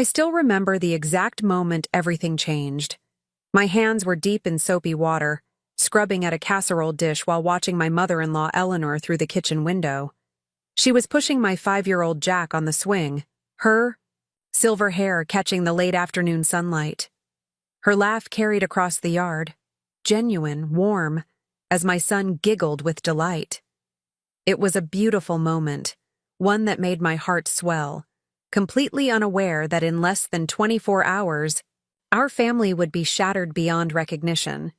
I still remember the exact moment everything changed. My hands were deep in soapy water, scrubbing at a casserole dish while watching my mother-in-law Eleanor through the kitchen window. She was pushing my 5-year-old Jack on the swing, her silver hair catching the late afternoon sunlight. Her laugh carried across the yard, genuine, warm, as my son giggled with delight. It was a beautiful moment, one that made my heart swell, completely unaware that in less than 24 hours, our family would be shattered beyond recognition.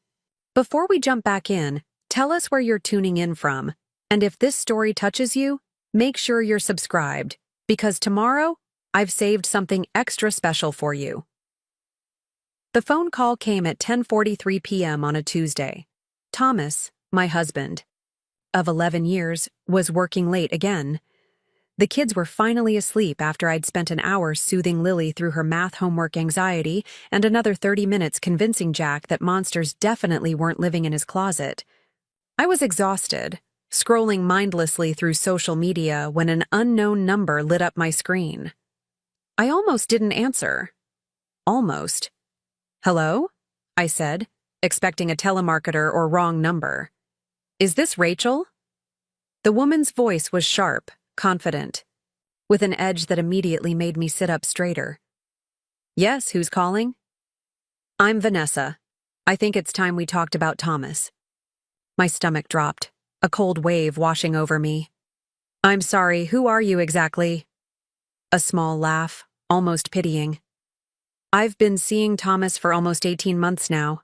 Before we jump back in, tell us where you're tuning in from, and if this story touches you, make sure you're subscribed, because tomorrow, I've saved something extra special for you. The phone call came at 10:43 p.m. on a Tuesday. Thomas, my husband, of 11 years, was working late again. The kids were finally asleep after I'd spent an hour soothing Lily through her math homework anxiety and another 30 minutes convincing Jack that monsters definitely weren't living in his closet. I was exhausted, scrolling mindlessly through social media when an unknown number lit up my screen. I almost didn't answer. Almost. "Hello?" I said, expecting a telemarketer or wrong number. "Is this Rachel?" The woman's voice was sharp, confident, with an edge that immediately made me sit up straighter. "Yes, who's calling?" "I'm Vanessa. I think it's time we talked about Thomas." My stomach dropped, a cold wave washing over me. "I'm sorry, who are you exactly?" A small laugh, almost pitying. "I've been seeing Thomas for almost 18 months now.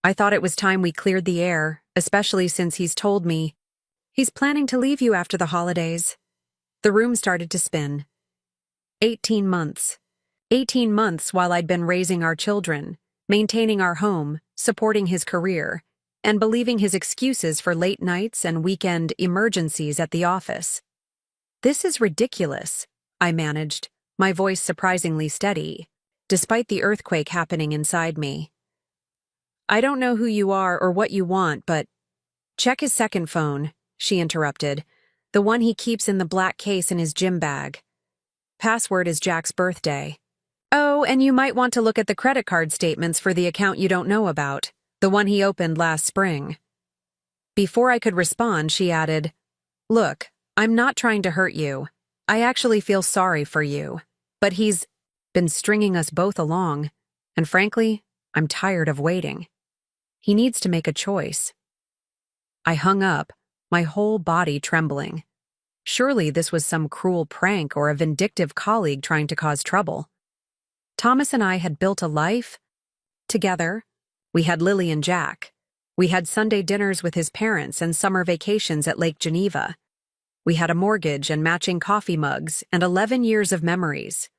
I thought it was time we cleared the air, especially since he's told me he's planning to leave you after the holidays." The room started to spin. 18 months. 18 months while I'd been raising our children, maintaining our home, supporting his career, and believing his excuses for late nights and weekend emergencies at the office. "This is ridiculous," I managed, my voice surprisingly steady, despite the earthquake happening inside me. "I don't know who you are or what you want, but—" "Check his second phone," she interrupted, "the one he keeps in the black case in his gym bag. Password is Jack's birthday. Oh, and you might want to look at the credit card statements for the account you don't know about, the one he opened last spring." Before I could respond, she added, "Look, I'm not trying to hurt you. I actually feel sorry for you. But he's been stringing us both along, and frankly, I'm tired of waiting. He needs to make a choice." I hung up, my whole body trembling. Surely this was some cruel prank or a vindictive colleague trying to cause trouble. Thomas and I had built a life together. We had Lily and Jack. We had Sunday dinners with his parents and summer vacations at Lake Geneva. We had a mortgage and matching coffee mugs and 11 years of memories.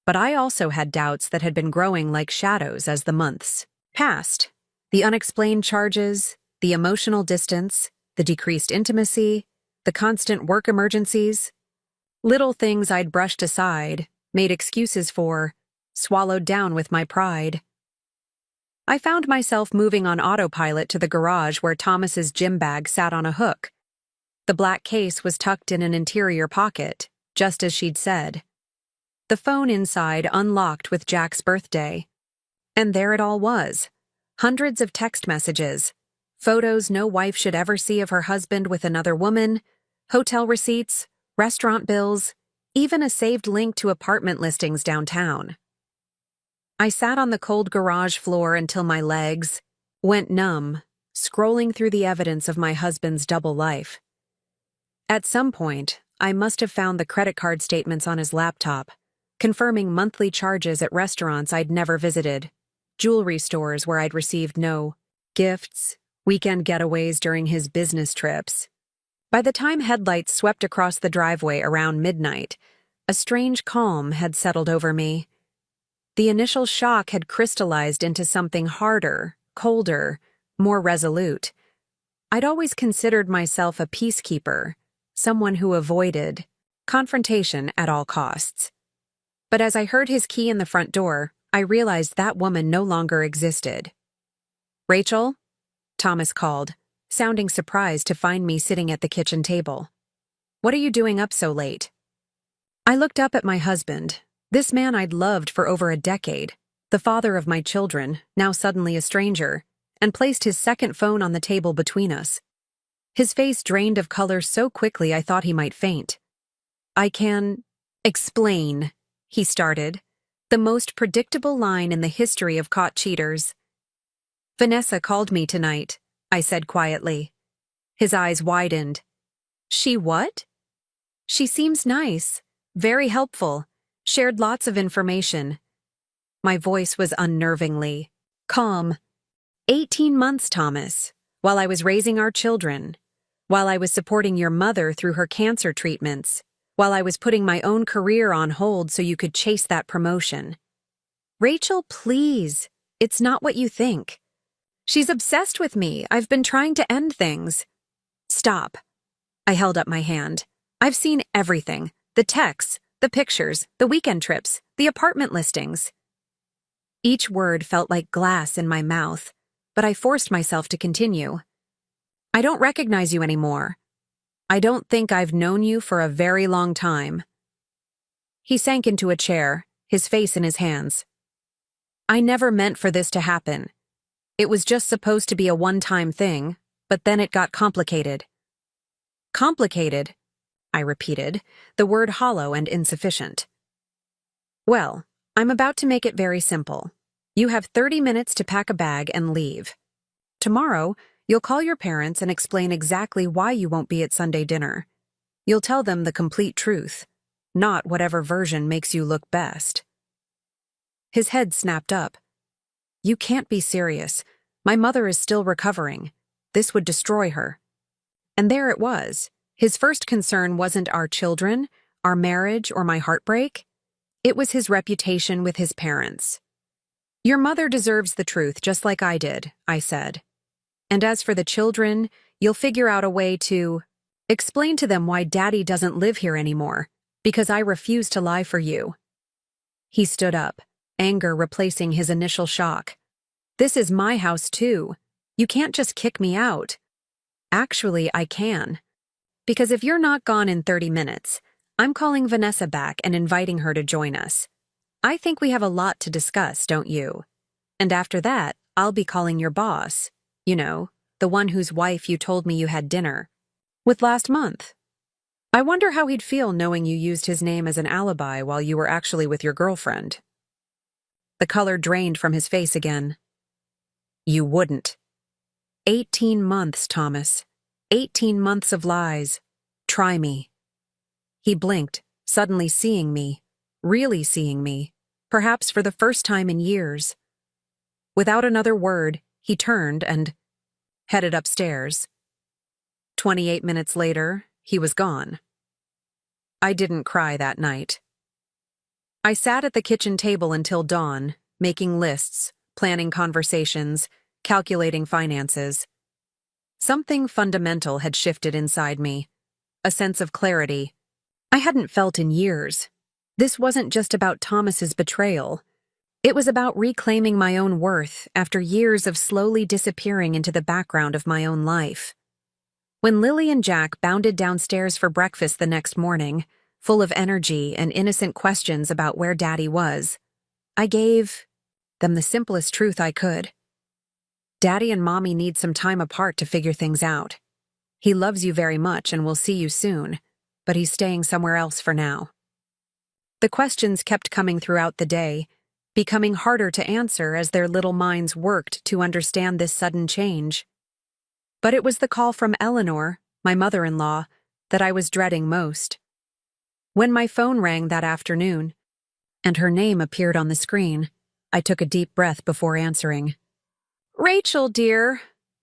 But I also had doubts that had been growing like shadows as the months passed. The unexplained charges, the emotional distance, the decreased intimacy, the constant work emergencies. Little things I'd brushed aside, made excuses for, swallowed down with my pride. I found myself moving on autopilot to the garage where Thomas's gym bag sat on a hook. The black case was tucked in an interior pocket, just as she'd said. The phone inside unlocked with Jack's birthday. And there it all was. Hundreds of text messages, photos no wife should ever see of her husband with another woman, hotel receipts, restaurant bills, even a saved link to apartment listings downtown. I sat on the cold garage floor until my legs went numb, scrolling through the evidence of my husband's double life. At some point, I must have found the credit card statements on his laptop, confirming monthly charges at restaurants I'd never visited, jewelry stores where I'd received no gifts, weekend getaways during his business trips. By the time headlights swept across the driveway around midnight, a strange calm had settled over me. The initial shock had crystallized into something harder, colder, more resolute. I'd always considered myself a peacekeeper, someone who avoided confrontation at all costs. But as I heard his key in the front door, I realized that woman no longer existed. "Rachel?" Thomas called, sounding surprised to find me sitting at the kitchen table. "What are you doing up so late?" I looked up at my husband, This man I'd loved for over a decade, the father of my children, now suddenly a stranger, and placed his second phone on the table between us. His face drained of color so quickly I thought he might faint. "I can explain," he started, the most predictable line in the history of caught cheaters. "Vanessa called me tonight," I said quietly. His eyes widened. "She what?" "She seems nice, very helpful, shared lots of information." My voice was unnervingly calm. 18 months, Thomas, while I was raising our children, while I was supporting your mother through her cancer treatments, while I was putting my own career on hold so you could chase that promotion. Rachel, please, it's not what you think. She's obsessed with me. I've been trying to end things. Stop. I held up my hand. I've seen everything. The texts, the pictures, the weekend trips, the apartment listings. Each word felt like glass in my mouth, but I forced myself to continue. I don't recognize you anymore. I don't think I've known you for a very long time. He sank into a chair, his face in his hands. I never meant for this to happen. It was just supposed to be a one-time thing, but then it got complicated. Complicated, I repeated, the word hollow and insufficient. Well, I'm about to make it very simple. You have 30 minutes to pack a bag and leave. Tomorrow, you'll call your parents and explain exactly why you won't be at Sunday dinner. You'll tell them the complete truth, not whatever version makes you look best. His head snapped up. You can't be serious. My mother is still recovering. This would destroy her. And there it was. His first concern wasn't our children, our marriage, or my heartbreak. It was his reputation with his parents. Your mother deserves the truth just like I did, I said. And as for the children, you'll figure out a way to explain to them why Daddy doesn't live here anymore, because I refuse to lie for you. He stood up, anger replacing his initial shock. This is my house too. You can't just kick me out. Actually, I can. Because if you're not gone in 30 minutes, I'm calling Vanessa back and inviting her to join us. I think we have a lot to discuss, don't you? And after that, I'll be calling your boss. You know, the one whose wife you told me you had dinner with last month. I wonder how he'd feel knowing you used his name as an alibi while you were actually with your girlfriend. The color drained from his face again. You wouldn't. 18 months, Thomas. 18 months of lies. Try me. He blinked, suddenly seeing me, really seeing me, perhaps for the first time in years. Without another word, he turned and headed upstairs. 28 minutes later, he was gone. I didn't cry that night. I sat at the kitchen table until dawn, making lists, planning conversations, calculating finances. Something fundamental had shifted inside me, a sense of clarity I hadn't felt in years. This wasn't just about Thomas's betrayal. It was about reclaiming my own worth after years of slowly disappearing into the background of my own life. When Lily and Jack bounded downstairs for breakfast the next morning, full of energy and innocent questions about where Daddy was, I gave them the simplest truth I could. Daddy and Mommy need some time apart to figure things out. He loves you very much and will see you soon, but he's staying somewhere else for now. The questions kept coming throughout the day, becoming harder to answer as their little minds worked to understand this sudden change. But it was the call from Eleanor, my mother-in-law, that I was dreading most. When my phone rang that afternoon, and her name appeared on the screen, I took a deep breath before answering. Rachel, dear,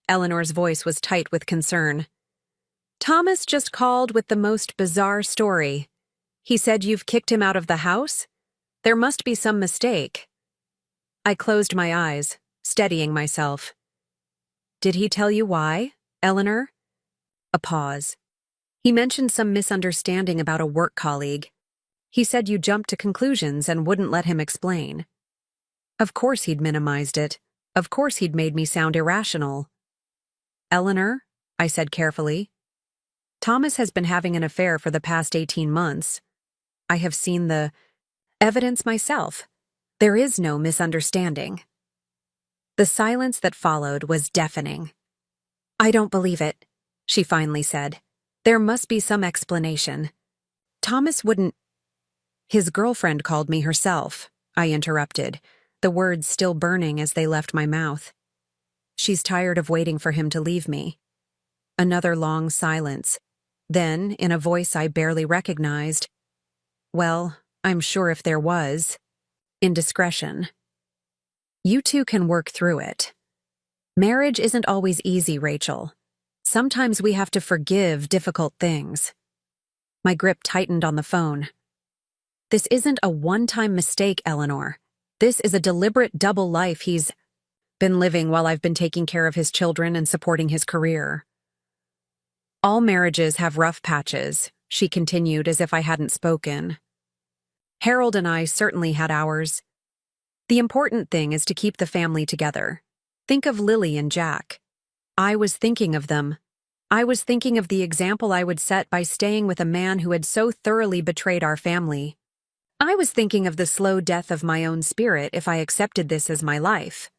Eleanor's voice was tight with concern. Thomas just called with the most bizarre story. He said you've kicked him out of the house? There must be some mistake. I closed my eyes, steadying myself. Did he tell you why, Eleanor? A pause. He mentioned some misunderstanding about a work colleague. He said you jumped to conclusions and wouldn't let him explain. Of course he'd minimized it. Of course he'd made me sound irrational. Eleanor, I said carefully, Thomas has been having an affair for the past 18 months. I have seen the Evidence myself. There is no misunderstanding. The silence that followed was deafening. I don't believe it, she finally said. There must be some explanation. Thomas wouldn't. His girlfriend called me herself, I interrupted, the words still burning as they left my mouth. She's tired of waiting for him to leave me. Another long silence. Then, in a voice I barely recognized, well, I'm sure if there was. Indiscretion. You two can work through it. Marriage isn't always easy, Rachel. Sometimes we have to forgive difficult things. My grip tightened on the phone. This isn't a one-time mistake, Eleanor. This is a deliberate double life he's been living while I've been taking care of his children and supporting his career. All marriages have rough patches, she continued as if I hadn't spoken. Harold and I certainly had ours. The important thing is to keep the family together. Think of Lily and Jack. I was thinking of them. I was thinking of the example I would set by staying with a man who had so thoroughly betrayed our family. I was thinking of the slow death of my own spirit if I accepted this as my life.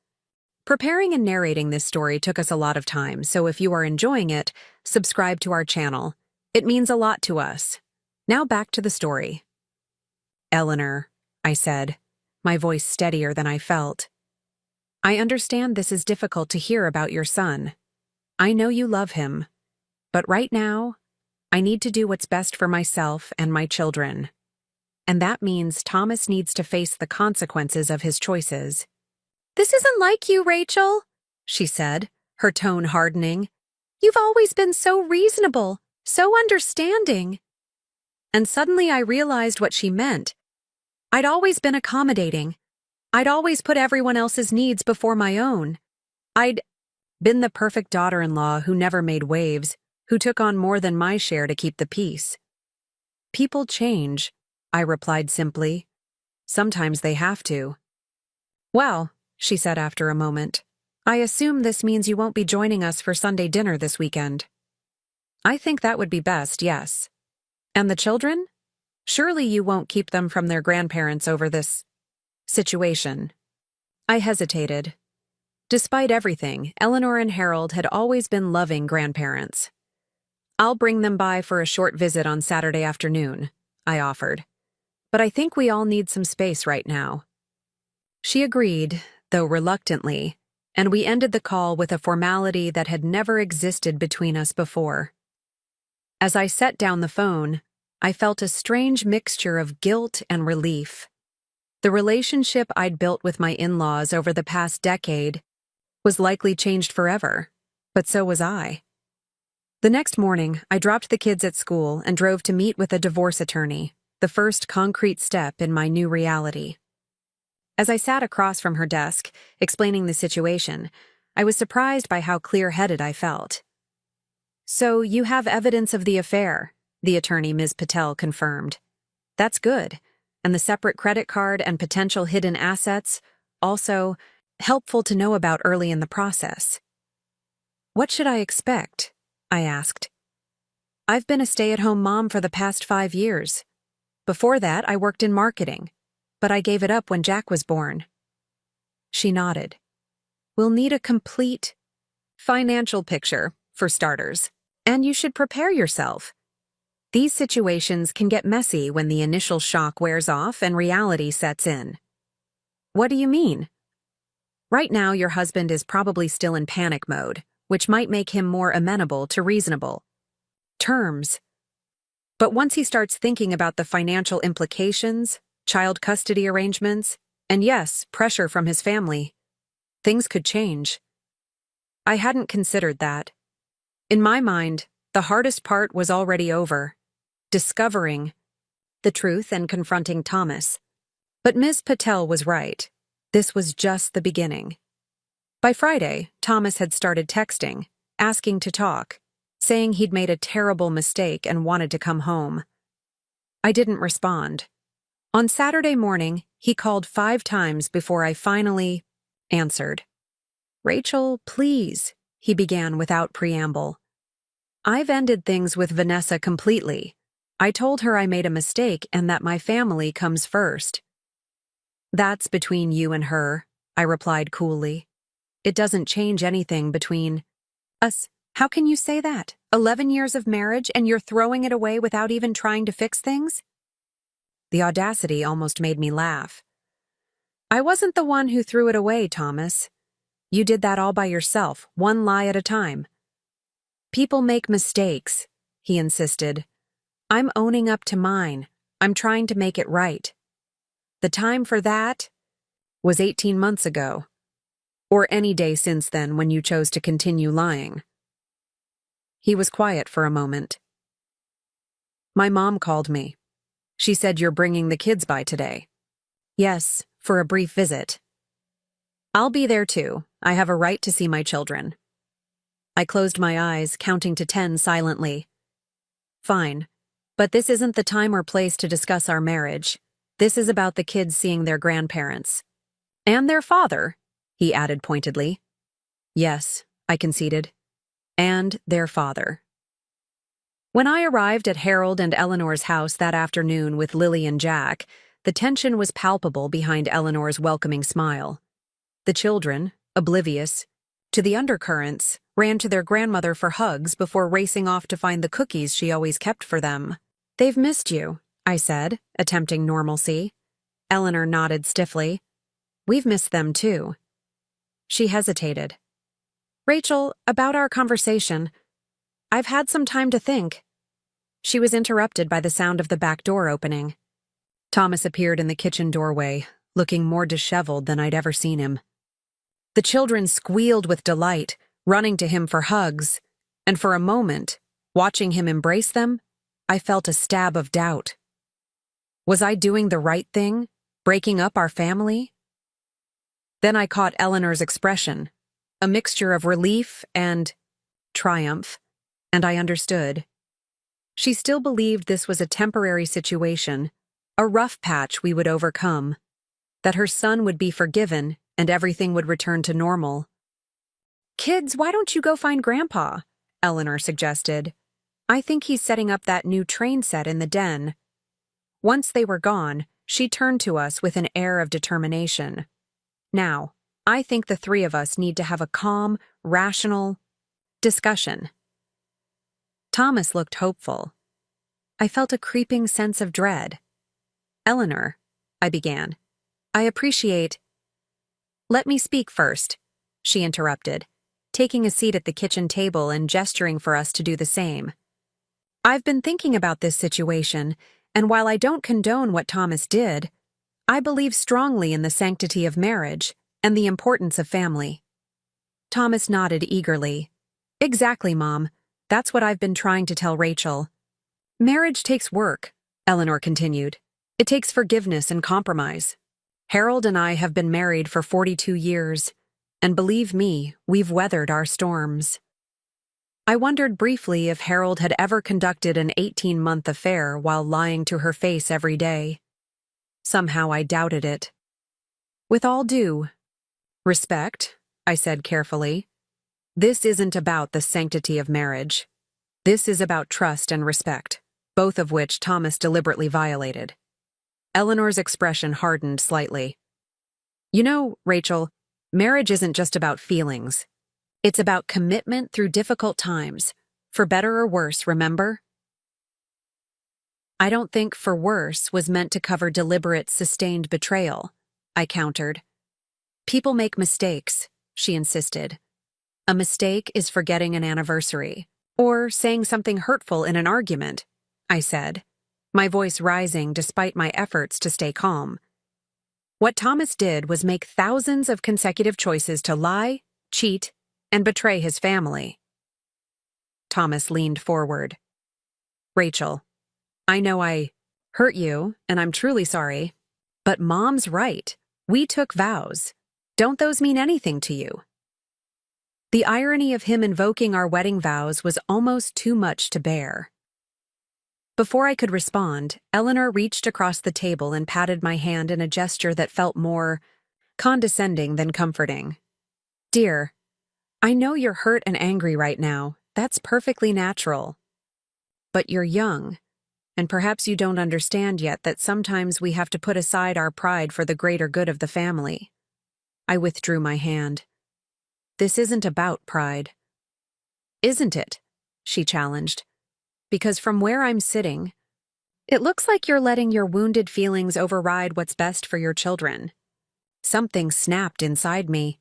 Preparing and narrating this story took us a lot of time, so if you are enjoying it, subscribe to our channel. It means a lot to us. Now back to the story. Eleanor, I said, my voice steadier than I felt. I understand this is difficult to hear about your son. I know you love him. But right now, I need to do what's best for myself and my children. And that means Thomas needs to face the consequences of his choices. This isn't like you, Rachel, she said, her tone hardening. You've always been so reasonable, so understanding. And suddenly I realized what she meant. I'd always been accommodating. I'd always put everyone else's needs before my own. I'd been the perfect daughter-in-law who never made waves, who took on more than my share to keep the peace. People change, I replied simply. Sometimes they have to. Well, she said after a moment, I assume this means you won't be joining us for Sunday dinner this weekend. I think that would be best, yes. And the children? Surely you won't keep them from their grandparents over this situation. I hesitated. Despite everything, Eleanor and Harold had always been loving grandparents. I'll bring them by for a short visit on Saturday afternoon, I offered. But I think we all need some space right now. She agreed, though reluctantly, and we ended the call with a formality that had never existed between us before. As I set down the phone, I felt a strange mixture of guilt and relief. The relationship I'd built with my in-laws over the past decade was likely changed forever, but so was I. The next morning, I dropped the kids at school and drove to meet with a divorce attorney, the first concrete step in my new reality. As I sat across from her desk, explaining the situation, I was surprised by how clear-headed I felt. So you have evidence of the affair, the attorney Ms. Patel confirmed. That's good, and the separate credit card and potential hidden assets, also helpful to know about early in the process. What should I expect? I asked. I've been a stay-at-home mom for the past 5 years. Before that, I worked in marketing, but I gave it up when Jack was born. She nodded. We'll need a complete financial picture, for starters, and you should prepare yourself. These situations can get messy when the initial shock wears off and reality sets in. What do you mean? Right now, your husband is probably still in panic mode, which might make him more amenable to reasonable terms. But once he starts thinking about the financial implications, child custody arrangements, and yes, pressure from his family, things could change. I hadn't considered that. In my mind, the hardest part was already over, discovering the truth and confronting Thomas. But Ms. Patel was right. This was just the beginning. By Friday, Thomas had started texting, asking to talk, saying he'd made a terrible mistake and wanted to come home. I didn't respond. On Saturday morning, he called 5 times before I finally answered. Rachel, please, he began without preamble. I've ended things with Vanessa completely. I told her I made a mistake and that my family comes first. That's between you and her, I replied coolly. It doesn't change anything between us. How can you say that? 11 years of marriage and you're throwing it away without even trying to fix things? The audacity almost made me laugh. I wasn't the one who threw it away, Thomas. You did that all by yourself, one lie at a time. People make mistakes, he insisted. I'm owning up to mine. I'm trying to make it right. The time for that was 18 months ago, or any day since then when you chose to continue lying. He was quiet for a moment. My mom called me. She said you're bringing the kids by today. Yes, for a brief visit. I'll be there too. I have a right to see my children. I closed my eyes, counting to 10 silently. Fine, but this isn't the time or place to discuss our marriage. This is about the kids seeing their grandparents. And their father, he added pointedly. Yes, I conceded. And their father. When I arrived at Harold and Eleanor's house that afternoon with Lily and Jack, the tension was palpable behind Eleanor's welcoming smile. The children, oblivious to the undercurrents, ran to their grandmother for hugs before racing off to find the cookies she always kept for them. They've missed you, I said, attempting normalcy. Eleanor nodded stiffly. We've missed them too. She hesitated. Rachel, about our conversation. I've had some time to think. She was interrupted by the sound of the back door opening. Thomas appeared in the kitchen doorway, looking more disheveled than I'd ever seen him. The children squealed with delight, running to him for hugs, and for a moment, watching him embrace them, I felt a stab of doubt. Was I doing the right thing, breaking up our family? Then I caught Eleanor's expression, a mixture of relief and triumph, and I understood. She still believed this was a temporary situation, a rough patch we would overcome, that her son would be forgiven and everything would return to normal. Kids, why don't you go find Grandpa? Eleanor suggested. I think he's setting up that new train set in the den. Once they were gone, she turned to us with an air of determination. Now, I think the three of us need to have a calm, rational discussion. Thomas looked hopeful. I felt a creeping sense of dread. Eleanor, I began, I appreciate— Let me speak first, she interrupted, taking a seat at the kitchen table and gesturing for us to do the same. I've been thinking about this situation, and while I don't condone what Thomas did, I believe strongly in the sanctity of marriage and the importance of family. Thomas nodded eagerly. Exactly, Mom. That's what I've been trying to tell Rachel. Marriage takes work, Eleanor continued. It takes forgiveness and compromise. Harold and I have been married for 42 years, and believe me, we've weathered our storms. I wondered briefly if Harold had ever conducted an 18-month affair while lying to her face every day. Somehow I doubted it. With all due respect, I said carefully, this isn't about the sanctity of marriage. This is about trust and respect, both of which Thomas deliberately violated. Eleanor's expression hardened slightly. You know, Rachel, marriage isn't just about feelings. It's about commitment through difficult times, for better or worse, remember? I don't think for worse was meant to cover deliberate, sustained betrayal, I countered. People make mistakes, she insisted. A mistake is forgetting an anniversary, or saying something hurtful in an argument, I said, my voice rising despite my efforts to stay calm. What Thomas did was make thousands of consecutive choices to lie, cheat, and betray his family. Thomas leaned forward. Rachel, I know I hurt you, and I'm truly sorry, but Mom's right. We took vows. Don't those mean anything to you? The irony of him invoking our wedding vows was almost too much to bear. Before I could respond, Eleanor reached across the table and patted my hand in a gesture that felt more condescending than comforting. Dear, I know you're hurt and angry right now. That's perfectly natural. But you're young, and perhaps you don't understand yet that sometimes we have to put aside our pride for the greater good of the family." I withdrew my hand. "This isn't about pride." "Isn't it?" she challenged. "Because from where I'm sitting, it looks like you're letting your wounded feelings override what's best for your children." Something snapped inside me.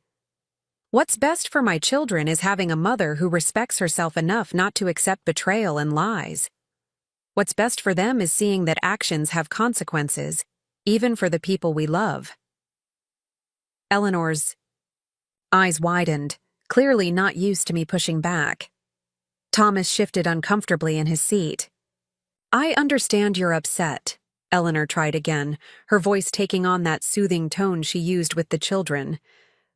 What's best for my children is having a mother who respects herself enough not to accept betrayal and lies. What's best for them is seeing that actions have consequences, even for the people we love. Eleanor's eyes widened, clearly not used to me pushing back. Thomas shifted uncomfortably in his seat. "I understand you're upset," Eleanor tried again, her voice taking on that soothing tone she used with the children.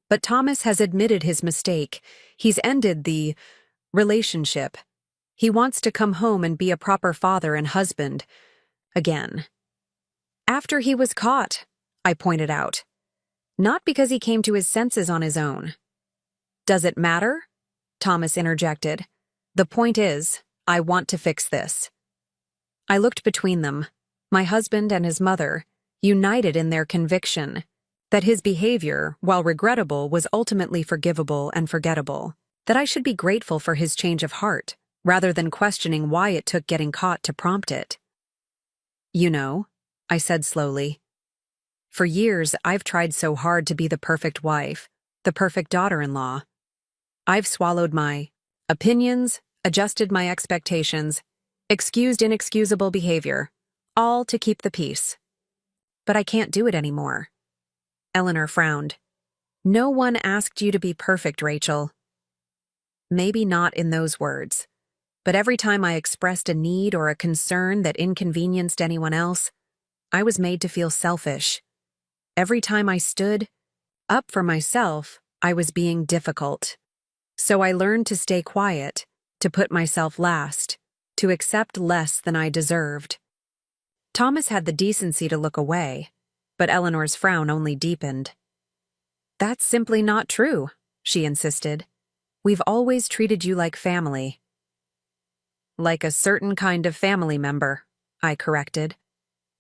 "But Thomas has admitted his mistake. He's ended the relationship. He wants to come home and be a proper father and husband. Again." "After he was caught," I pointed out. "Not because he came to his senses on his own." "Does it matter?" Thomas interjected. "The point is, I want to fix this." I looked between them, my husband and his mother, united in their conviction that his behavior, while regrettable, was ultimately forgivable and forgettable, that I should be grateful for his change of heart, rather than questioning why it took getting caught to prompt it. "You know," I said slowly, "for years I've tried so hard to be the perfect wife, the perfect daughter-in-law. I've swallowed my opinions, adjusted my expectations, excused inexcusable behavior, all to keep the peace. But I can't do it anymore." Eleanor frowned. "No one asked you to be perfect, Rachel." Maybe not in those words, but every time I expressed a need or a concern that inconvenienced anyone else, I was made to feel selfish. Every time I stood up for myself, I was being difficult. So I learned to stay quiet, to put myself last, to accept less than I deserved. Thomas had the decency to look away, but Eleanor's frown only deepened. "That's simply not true," she insisted. "We've always treated you like family." "Like a certain kind of family member," I corrected.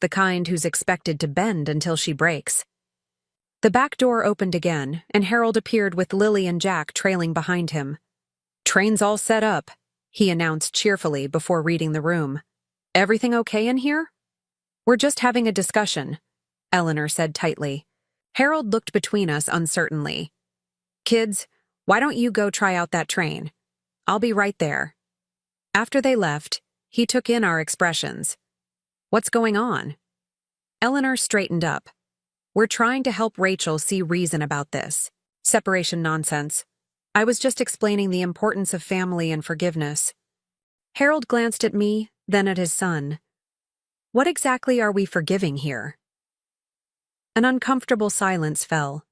"The kind who's expected to bend until she breaks." The back door opened again, and Harold appeared with Lily and Jack trailing behind him. "Train's all set up," he announced cheerfully before reading the room. "Everything okay in here?" "We're just having a discussion," Eleanor said tightly. Harold looked between us uncertainly. "Kids, why don't you go try out that train? I'll be right there." After they left, he took in our expressions. "What's going on?" Eleanor straightened up. "We're trying to help Rachel see reason about this. Separation nonsense. I was just explaining the importance of family and forgiveness." Harold glanced at me, then at his son. "What exactly are we forgiving here?" An uncomfortable silence fell.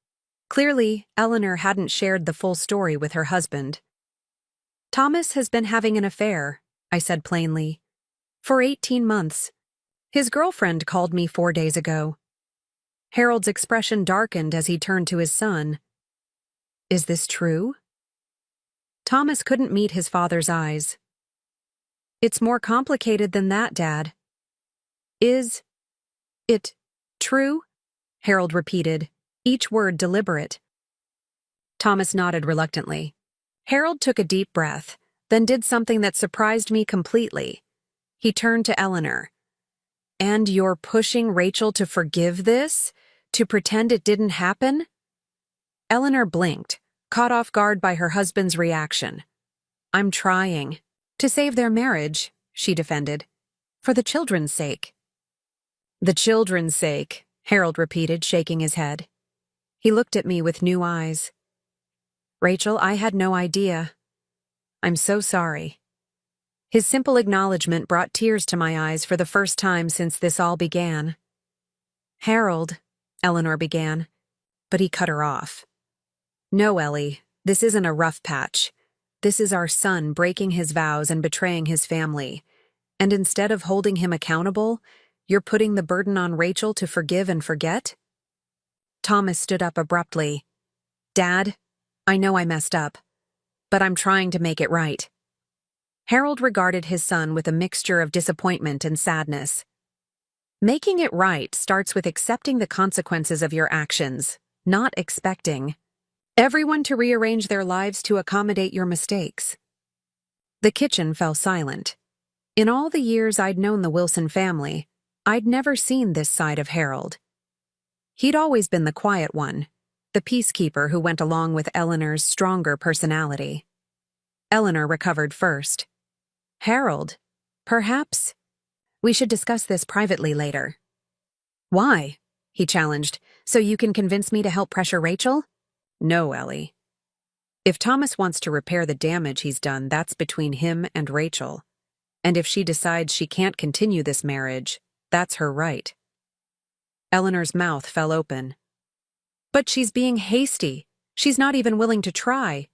Clearly, Eleanor hadn't shared the full story with her husband. "Thomas has been having an affair," I said plainly. "For 18 months. His girlfriend called me 4 days ago." Harold's expression darkened as he turned to his son. "Is this true?" Thomas couldn't meet his father's eyes. "It's more complicated than that, Dad." "Is it true?" Harold repeated, each word deliberate. Thomas nodded reluctantly. Harold took a deep breath, then did something that surprised me completely. He turned to Eleanor. "And you're pushing Rachel to forgive this? To pretend it didn't happen?" Eleanor blinked, caught off guard by her husband's reaction. "I'm trying. To save their marriage," she defended. "For the children's sake." "The children's sake," Harold repeated, shaking his head. He looked at me with new eyes. "Rachel, I had no idea. I'm so sorry." His simple acknowledgement brought tears to my eyes for the first time since this all began. "Harold," Eleanor began, but he cut her off. "No, Ellie, this isn't a rough patch. This is our son breaking his vows and betraying his family. And instead of holding him accountable, you're putting the burden on Rachel to forgive and forget?" Thomas stood up abruptly. "Dad, I know I messed up, but I'm trying to make it right." Harold regarded his son with a mixture of disappointment and sadness. Making it right starts with accepting the consequences of your actions, not expecting everyone to rearrange their lives to accommodate your mistakes. The kitchen fell silent. In all the years I'd known the Wilson family, I'd never seen this side of Harold. He'd always been the quiet one, the peacekeeper who went along with Eleanor's stronger personality. Eleanor recovered first. Harold, perhaps we should discuss this privately later. Why? He challenged. So you can convince me to help pressure Rachel? No, Ellie. If Thomas wants to repair the damage he's done, that's between him and Rachel. And if she decides she can't continue this marriage, that's her right. Eleanor's mouth fell open. But she's being hasty. She's not even willing to try.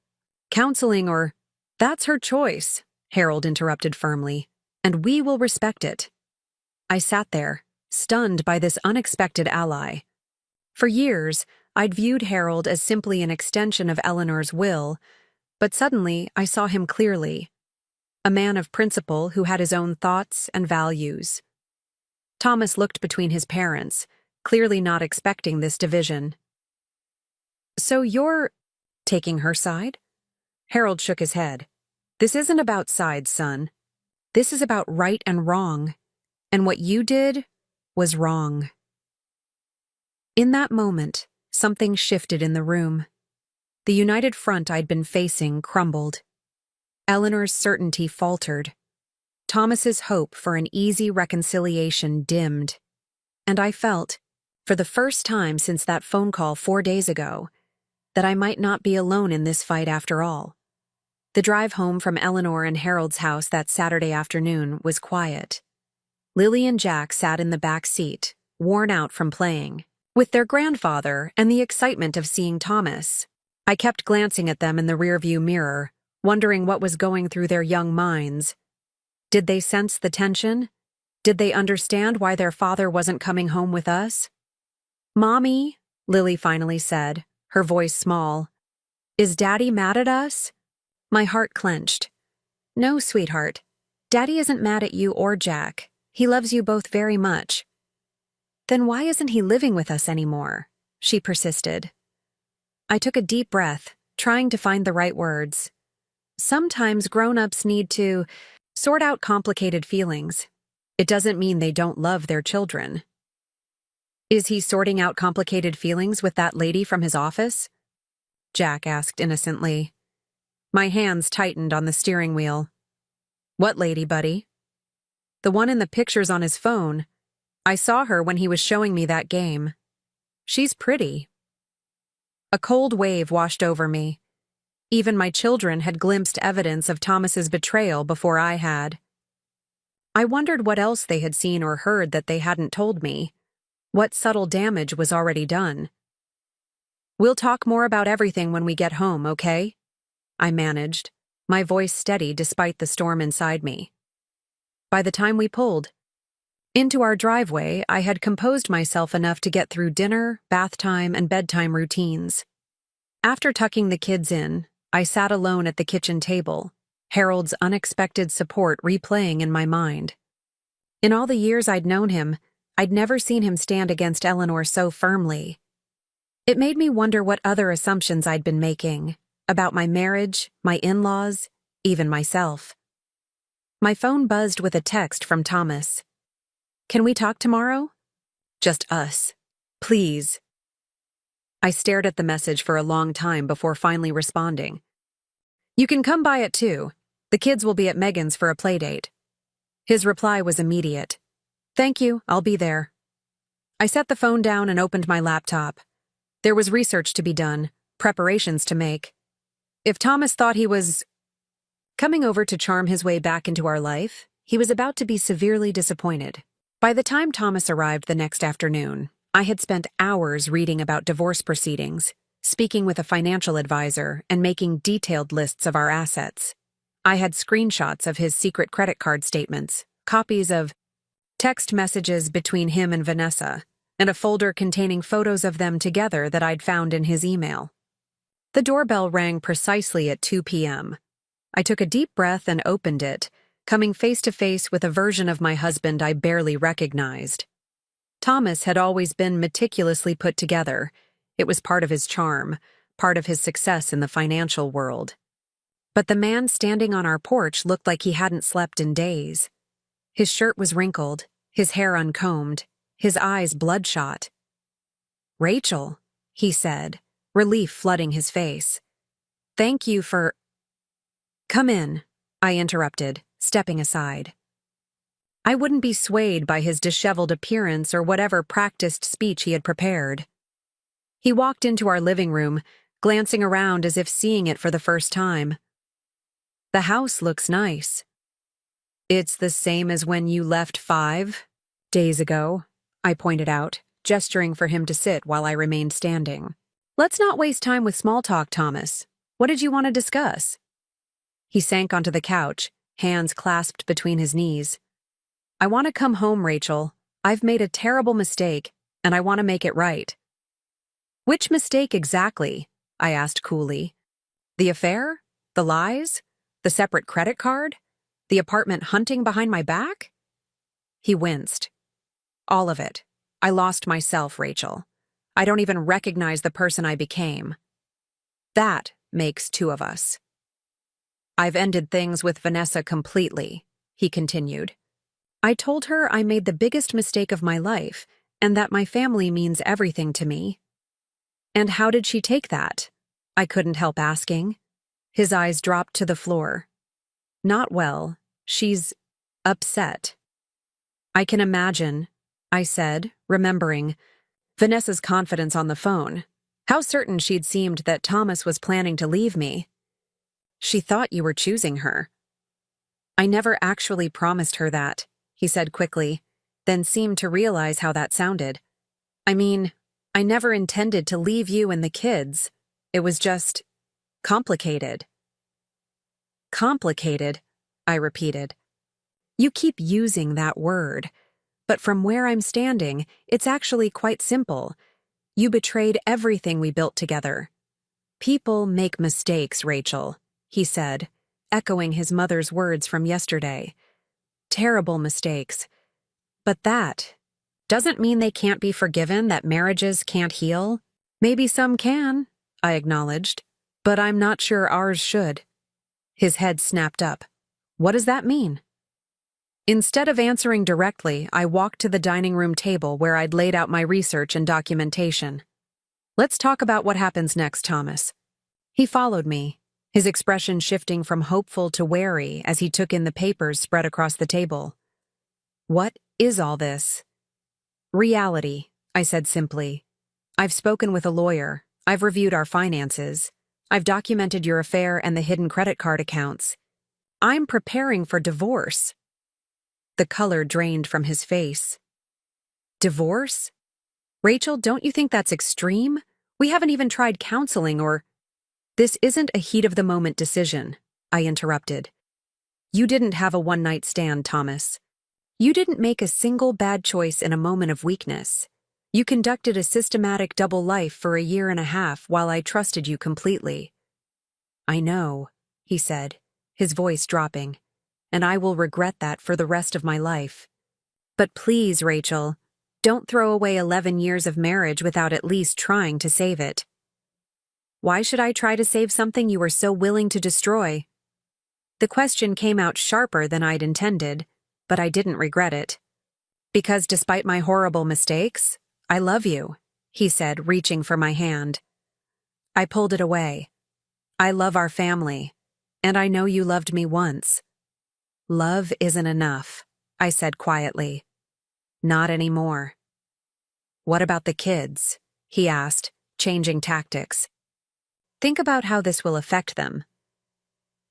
Counseling or... That's her choice, Harold interrupted firmly, and we will respect it. I sat there, stunned by this unexpected ally. For years, I'd viewed Harold as simply an extension of Eleanor's will, but suddenly I saw him clearly. A man of principle who had his own thoughts and values. Thomas looked between his parents, clearly not expecting this division. So you're taking her side? Harold shook his head. This isn't about sides, son. This is about right and wrong. And what you did was wrong. In that moment, something shifted in the room. The united front I'd been facing crumbled. Eleanor's certainty faltered. Thomas's hope for an easy reconciliation dimmed. And I felt, for the first time since that phone call 4 days ago, that I might not be alone in this fight after all. The drive home from Eleanor and Harold's house that Saturday afternoon was quiet. Lily and Jack sat in the back seat, worn out from playing, with their grandfather and the excitement of seeing Thomas. I kept glancing at them in the rearview mirror, wondering what was going through their young minds. Did they sense the tension? Did they understand why their father wasn't coming home with us? Mommy, Lily finally said, her voice small. Is Daddy mad at us? My heart clenched. No, sweetheart. Daddy isn't mad at you or Jack. He loves you both very much. Then why isn't he living with us anymore? She persisted. I took a deep breath, trying to find the right words. Sometimes grown-ups need to sort out complicated feelings. It doesn't mean they don't love their children. Is he sorting out complicated feelings with that lady from his office? Jack asked innocently. My hands tightened on the steering wheel. What lady, buddy? The one in the pictures on his phone. I saw her when he was showing me that game. She's pretty. A cold wave washed over me. Even my children had glimpsed evidence of Thomas's betrayal before I had. I wondered what else they had seen or heard that they hadn't told me. What subtle damage was already done. We'll talk more about everything when we get home, okay? I managed, my voice steady despite the storm inside me. By the time we pulled into our driveway, I had composed myself enough to get through dinner, bath time, and bedtime routines. After tucking the kids in, I sat alone at the kitchen table, Harold's unexpected support replaying in my mind. In all the years I'd known him, I'd never seen him stand against Eleanor so firmly. It made me wonder what other assumptions I'd been making, about my marriage, my in-laws, even myself. My phone buzzed with a text from Thomas. Can we talk tomorrow? Just us. Please. I stared at the message for a long time before finally responding. You can come by at 2. The kids will be at Megan's for a playdate. His reply was immediate. Thank you, I'll be there. I set the phone down and opened my laptop. There was research to be done, preparations to make. If Thomas thought he was coming over to charm his way back into our life, he was about to be severely disappointed. By the time Thomas arrived the next afternoon, I had spent hours reading about divorce proceedings, speaking with a financial advisor, and making detailed lists of our assets. I had screenshots of his secret credit card statements, copies of text messages between him and Vanessa, and a folder containing photos of them together that I'd found in his email. The doorbell rang precisely at 2 p.m. I took a deep breath and opened it, coming face to face with a version of my husband I barely recognized. Thomas had always been meticulously put together. It was part of his charm, part of his success in the financial world. But the man standing on our porch looked like he hadn't slept in days. His shirt was wrinkled, his hair uncombed, his eyes bloodshot. "Rachel," he said, relief flooding his face. "Thank you for—" "Come in," I interrupted, stepping aside. I wouldn't be swayed by his disheveled appearance or whatever practiced speech he had prepared. He walked into our living room, glancing around as if seeing it for the first time. "The house looks nice." "It's the same as when you left 5 days ago," I pointed out, gesturing for him to sit while I remained standing. "Let's not waste time with small talk, Thomas. What did you want to discuss?" He sank onto the couch, hands clasped between his knees. "I want to come home, Rachel. I've made a terrible mistake, and I want to make it right." "Which mistake exactly?" I asked coolly. "The affair? The lies? The separate credit card? The apartment hunting behind my back?" He winced. "All of it. I lost myself, Rachel. I don't even recognize the person I became. That makes 2 of us." "I've ended things with Vanessa completely," he continued. "I told her I made the biggest mistake of my life and that my family means everything to me." "And how did she take that?" I couldn't help asking. His eyes dropped to the floor. "Not well. She's upset." "I can imagine," I said, remembering Vanessa's confidence on the phone. How certain she'd seemed that Thomas was planning to leave me. "She thought you were choosing her." "I never actually promised her that," he said quickly, then seemed to realize how that sounded. "I mean, I never intended to leave you and the kids. It was just complicated." "Complicated," I repeated. "You keep using that word, but from where I'm standing, it's actually quite simple. You betrayed everything we built together." "People make mistakes, Rachel," he said, echoing his mother's words from yesterday. "Terrible mistakes. But that doesn't mean they can't be forgiven, that marriages can't heal." "Maybe some can," I acknowledged, "but I'm not sure ours should." His head snapped up. "What does that mean?" Instead of answering directly, I walked to the dining room table where I'd laid out my research and documentation. "Let's talk about what happens next, Thomas." He followed me, his expression shifting from hopeful to wary as he took in the papers spread across the table. "What is all this?" "Reality," I said simply. "I've spoken with a lawyer. I've reviewed our finances. I've documented your affair and the hidden credit card accounts. I'm preparing for divorce." The color drained from his face. "Divorce? Rachel, don't you think that's extreme? We haven't even tried counseling or—" "This isn't a heat-of-the-moment decision," I interrupted. "You didn't have a one-night stand, Thomas. You didn't make a single bad choice in a moment of weakness. You conducted a systematic double life for 1.5 years while I trusted you completely." "I know," he said, his voice dropping, "and I will regret that for the rest of my life. But please, Rachel, don't throw away 11 years of marriage without at least trying to save it." "Why should I try to save something you were so willing to destroy?" The question came out sharper than I'd intended, but I didn't regret it. "Because despite my horrible mistakes, I love you," he said, reaching for my hand. I pulled it away. "I love our family, and I know you loved me once." "Love isn't enough," I said quietly. "Not anymore." "What about the kids?" he asked, changing tactics. "Think about how this will affect them."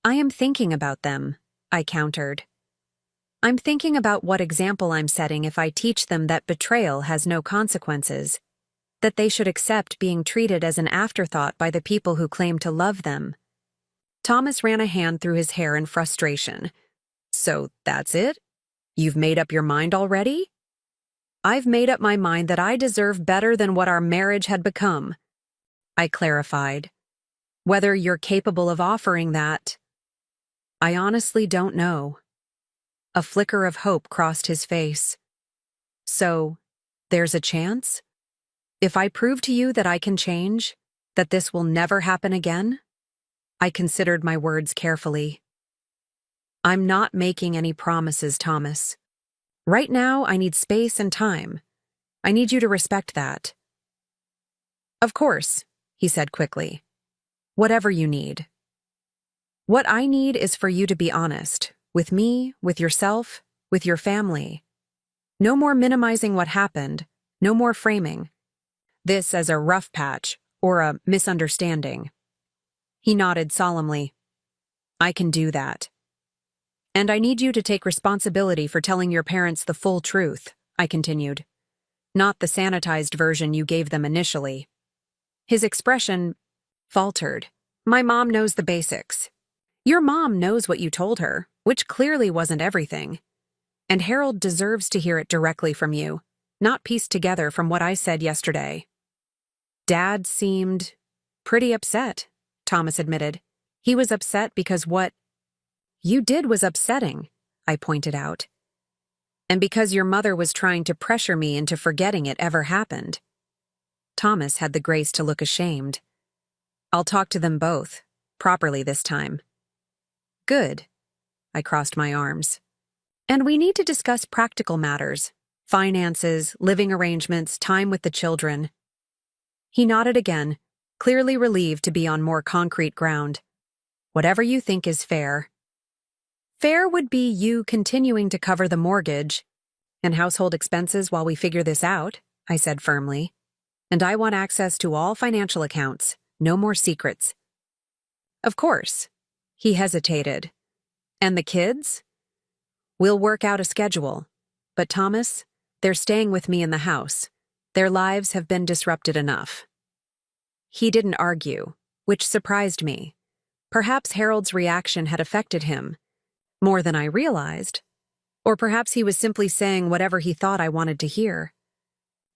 "I am thinking about them," I countered. "I'm thinking about what example I'm setting if I teach them that betrayal has no consequences, that they should accept being treated as an afterthought by the people who claim to love them." Thomas ran a hand through his hair in frustration. "So that's it? You've made up your mind already?" "I've made up my mind that I deserve better than what our marriage had become," I clarified. "Whether you're capable of offering that." I honestly don't know. A flicker of hope crossed his face. So, there's a chance? If I prove to you that I can change, that this will never happen again? I considered my words carefully. I'm not making any promises, Thomas. Right now, I need space and time. I need you to respect that. Of course, he said quickly. Whatever you need. What I need is for you to be honest, with me, with yourself, with your family. No more minimizing what happened, no more framing this as a rough patch or a misunderstanding. He nodded solemnly. I can do that. And I need you to take responsibility for telling your parents the full truth, I continued. Not the sanitized version you gave them initially. His expression faltered. My mom knows the basics. Your mom knows what you told her, which clearly wasn't everything. And Harold deserves to hear it directly from you, not pieced together from what I said yesterday. Dad seemed pretty upset, Thomas admitted. He was upset because what you did was upsetting, I pointed out. And because your mother was trying to pressure me into forgetting it ever happened. Thomas had the grace to look ashamed. I'll talk to them both, properly this time. Good. I crossed my arms. And we need to discuss practical matters, finances, living arrangements, time with the children. He nodded again, clearly relieved to be on more concrete ground. Whatever you think is fair. Fair would be you continuing to cover the mortgage and household expenses while we figure this out, I said firmly. And I want access to all financial accounts, no more secrets. Of course. He hesitated. And the kids? We'll work out a schedule. But Thomas, they're staying with me in the house. Their lives have been disrupted enough. He didn't argue, which surprised me. Perhaps Harold's reaction had affected him, more than I realized. Or perhaps he was simply saying whatever he thought I wanted to hear.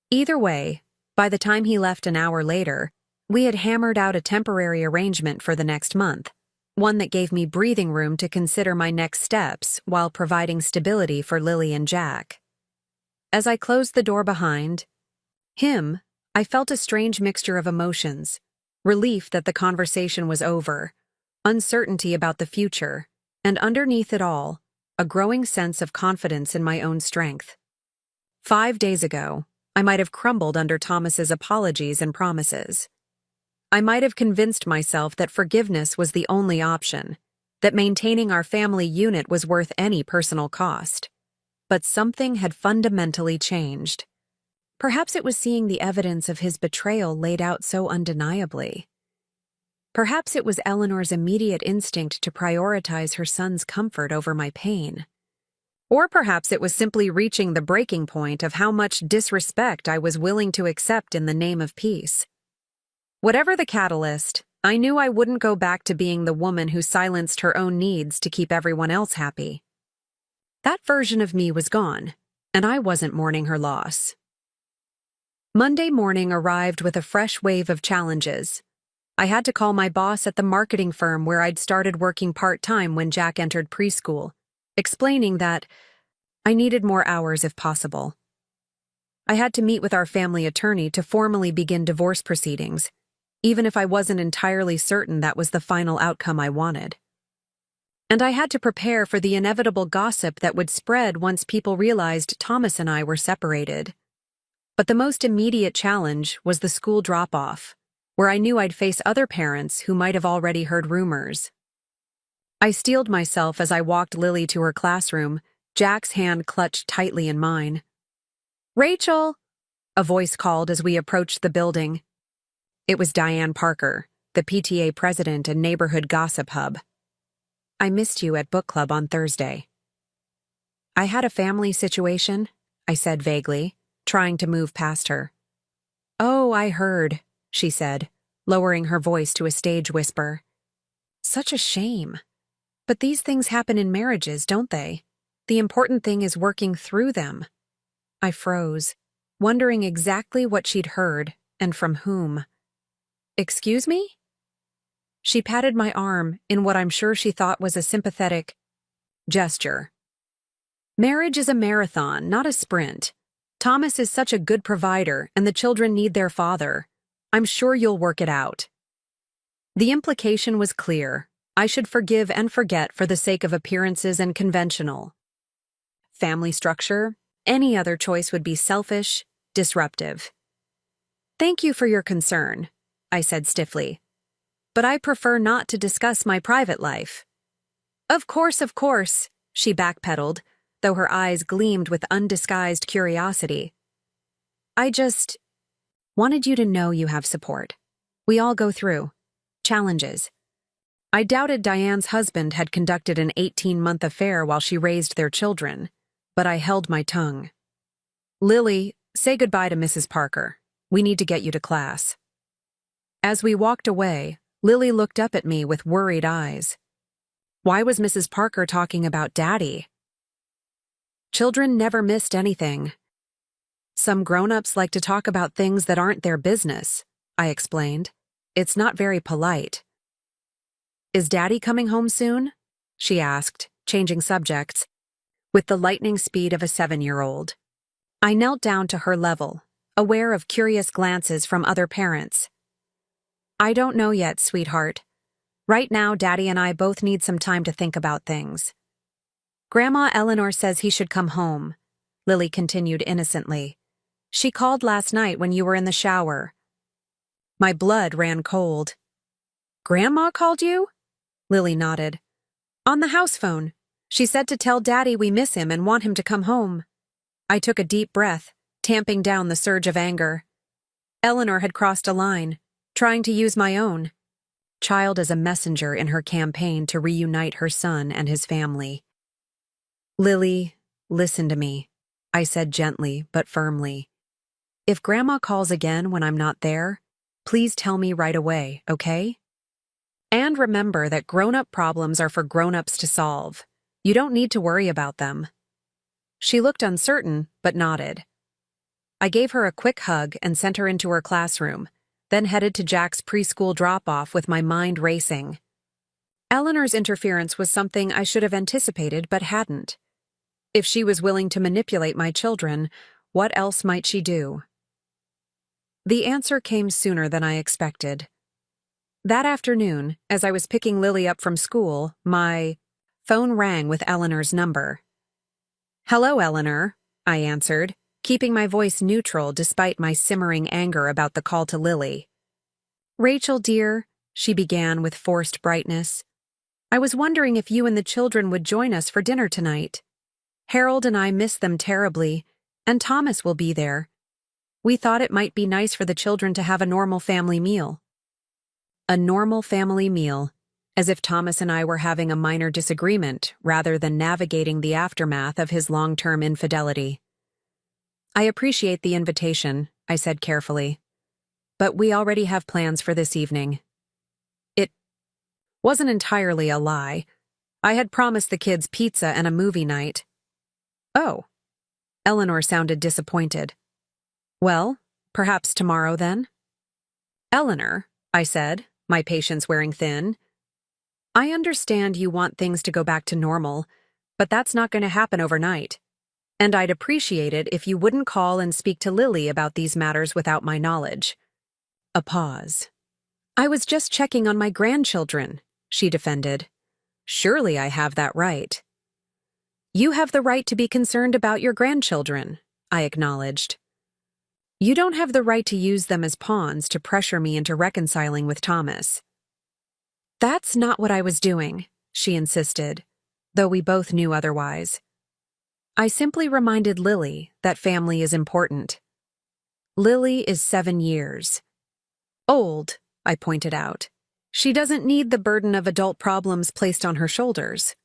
Either way, by the time he left an hour later, we had hammered out a temporary arrangement for the next month, one that gave me breathing room to consider my next steps while providing stability for Lily and Jack. As I closed the door behind him, I felt a strange mixture of emotions, relief that the conversation was over, uncertainty about the future, and underneath it all, a growing sense of confidence in my own strength. 5 days ago, I might have crumbled under Thomas's apologies and promises. I might have convinced myself that forgiveness was the only option, that maintaining our family unit was worth any personal cost. But something had fundamentally changed. Perhaps it was seeing the evidence of his betrayal laid out so undeniably. Perhaps it was Eleanor's immediate instinct to prioritize her son's comfort over my pain. Or perhaps it was simply reaching the breaking point of how much disrespect I was willing to accept in the name of peace. Whatever the catalyst, I knew I wouldn't go back to being the woman who silenced her own needs to keep everyone else happy. That version of me was gone, and I wasn't mourning her loss. Monday morning arrived with a fresh wave of challenges. I had to call my boss at the marketing firm where I'd started working part-time when Jack entered preschool, explaining that I needed more hours if possible. I had to meet with our family attorney to formally begin divorce proceedings, even if I wasn't entirely certain that was the final outcome I wanted. And I had to prepare for the inevitable gossip that would spread once people realized Thomas and I were separated. But the most immediate challenge was the school drop-off, where I knew I'd face other parents who might have already heard rumors. I steeled myself as I walked Lily to her classroom, Jack's hand clutched tightly in mine. "Rachel!" a voice called as we approached the building. It was Diane Parker, the PTA president and neighborhood gossip hub. "I missed you at book club on Thursday." "I had a family situation," I said vaguely, trying to move past her. "Oh, I heard," she said, lowering her voice to a stage whisper. "Such a shame. But these things happen in marriages, don't they? The important thing is working through them." I froze, wondering exactly what she'd heard and from whom. "Excuse me?" She patted my arm in what I'm sure she thought was a sympathetic gesture. Marriage is a marathon, not a sprint. Thomas is such a good provider, and the children need their father. I'm sure you'll work it out. The implication was clear. I should forgive and forget for the sake of appearances and conventional family structure. Any other choice would be selfish, disruptive. Thank you for your concern, I said stiffly. But I prefer not to discuss my private life. Of course, she backpedaled, though her eyes gleamed with undisguised curiosity. I just wanted you to know you have support. We all go through challenges. I doubted Diane's husband had conducted an 18-month affair while she raised their children, but I held my tongue. Lily, say goodbye to Mrs. Parker. We need to get you to class. As we walked away, Lily looked up at me with worried eyes. Why was Mrs. Parker talking about Daddy? Children never missed anything. Some grown-ups like to talk about things that aren't their business, I explained. It's not very polite. Is Daddy coming home soon? She asked, changing subjects, with the lightning speed of a 7-year-old. I knelt down to her level, aware of curious glances from other parents. I don't know yet, sweetheart. Right now, Daddy and I both need some time to think about things. Grandma Eleanor says he should come home, Lily continued innocently. She called last night when you were in the shower. My blood ran cold. Grandma called you? Lily nodded. On the house phone. She said to tell Daddy we miss him and want him to come home. I took a deep breath, tamping down the surge of anger. Eleanor had crossed a line, trying to use my own child as a messenger in her campaign to reunite her son and his family. Lily, listen to me, I said gently but firmly. If Grandma calls again when I'm not there, please tell me right away, okay? And remember that grown-up problems are for grown-ups to solve. You don't need to worry about them. She looked uncertain, but nodded. I gave her a quick hug and sent her into her classroom, then headed to Jack's preschool drop-off with my mind racing. Eleanor's interference was something I should have anticipated but hadn't. If she was willing to manipulate my children, what else might she do? The answer came sooner than I expected. That afternoon, as I was picking Lily up from school, my phone rang with Eleanor's number. Hello, Eleanor, I answered, keeping my voice neutral despite my simmering anger about the call to Lily. Rachel, dear, she began with forced brightness. I was wondering if you and the children would join us for dinner tonight. Harold and I miss them terribly, and Thomas will be there. We thought it might be nice for the children to have a normal family meal. A normal family meal, as if Thomas and I were having a minor disagreement rather than navigating the aftermath of his long-term infidelity. I appreciate the invitation, I said carefully. But we already have plans for this evening. It wasn't entirely a lie. I had promised the kids pizza and a movie night. Oh. Eleanor sounded disappointed. Well, perhaps tomorrow then? Eleanor, I said, my patience wearing thin. I understand you want things to go back to normal, but that's not going to happen overnight. And I'd appreciate it if you wouldn't call and speak to Lily about these matters without my knowledge. A pause. I was just checking on my grandchildren, she defended. Surely I have that right. You have the right to be concerned about your grandchildren, I acknowledged. You don't have the right to use them as pawns to pressure me into reconciling with Thomas. That's not what I was doing, she insisted, though we both knew otherwise. I simply reminded Lily that family is important. Lily is 7 years old, I pointed out. She doesn't need the burden of adult problems placed on her shoulders.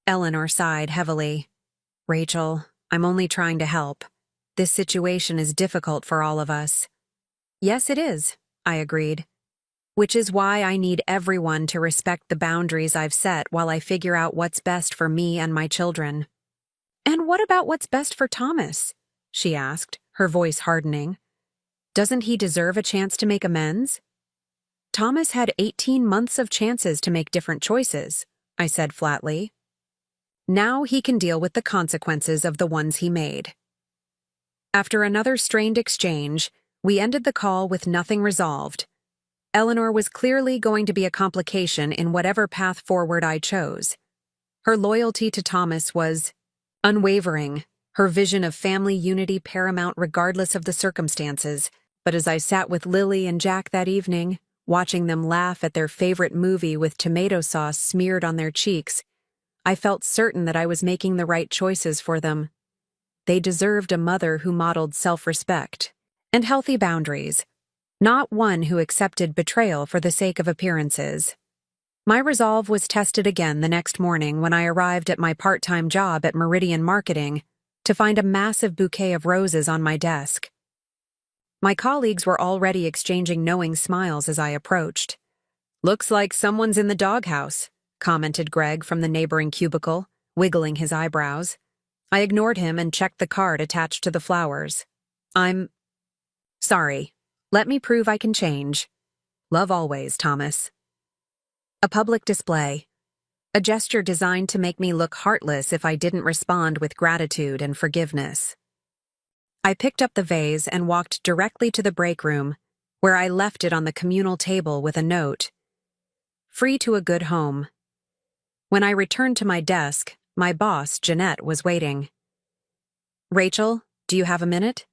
Eleanor sighed heavily. Rachel, I'm only trying to help. This situation is difficult for all of us. Yes, it is, I agreed. Which is why I need everyone to respect the boundaries I've set while I figure out what's best for me and my children. And what about what's best for Thomas? She asked, her voice hardening. Doesn't he deserve a chance to make amends? Thomas had 18 months of chances to make different choices, I said flatly. Now he can deal with the consequences of the ones he made. After another strained exchange, we ended the call with nothing resolved. Eleanor was clearly going to be a complication in whatever path forward I chose. Her loyalty to Thomas was unwavering, her vision of family unity paramount regardless of the circumstances. But as I sat with Lily and Jack that evening, watching them laugh at their favorite movie with tomato sauce smeared on their cheeks, I felt certain that I was making the right choices for them. They deserved a mother who modeled self-respect and healthy boundaries, not one who accepted betrayal for the sake of appearances. My resolve was tested again the next morning when I arrived at my part-time job at Meridian Marketing to find a massive bouquet of roses on my desk. My colleagues were already exchanging knowing smiles as I approached. "Looks like someone's in the doghouse," commented Greg from the neighboring cubicle, wiggling his eyebrows. I ignored him and checked the card attached to the flowers. "I'm sorry. Let me prove I can change. Love always, Thomas." A public display. A gesture designed to make me look heartless if I didn't respond with gratitude and forgiveness. I picked up the vase and walked directly to the break room, where I left it on the communal table with a note. "Free to a good home." When I returned to my desk, my boss, Jeanette, was waiting. "Rachel, do you have a minute?"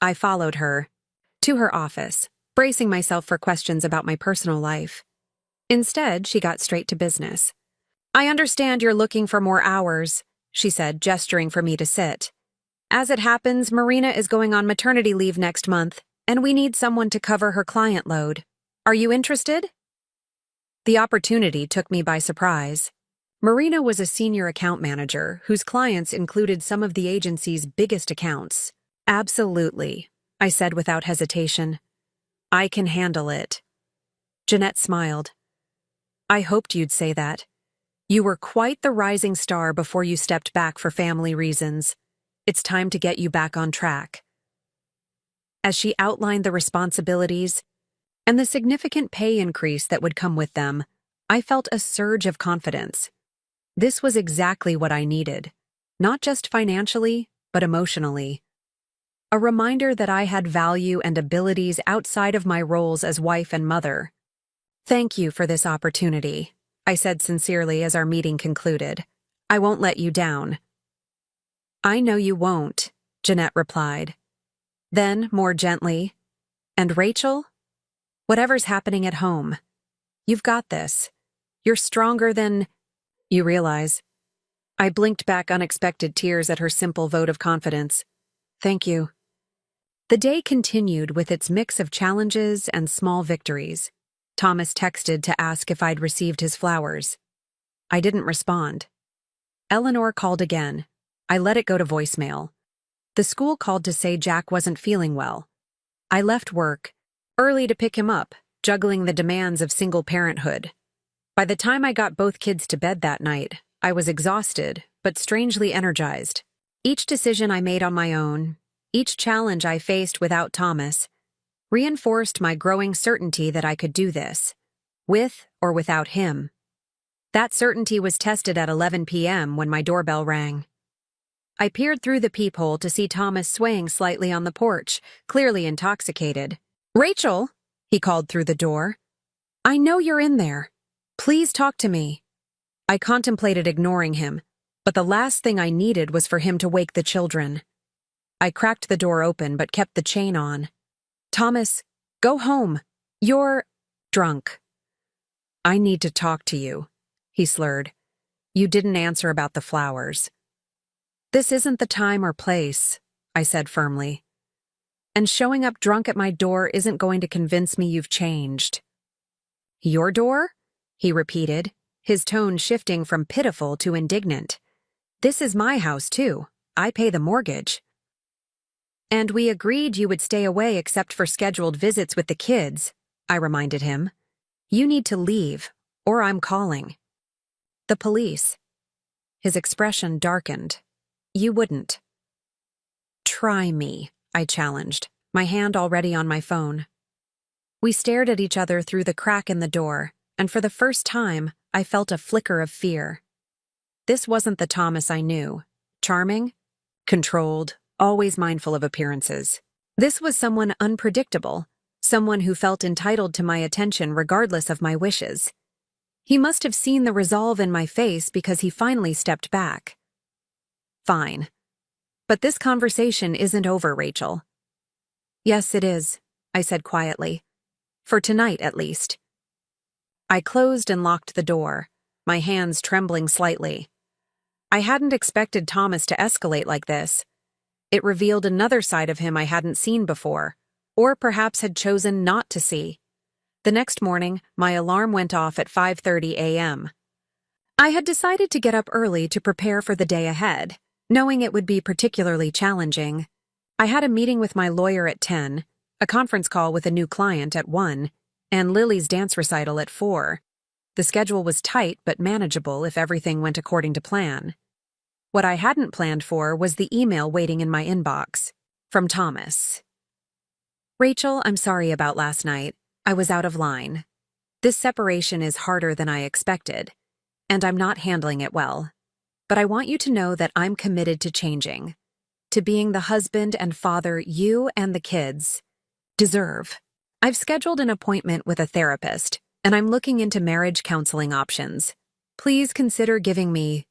I followed her to her office, bracing myself for questions about my personal life. Instead, she got straight to business. "I understand you're looking for more hours," she said, gesturing for me to sit. "As it happens, Marina is going on maternity leave next month, and we need someone to cover her client load. Are you interested?" The opportunity took me by surprise. Marina was a senior account manager whose clients included some of the agency's biggest accounts. "Absolutely," I said without hesitation. "I can handle it." Jeanette smiled. "I hoped you'd say that. You were quite the rising star before you stepped back for family reasons. It's time to get you back on track." As she outlined the responsibilities and the significant pay increase that would come with them, I felt a surge of confidence. This was exactly what I needed, not just financially, but emotionally. A reminder that I had value and abilities outside of my roles as wife and mother. "Thank you for this opportunity," I said sincerely as our meeting concluded. "I won't let you down." "I know you won't," Jeanette replied. Then, more gently, "And Rachel? Whatever's happening at home, you've got this. You're stronger than you realize." I blinked back unexpected tears at her simple vote of confidence. "Thank you." The day continued with its mix of challenges and small victories. Thomas texted to ask if I'd received his flowers. I didn't respond. Eleanor called again. I let it go to voicemail. The school called to say Jack wasn't feeling well. I left work early to pick him up, juggling the demands of single parenthood. By the time I got both kids to bed that night, I was exhausted, but strangely energized. Each decision I made on my own, each challenge I faced without Thomas, reinforced my growing certainty that I could do this, with or without him. That certainty was tested at 11 p.m. when my doorbell rang. I peered through the peephole to see Thomas swaying slightly on the porch, clearly intoxicated. "Rachel," he called through the door. "I know you're in there. Please talk to me." I contemplated ignoring him, but the last thing I needed was for him to wake the children. I cracked the door open but kept the chain on. "Thomas, go home. You're drunk." "I need to talk to you," he slurred. "You didn't answer about the flowers." "This isn't the time or place," I said firmly. "And showing up drunk at my door isn't going to convince me you've changed." "Your door?" he repeated, his tone shifting from pitiful to indignant. "This is my house, too. I pay the mortgage." "And we agreed you would stay away except for scheduled visits with the kids," I reminded him. "You need to leave, or I'm calling." "The police." His expression darkened. "You wouldn't." "Try me," I challenged, my hand already on my phone. We stared at each other through the crack in the door, and for the first time, I felt a flicker of fear. This wasn't the Thomas I knew. Charming, controlled, always mindful of appearances. This was someone unpredictable, someone who felt entitled to my attention regardless of my wishes. He must have seen the resolve in my face because he finally stepped back. Fine. But this conversation isn't over, Rachel. Yes, it is, I said quietly. For tonight, at least. I closed and locked the door, my hands trembling slightly. I hadn't expected Thomas to escalate like this. It revealed another side of him I hadn't seen before, or perhaps had chosen not to see. The next morning, my alarm went off at 5:30 a.m. I had decided to get up early to prepare for the day ahead, knowing it would be particularly challenging. I had a meeting with my lawyer at 10, a conference call with a new client at 1, and Lily's dance recital at 4. The schedule was tight but manageable if everything went according to plan. What I hadn't planned for was the email waiting in my inbox. From Thomas. Rachel, I'm sorry about last night. I was out of line. This separation is harder than I expected, and I'm not handling it well. But I want you to know that I'm committed to changing, to being the husband and father you and the kids deserve. I've scheduled an appointment with a therapist, and I'm looking into marriage counseling options. Please consider giving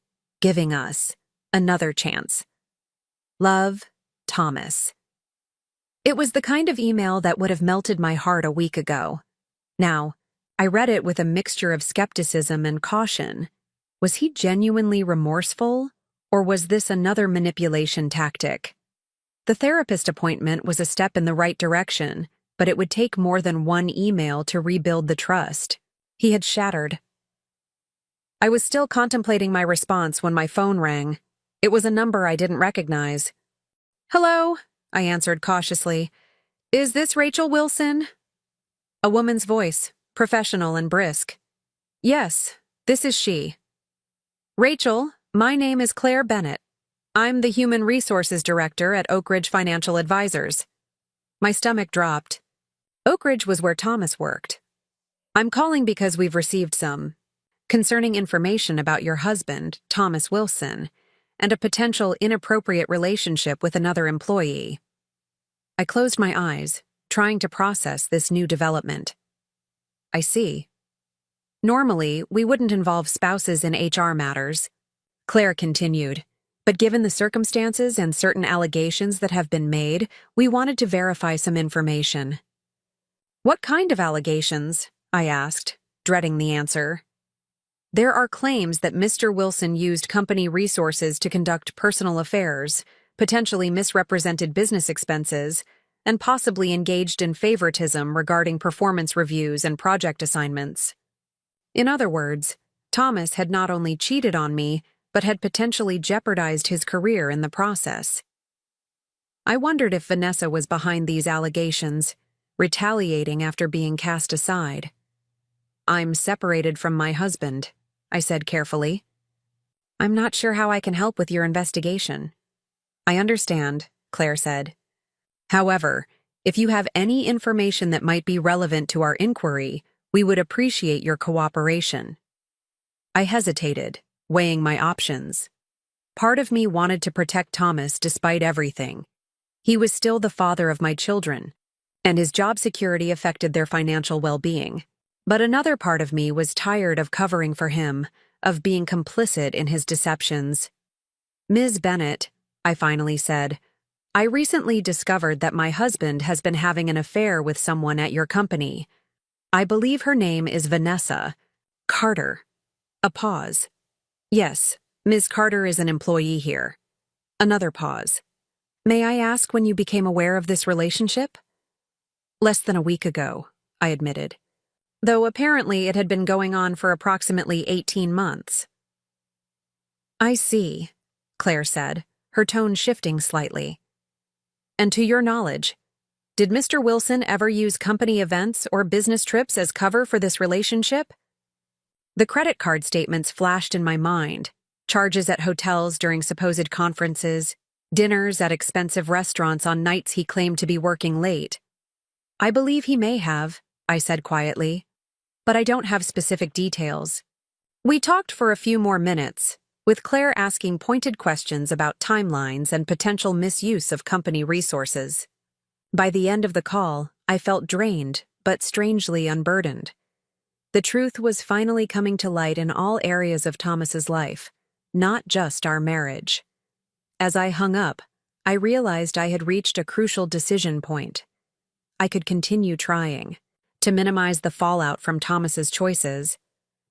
us, another chance. Love, Thomas. It was the kind of email that would have melted my heart a week ago. Now, I read it with a mixture of skepticism and caution. Was he genuinely remorseful, or was this another manipulation tactic? The therapist appointment was a step in the right direction, but it would take more than one email to rebuild the trust. He had shattered. I was still contemplating my response when my phone rang. It was a number I didn't recognize. Hello, I answered cautiously. Is this Rachel Wilson? A woman's voice, professional and brisk. Yes, this is she. Rachel, my name is Claire Bennett. I'm the Human Resources Director at Oak Ridge Financial Advisors. My stomach dropped. Oak Ridge was where Thomas worked. I'm calling because we've received some concerning information about your husband, Thomas Wilson, and a potential inappropriate relationship with another employee. I closed my eyes, trying to process this new development. I see. Normally, we wouldn't involve spouses in HR matters, Claire continued, but given the circumstances and certain allegations that have been made, we wanted to verify some information. What kind of allegations? I asked, dreading the answer. There are claims that Mr. Wilson used company resources to conduct personal affairs, potentially misrepresented business expenses, and possibly engaged in favoritism regarding performance reviews and project assignments. In other words, Thomas had not only cheated on me, but had potentially jeopardized his career in the process. I wondered if Vanessa was behind these allegations, retaliating after being cast aside. I'm separated from my husband, I said carefully. I'm not sure how I can help with your investigation. I understand, Claire said. However, if you have any information that might be relevant to our inquiry, we would appreciate your cooperation. I hesitated, weighing my options. Part of me wanted to protect Thomas despite everything. He was still the father of my children, and his job security affected their financial well-being. But another part of me was tired of covering for him, of being complicit in his deceptions. Ms. Bennett, I finally said, I recently discovered that my husband has been having an affair with someone at your company. I believe her name is Vanessa Carter. A pause. Yes, Ms. Carter is an employee here. Another pause. May I ask when you became aware of this relationship? Less than a week ago, I admitted. Though apparently it had been going on for approximately 18 months. I see, Claire said, her tone shifting slightly. And to your knowledge, did Mr. Wilson ever use company events or business trips as cover for this relationship? The credit card statements flashed in my mind, charges at hotels during supposed conferences, dinners at expensive restaurants on nights he claimed to be working late. I believe he may have, I said quietly. But I don't have specific details. We talked for a few more minutes, with Claire asking pointed questions about timelines and potential misuse of company resources. By the end of the call, I felt drained, but strangely unburdened. The truth was finally coming to light in all areas of Thomas's life, not just our marriage. As I hung up, I realized I had reached a crucial decision point. I could continue trying to minimize the fallout from Thomas's choices,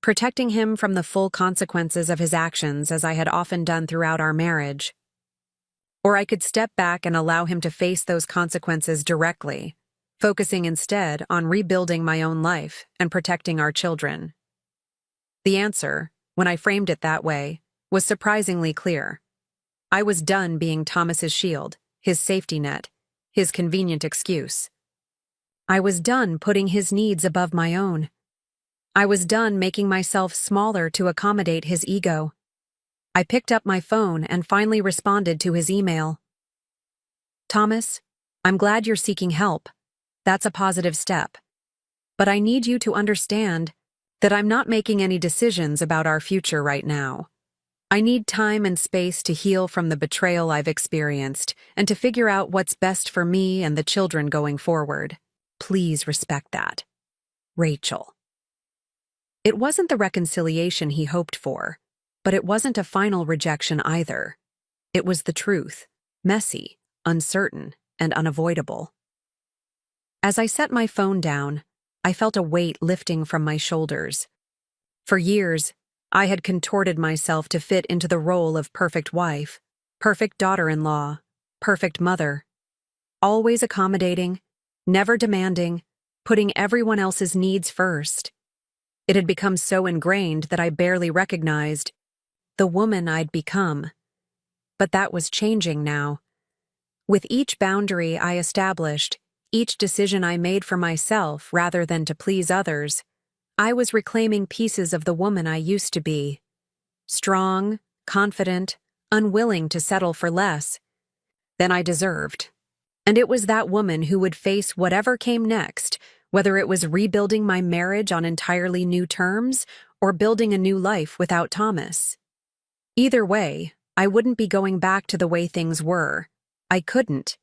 protecting him from the full consequences of his actions as I had often done throughout our marriage. Or I could step back and allow him to face those consequences directly, focusing instead on rebuilding my own life and protecting our children. The answer, when I framed it that way, was surprisingly clear. I was done being Thomas's shield, his safety net, his convenient excuse. I was done putting his needs above my own. I was done making myself smaller to accommodate his ego. I picked up my phone and finally responded to his email. Thomas, I'm glad you're seeking help. That's a positive step. But I need you to understand that I'm not making any decisions about our future right now. I need time and space to heal from the betrayal I've experienced and to figure out what's best for me and the children going forward. Please respect that. Rachel. It wasn't the reconciliation he hoped for, but it wasn't a final rejection either. It was the truth, messy, uncertain, and unavoidable. As I set my phone down, I felt a weight lifting from my shoulders. For years, I had contorted myself to fit into the role of perfect wife, perfect daughter-in-law, perfect mother. Always accommodating, never demanding, putting everyone else's needs first. It had become so ingrained that I barely recognized the woman I'd become. But that was changing now. With each boundary I established, each decision I made for myself rather than to please others, I was reclaiming pieces of the woman I used to be. Strong, confident, unwilling to settle for less than I deserved. And it was that woman who would face whatever came next, whether it was rebuilding my marriage on entirely new terms or building a new life without Thomas. Either way, I wouldn't be going back to the way things were. I couldn't.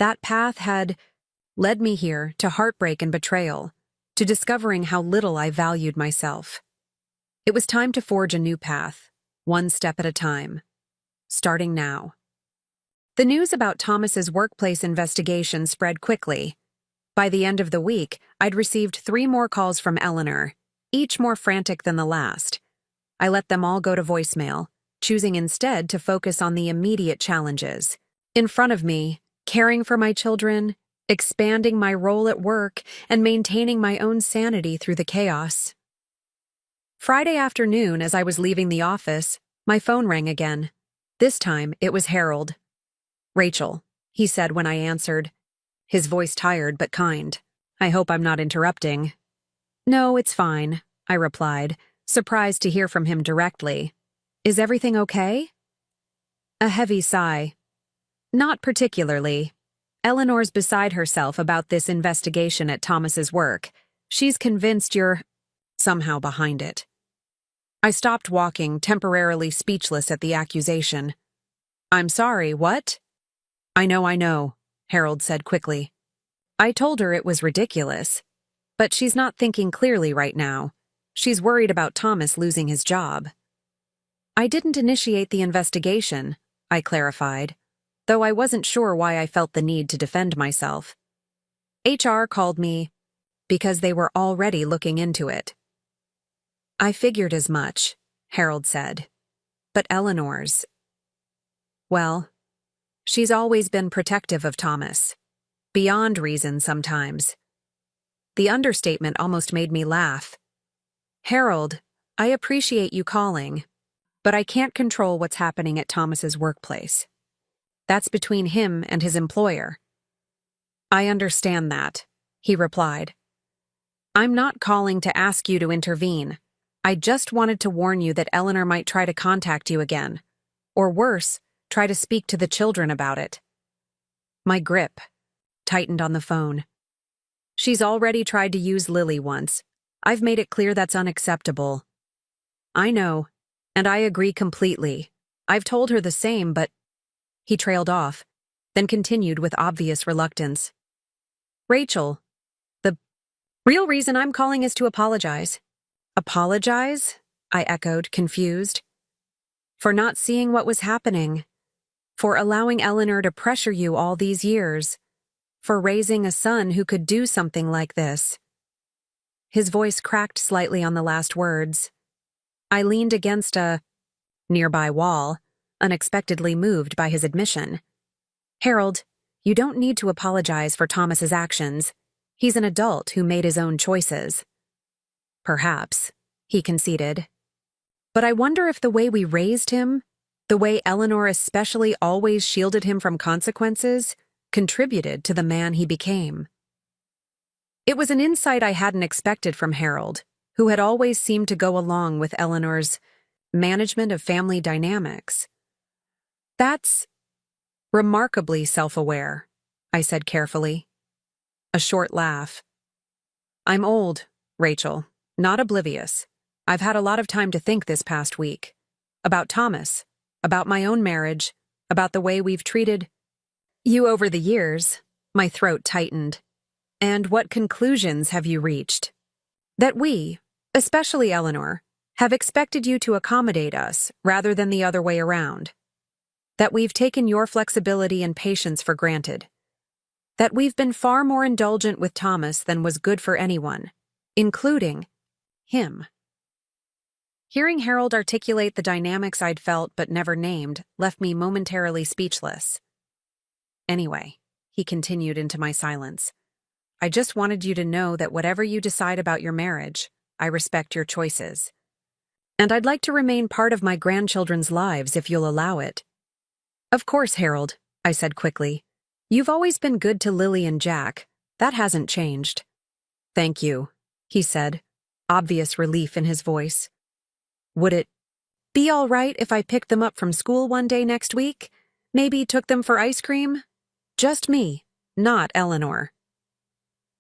That path had led me here to heartbreak and betrayal, to discovering how little I valued myself. It was time to forge a new path, one step at a time. Starting now. The news about Thomas's workplace investigation spread quickly. By the end of the week, I'd received 3 more calls from Eleanor, each more frantic than the last. I let them all go to voicemail, choosing instead to focus on the immediate challenges. In front of me, caring for my children, expanding my role at work, and maintaining my own sanity through the chaos. Friday afternoon, as I was leaving the office, my phone rang again. This time, it was Harold. Rachel, he said when I answered, his voice tired but kind. I hope I'm not interrupting. No, it's fine, I replied, surprised to hear from him directly. Is everything okay? A heavy sigh. Not particularly. Eleanor's beside herself about this investigation at Thomas's work. She's convinced you're somehow behind it. I stopped walking, temporarily speechless at the accusation. I'm sorry, what? I know, Harold said quickly. I told her it was ridiculous. But she's not thinking clearly right now. She's worried about Thomas losing his job. I didn't initiate the investigation, I clarified, though I wasn't sure why I felt the need to defend myself. HR called me because they were already looking into it. I figured as much, Harold said. But Eleanor's... Well, she's always been protective of Thomas. Beyond reason sometimes. The understatement almost made me laugh. Harold, I appreciate you calling, but I can't control what's happening at Thomas's workplace. That's between him and his employer. I understand that, he replied. I'm not calling to ask you to intervene. I just wanted to warn you that Eleanor might try to contact you again. Or worse, try to speak to the children about it. My grip tightened on the phone. She's already tried to use Lily once. I've made it clear that's unacceptable. I know, and I agree completely. I've told her the same, but he trailed off, then continued with obvious reluctance. Rachel, the real reason I'm calling is to apologize. Apologize? I echoed, confused. For not seeing what was happening. For allowing Eleanor to pressure you all these years. For raising a son who could do something like this. His voice cracked slightly on the last words. I leaned against a nearby wall, unexpectedly moved by his admission. Harold, you don't need to apologize for Thomas's actions. He's an adult who made his own choices. Perhaps, he conceded. But I wonder if the way we raised him, the way Eleanor especially always shielded him from consequences, contributed to the man he became. It was an insight I hadn't expected from Harold, who had always seemed to go along with Eleanor's management of family dynamics. That's remarkably self-aware, I said carefully. A short laugh. I'm old, Rachel, not oblivious. I've had a lot of time to think this past week. About Thomas, about my own marriage, about the way we've treated you over the years. My throat tightened. And what conclusions have you reached? That we, especially Eleanor, have expected you to accommodate us rather than the other way around. That we've taken your flexibility and patience for granted. That we've been far more indulgent with Thomas than was good for anyone, including him. Hearing Harold articulate the dynamics I'd felt but never named left me momentarily speechless. Anyway, he continued into my silence. I just wanted you to know that whatever you decide about your marriage, I respect your choices. And I'd like to remain part of my grandchildren's lives if you'll allow it. Of course, Harold, I said quickly. You've always been good to Lily and Jack. That hasn't changed. Thank you, he said, obvious relief in his voice. Would it be all right if I picked them up from school one day next week? Maybe took them for ice cream? Just me, not Eleanor.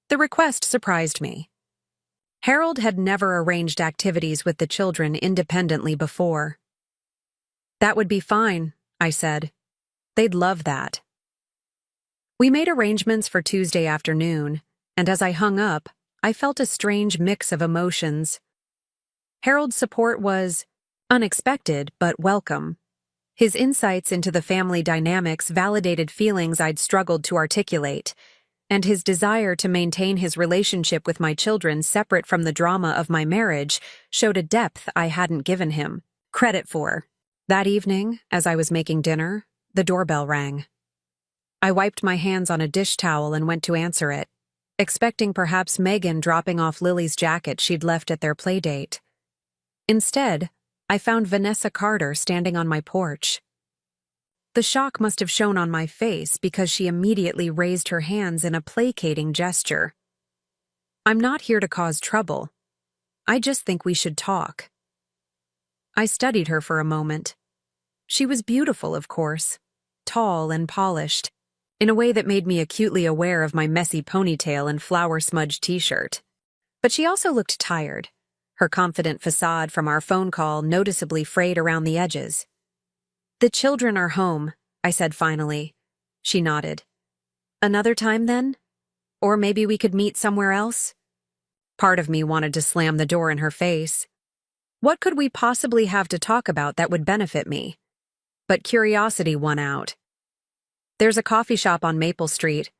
The request surprised me. Harold had never arranged activities with the children independently before. That would be fine, I said. They'd love that. We made arrangements for Tuesday afternoon, and as I hung up, I felt a strange mix of emotions. Harold's support was unexpected but welcome. His insights into the family dynamics validated feelings I'd struggled to articulate, and his desire to maintain his relationship with my children separate from the drama of my marriage showed a depth I hadn't given him credit for. That evening, as I was making dinner, the doorbell rang. I wiped my hands on a dish towel and went to answer it, expecting perhaps Megan dropping off Lily's jacket she'd left at their playdate. Instead, I found Vanessa Carter standing on my porch. The shock must have shown on my face because she immediately raised her hands in a placating gesture. I'm not here to cause trouble. I just think we should talk. I studied her for a moment. She was beautiful, of course, tall and polished, in a way that made me acutely aware of my messy ponytail and flour-smudged t-shirt. But she also looked tired, her confident facade from our phone call noticeably frayed around the edges. The children are home, I said finally. She nodded. Another time then? Or maybe we could meet somewhere else? Part of me wanted to slam the door in her face. What could we possibly have to talk about that would benefit me? But curiosity won out. There's a coffee shop on Maple Street.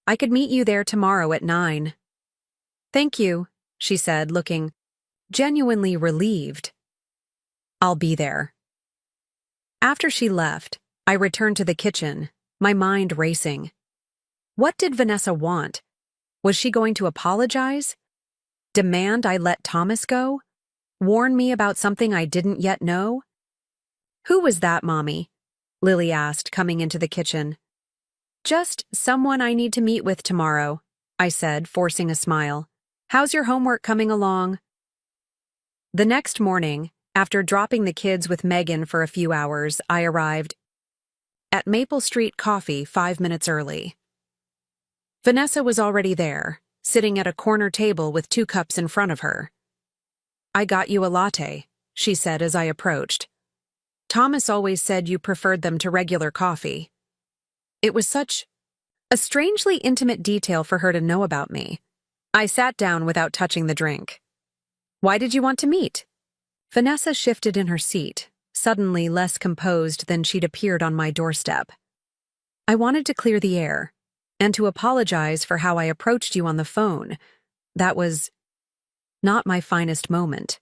I could meet you there tomorrow at 9. Thank you, she said, looking genuinely relieved. I'll be there. After she left, I returned to the kitchen, my mind racing. What did Vanessa want? Was she going to apologize? Demand I let Thomas go? Warn me about something I didn't yet know? Who was that, Mommy? Lily asked, coming into the kitchen. Just someone I need to meet with tomorrow, I said, forcing a smile. How's your homework coming along? The next morning, after dropping the kids with Megan for a few hours, I arrived at Maple Street Coffee 5 minutes early. Vanessa was already there, sitting at a corner table with 2 cups in front of her. "I got you a latte," she said as I approached. "Thomas always said you preferred them to regular coffee." It was such a strangely intimate detail for her to know about me. I sat down without touching the drink. "Why did you want to meet?" Vanessa shifted in her seat, suddenly less composed than she'd appeared on my doorstep. "I wanted to clear the air, and to apologize for how I approached you on the phone. That was not my finest moment.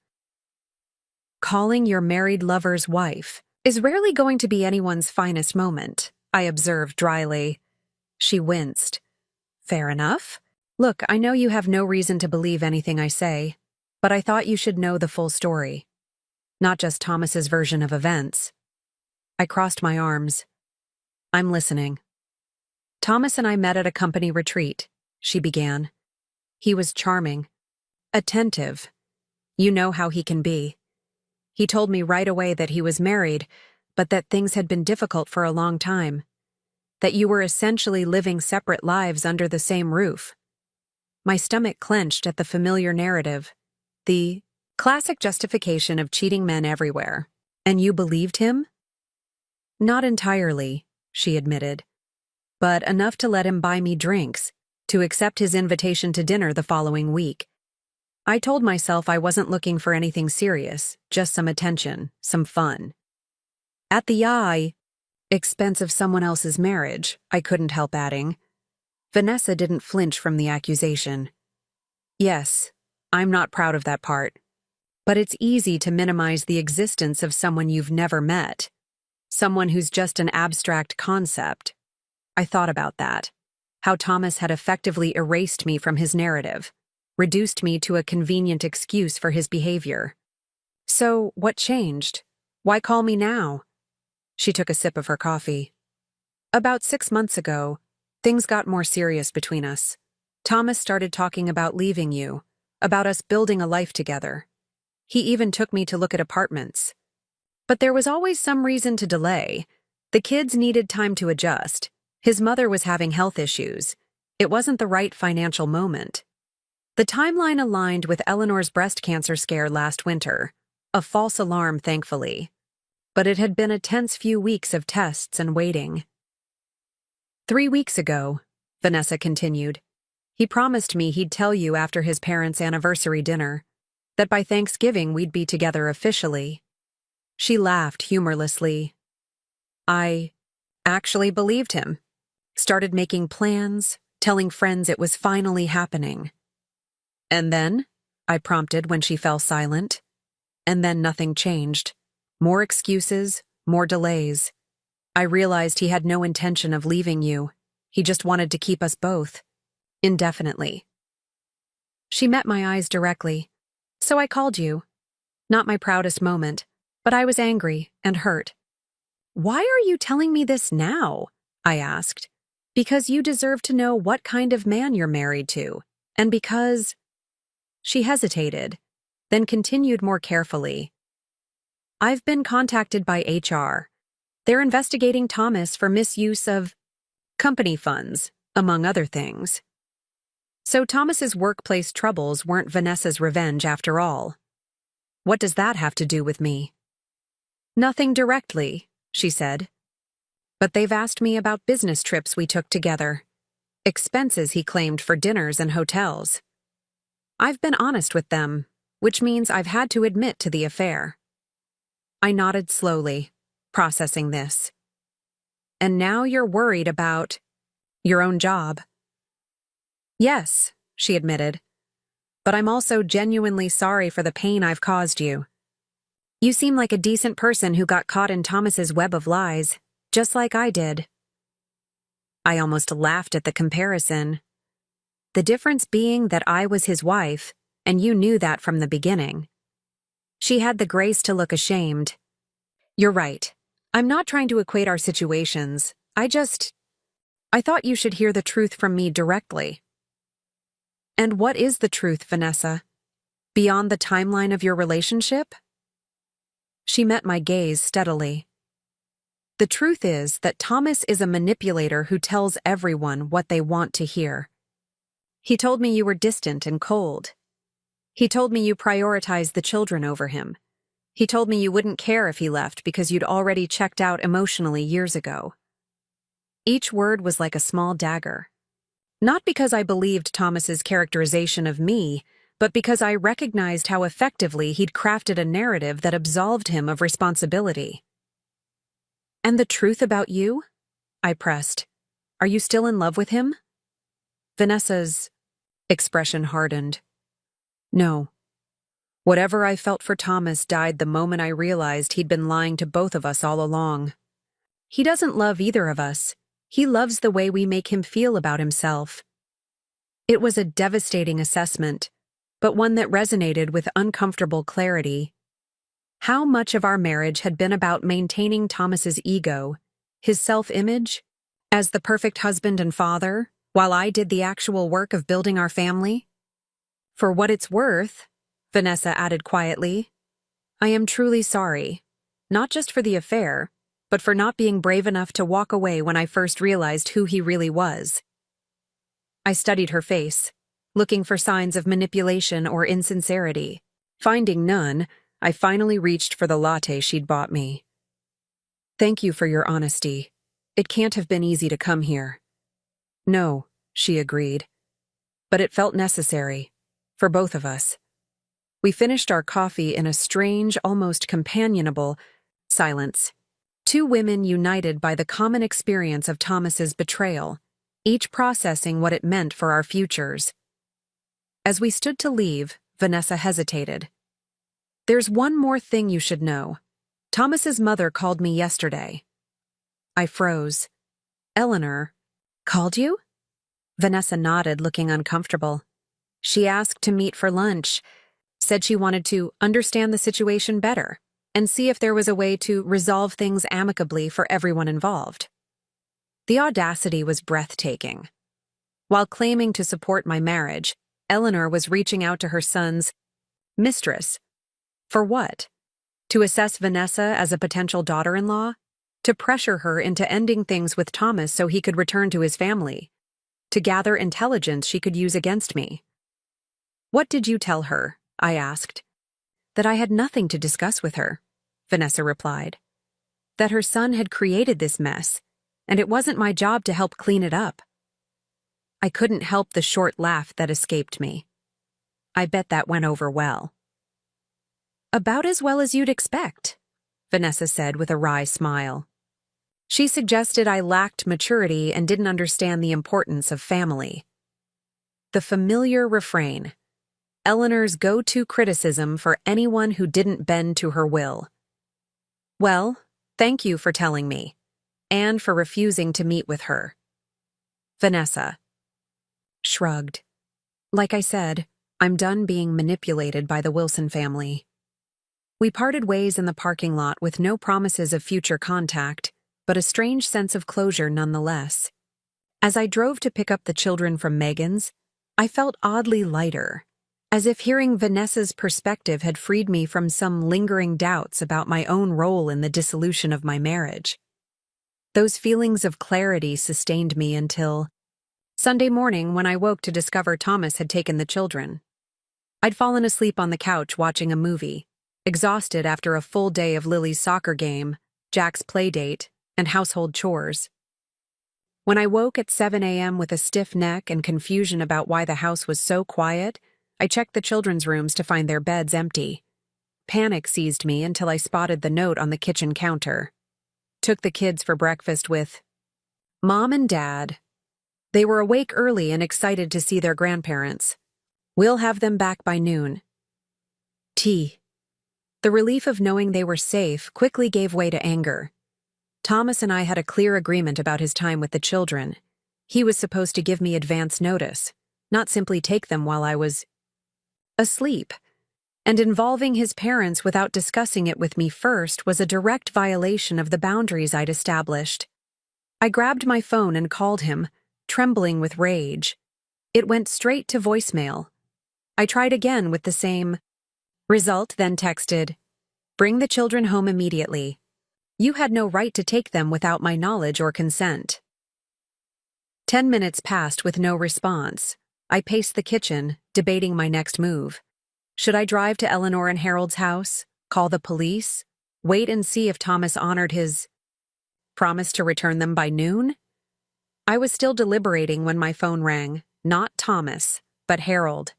Calling your married lover's wife is rarely going to be anyone's finest moment," I observed dryly. She winced. "Fair enough. Look, I know you have no reason to believe anything I say, but I thought you should know the full story. Not just Thomas's version of events." I crossed my arms. "I'm listening." "Thomas and I met at a company retreat," she began. "He was charming. Attentive. You know how he can be. He told me right away that he was married, but that things had been difficult for a long time. That you were essentially living separate lives under the same roof." My stomach clenched at the familiar narrative. The classic justification of cheating men everywhere. "And you believed him?" "Not entirely," she admitted. "But enough to let him buy me drinks, to accept his invitation to dinner the following week. I told myself I wasn't looking for anything serious, just some attention, some fun. At the expense of someone else's marriage," I couldn't help adding. Vanessa didn't flinch from the accusation. "Yes, I'm not proud of that part. But it's easy to minimize the existence of someone you've never met. Someone who's just an abstract concept." I thought about that. How Thomas had effectively erased me from his narrative, reduced me to a convenient excuse for his behavior. "So, what changed? Why call me now?" She took a sip of her coffee. "About 6 months ago, things got more serious between us. Thomas started talking about leaving you, about us building a life together. He even took me to look at apartments. But there was always some reason to delay. The kids needed time to adjust. His mother was having health issues. It wasn't the right financial moment. The timeline aligned with Eleanor's breast cancer scare last winter. A false alarm, thankfully. But it had been a tense few weeks of tests and waiting. 3 weeks ago," Vanessa continued, "he promised me he'd tell you after his parents' anniversary dinner, that by Thanksgiving we'd be together officially." She laughed humorlessly. "I actually believed him. Started making plans, telling friends it was finally happening." "And then?" I prompted when she fell silent. "And then nothing changed. More excuses, more delays. I realized he had no intention of leaving you. He just wanted to keep us both. Indefinitely." She met my eyes directly. "So I called you. Not my proudest moment, but I was angry and hurt." "Why are you telling me this now?" I asked. "Because you deserve to know what kind of man you're married to, and because—" She hesitated, then continued more carefully. "I've been contacted by HR. They're investigating Thomas for misuse of company funds, among other things. So Thomas's workplace troubles weren't Vanessa's revenge after all. What does that have to do with me?" "Nothing directly," she said. "But they've asked me about business trips we took together. Expenses he claimed for dinners and hotels. I've been honest with them, which means I've had to admit to the affair." I nodded slowly, processing this. "And now you're worried about your own job." "Yes," she admitted. "But I'm also genuinely sorry for the pain I've caused you. You seem like a decent person who got caught in Thomas's web of lies, just like I did." I almost laughed at the comparison. The difference being that I was his wife, and you knew that from the beginning. She had the grace to look ashamed. "You're right. I'm not trying to equate our situations. I thought you should hear the truth from me directly." "And what is the truth, Vanessa? Beyond the timeline of your relationship?" She met my gaze steadily. "The truth is that Thomas is a manipulator who tells everyone what they want to hear. He told me you were distant and cold. He told me you prioritized the children over him. He told me you wouldn't care if he left because you'd already checked out emotionally years ago. Each word was like a small dagger. Not because I believed Thomas's characterization of me, but because I recognized how effectively he'd crafted a narrative that absolved him of responsibility. "And the truth about you?" I pressed. "Are you still in love with him?" Vanessa's expression hardened. "No. Whatever I felt for Thomas died the moment I realized he'd been lying to both of us all along. He doesn't love either of us. He loves the way we make him feel about himself." It was a devastating assessment, but one that resonated with uncomfortable clarity. How much of our marriage had been about maintaining Thomas's ego, his self-image, as the perfect husband and father, while I did the actual work of building our family? "For what it's worth," Vanessa added quietly, "I am truly sorry, not just for the affair, but for not being brave enough to walk away when I first realized who he really was." I studied her face, looking for signs of manipulation or insincerity. Finding none, I finally reached for the latte she'd bought me. "Thank you for your honesty. It can't have been easy to come here." "No," she agreed. "But it felt necessary. For both of us." We finished our coffee in a strange, almost companionable silence. Two women united by the common experience of Thomas's betrayal, each processing what it meant for our futures. As we stood to leave, Vanessa hesitated. "There's one more thing you should know. Thomas's mother called me yesterday." I froze. "Eleanor called you?" Vanessa nodded, looking uncomfortable. "She asked to meet for lunch, said she wanted to understand the situation better and see if there was a way to resolve things amicably for everyone involved." The audacity was breathtaking. While claiming to support my marriage, Eleanor was reaching out to her son's mistress. For what? To assess Vanessa as a potential daughter-in-law? To pressure her into ending things with Thomas so he could return to his family? To gather intelligence she could use against me? "What did you tell her?" I asked. "That I had nothing to discuss with her," Vanessa replied. "That her son had created this mess, and it wasn't my job to help clean it up." I couldn't help the short laugh that escaped me. I bet that went over well. "About as well as you'd expect," Vanessa said with a wry smile. She suggested I lacked maturity and didn't understand the importance of family. The familiar refrain. Eleanor's go-to criticism for anyone who didn't bend to her will. "Well, thank you for telling me, and for refusing to meet with her." Vanessa shrugged. "Like I said, I'm done being manipulated by the Wilson family." We parted ways in the parking lot with no promises of future contact, but a strange sense of closure nonetheless. As I drove to pick up the children from Megan's, I felt oddly lighter, as if hearing Vanessa's perspective had freed me from some lingering doubts about my own role in the dissolution of my marriage. Those feelings of clarity sustained me until Sunday morning when I woke to discover Thomas had taken the children. I'd fallen asleep on the couch watching a movie, exhausted after a full day of Lily's soccer game, Jack's play date, and household chores. When I woke at 7 a.m. with a stiff neck and confusion about why the house was so quiet, I checked the children's rooms to find their beds empty. Panic seized me until I spotted the note on the kitchen counter. Took the kids for breakfast with Mom and Dad. They were awake early and excited to see their grandparents. We'll have them back by noon. Tea. The relief of knowing they were safe quickly gave way to anger. Thomas and I had a clear agreement about his time with the children. He was supposed to give me advance notice, not simply take them while I was asleep. And involving his parents without discussing it with me first was a direct violation of the boundaries I'd established. I grabbed my phone and called him, trembling with rage. It went straight to voicemail. I tried again with the same result, then texted, "Bring the children home immediately. You had no right to take them without my knowledge or consent." 10 minutes passed with no response. I paced the kitchen, debating my next move. Should I drive to Eleanor and Harold's house, call the police, wait and see if Thomas honored his promise to return them by noon? I was still deliberating when my phone rang, not Thomas, but Harold.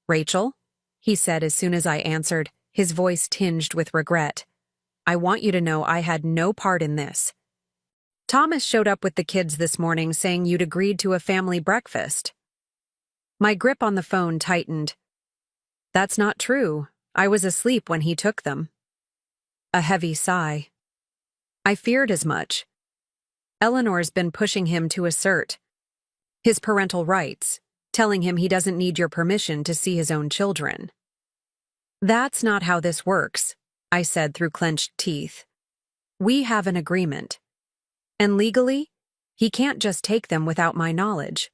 "Rachel?" he said as soon as I answered, his voice tinged with regret. "I want you to know I had no part in this. Thomas showed up with the kids this morning saying you'd agreed to a family breakfast." My grip on the phone tightened. "That's not true. I was asleep when he took them." A heavy sigh. "I feared as much. Eleanor's been pushing him to assert his parental rights, telling him he doesn't need your permission to see his own children." "That's not how this works," I said through clenched teeth. "We have an agreement. And legally, he can't just take them without my knowledge."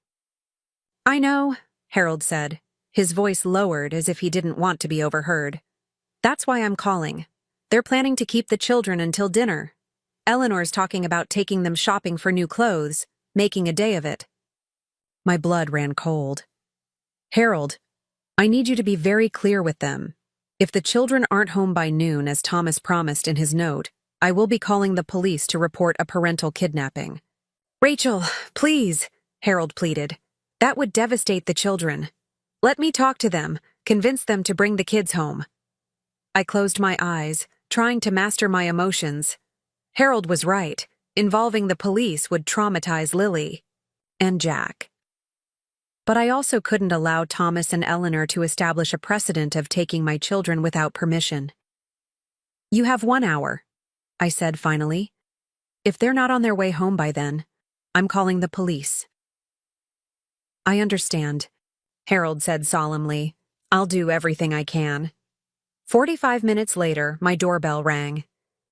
"I know," Harold said, his voice lowered as if he didn't want to be overheard. "That's why I'm calling. They're planning to keep the children until dinner. Eleanor's talking about taking them shopping for new clothes, making a day of it." My blood ran cold. "Harold, I need you to be very clear with them. If the children aren't home by noon, as Thomas promised in his note, I will be calling the police to report a parental kidnapping." "Rachel, please," Harold pleaded. "That would devastate the children. Let me talk to them, convince them to bring the kids home." I closed my eyes, trying to master my emotions. Harold was right. Involving the police would traumatize Lily and Jack. But I also couldn't allow Thomas and Eleanor to establish a precedent of taking my children without permission. "You have 1 hour," I said finally. "If they're not on their way home by then, I'm calling the police." "I understand," Harold said solemnly. "I'll do everything I can." 45 minutes later, my doorbell rang.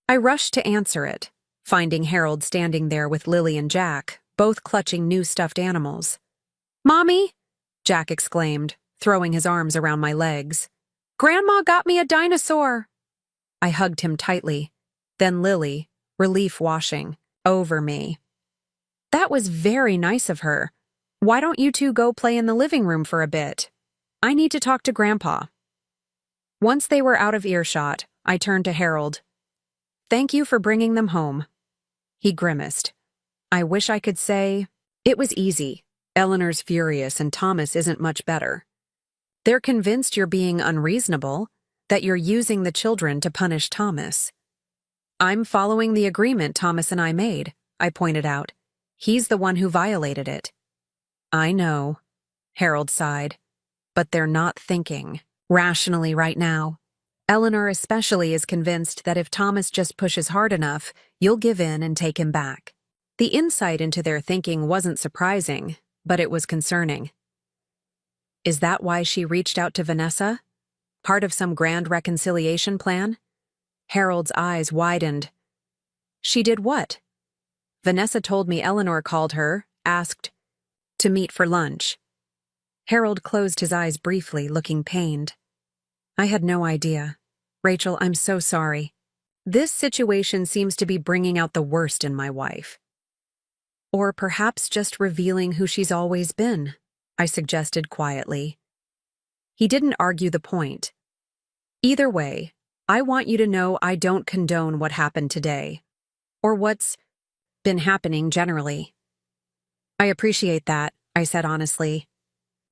I rushed to answer it, finding Harold standing there with Lily and Jack, both clutching new stuffed animals. "Mommy!" Jack exclaimed, throwing his arms around my legs. "Grandma got me a dinosaur!" I hugged him tightly. Then Lily, relief washing over me. "That was very nice of her. Why don't you two go play in the living room for a bit? I need to talk to Grandpa." Once they were out of earshot, I turned to Harold. "Thank you for bringing them home." He grimaced. "I wish I could say it was easy. Eleanor's furious and Thomas isn't much better. They're convinced you're being unreasonable, that you're using the children to punish Thomas." "I'm following the agreement Thomas and I made," I pointed out. "He's the one who violated it." "I know," Harold sighed, "but they're not thinking rationally right now. Eleanor especially is convinced that if Thomas just pushes hard enough, you'll give in and take him back." The insight into their thinking wasn't surprising, but it was concerning. "Is that why she reached out to Vanessa? Part of some grand reconciliation plan?" Harold's eyes widened. "She did what?" "Vanessa told me Eleanor called her, asked to meet for lunch." Harold closed his eyes briefly, looking pained. "I had no idea. Rachel, I'm so sorry. This situation seems to be bringing out the worst in my wife." "Or perhaps just revealing who she's always been," I suggested quietly. He didn't argue the point. "Either way, I want you to know I don't condone what happened today, or what's been happening generally." "I appreciate that," I said honestly.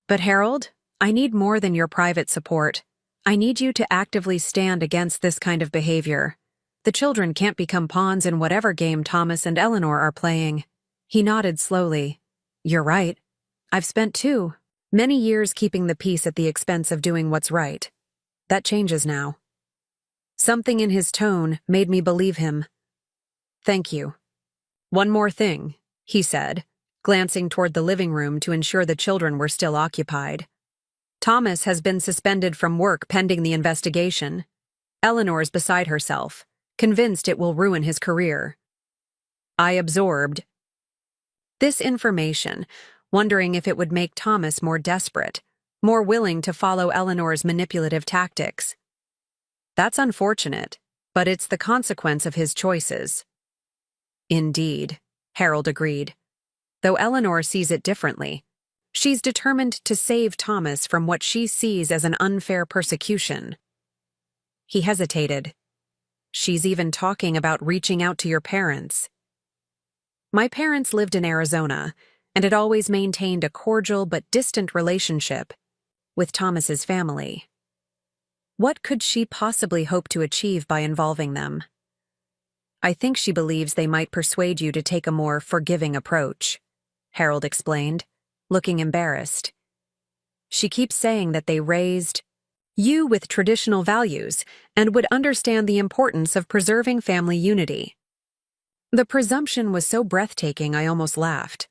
"But Harold, I need more than your private support. I need you to actively stand against this kind of behavior. The children can't become pawns in whatever game Thomas and Eleanor are playing." He nodded slowly. "You're right. I've spent too many years keeping the peace at the expense of doing what's right. That changes now." Something in his tone made me believe him. "Thank you. One more thing," he said, glancing toward the living room to ensure the children were still occupied. "Thomas has been suspended from work pending the investigation. Eleanor's beside herself, convinced it will ruin his career." I absorbed this information, wondering if it would make Thomas more desperate, more willing to follow Eleanor's manipulative tactics. "That's unfortunate, but it's the consequence of his choices." "Indeed," Harold agreed, though Eleanor sees it differently. She's determined to save Thomas from what she sees as an unfair persecution. He hesitated. She's even talking about reaching out to your parents. My parents lived in Arizona, and had always maintained a cordial but distant relationship with Thomas's family. What could she possibly hope to achieve by involving them? I think she believes they might persuade you to take a more forgiving approach, Harold explained, looking embarrassed. She keeps saying that they raised you with traditional values and would understand the importance of preserving family unity. The presumption was so breathtaking I almost laughed.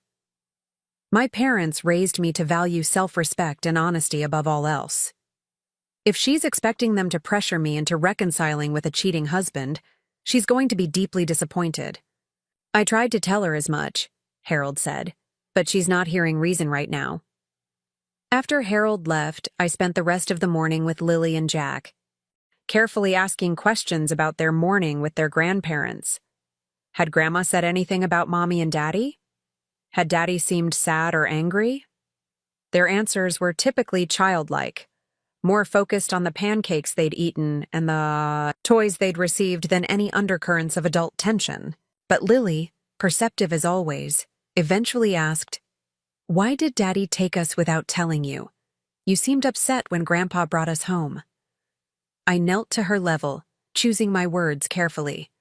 My parents raised me to value self-respect and honesty above all else. If she's expecting them to pressure me into reconciling with a cheating husband, she's going to be deeply disappointed. I tried to tell her as much, Harold said, but she's not hearing reason right now. After Harold left, I spent the rest of the morning with Lily and Jack, carefully asking questions about their morning with their grandparents. Had Grandma said anything about Mommy and Daddy? Had Daddy seemed sad or angry? Their answers were typically childlike, more focused on the pancakes they'd eaten and the toys they'd received than any undercurrents of adult tension. But Lily, perceptive as always, eventually asked, "Why did Daddy take us without telling you? You seemed upset when Grandpa brought us home." I knelt to her level, choosing my words carefully.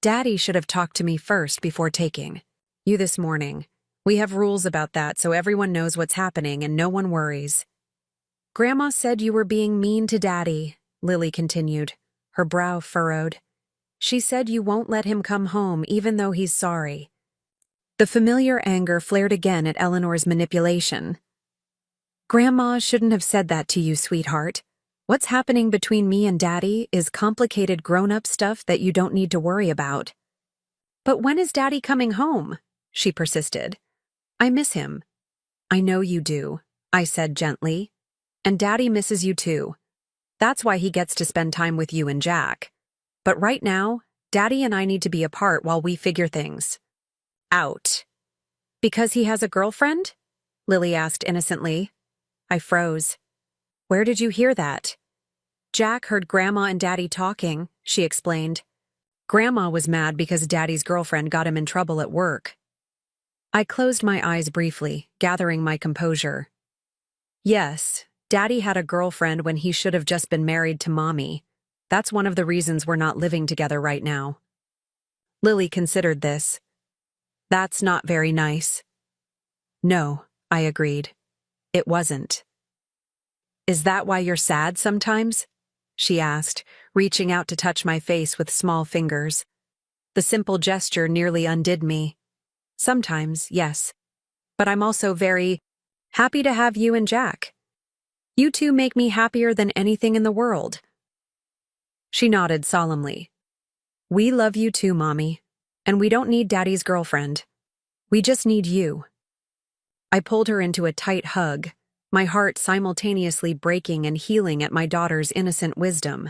Daddy should have talked to me first before taking you this morning. We have rules about that so everyone knows what's happening and no one worries. Grandma said you were being mean to Daddy, Lily continued, her brow furrowed. She said you won't let him come home even though he's sorry. The familiar anger flared again at Eleanor's manipulation. Grandma shouldn't have said that to you, sweetheart. What's happening between me and Daddy is complicated grown-up stuff that you don't need to worry about. But when is Daddy coming home? She persisted. I miss him. I know you do, I said gently. And Daddy misses you too. That's why he gets to spend time with you and Jack. But right now, Daddy and I need to be apart while we figure things out. Because he has a girlfriend? Lily asked innocently. I froze. Where did you hear that? Jack heard Grandma and Daddy talking, she explained. Grandma was mad because Daddy's girlfriend got him in trouble at work. I closed my eyes briefly, gathering my composure. Yes, Daddy had a girlfriend when he should have just been married to Mommy. That's one of the reasons we're not living together right now. Lily considered this. That's not very nice. No, I agreed. It wasn't. Is that why you're sad sometimes? She asked, reaching out to touch my face with small fingers. The simple gesture nearly undid me. Sometimes, yes. But I'm also very happy to have you and Jack. You two make me happier than anything in the world. She nodded solemnly. We love you too, Mommy. And we don't need Daddy's girlfriend. We just need you. I pulled her into a tight hug, my heart simultaneously breaking and healing at my daughter's innocent wisdom.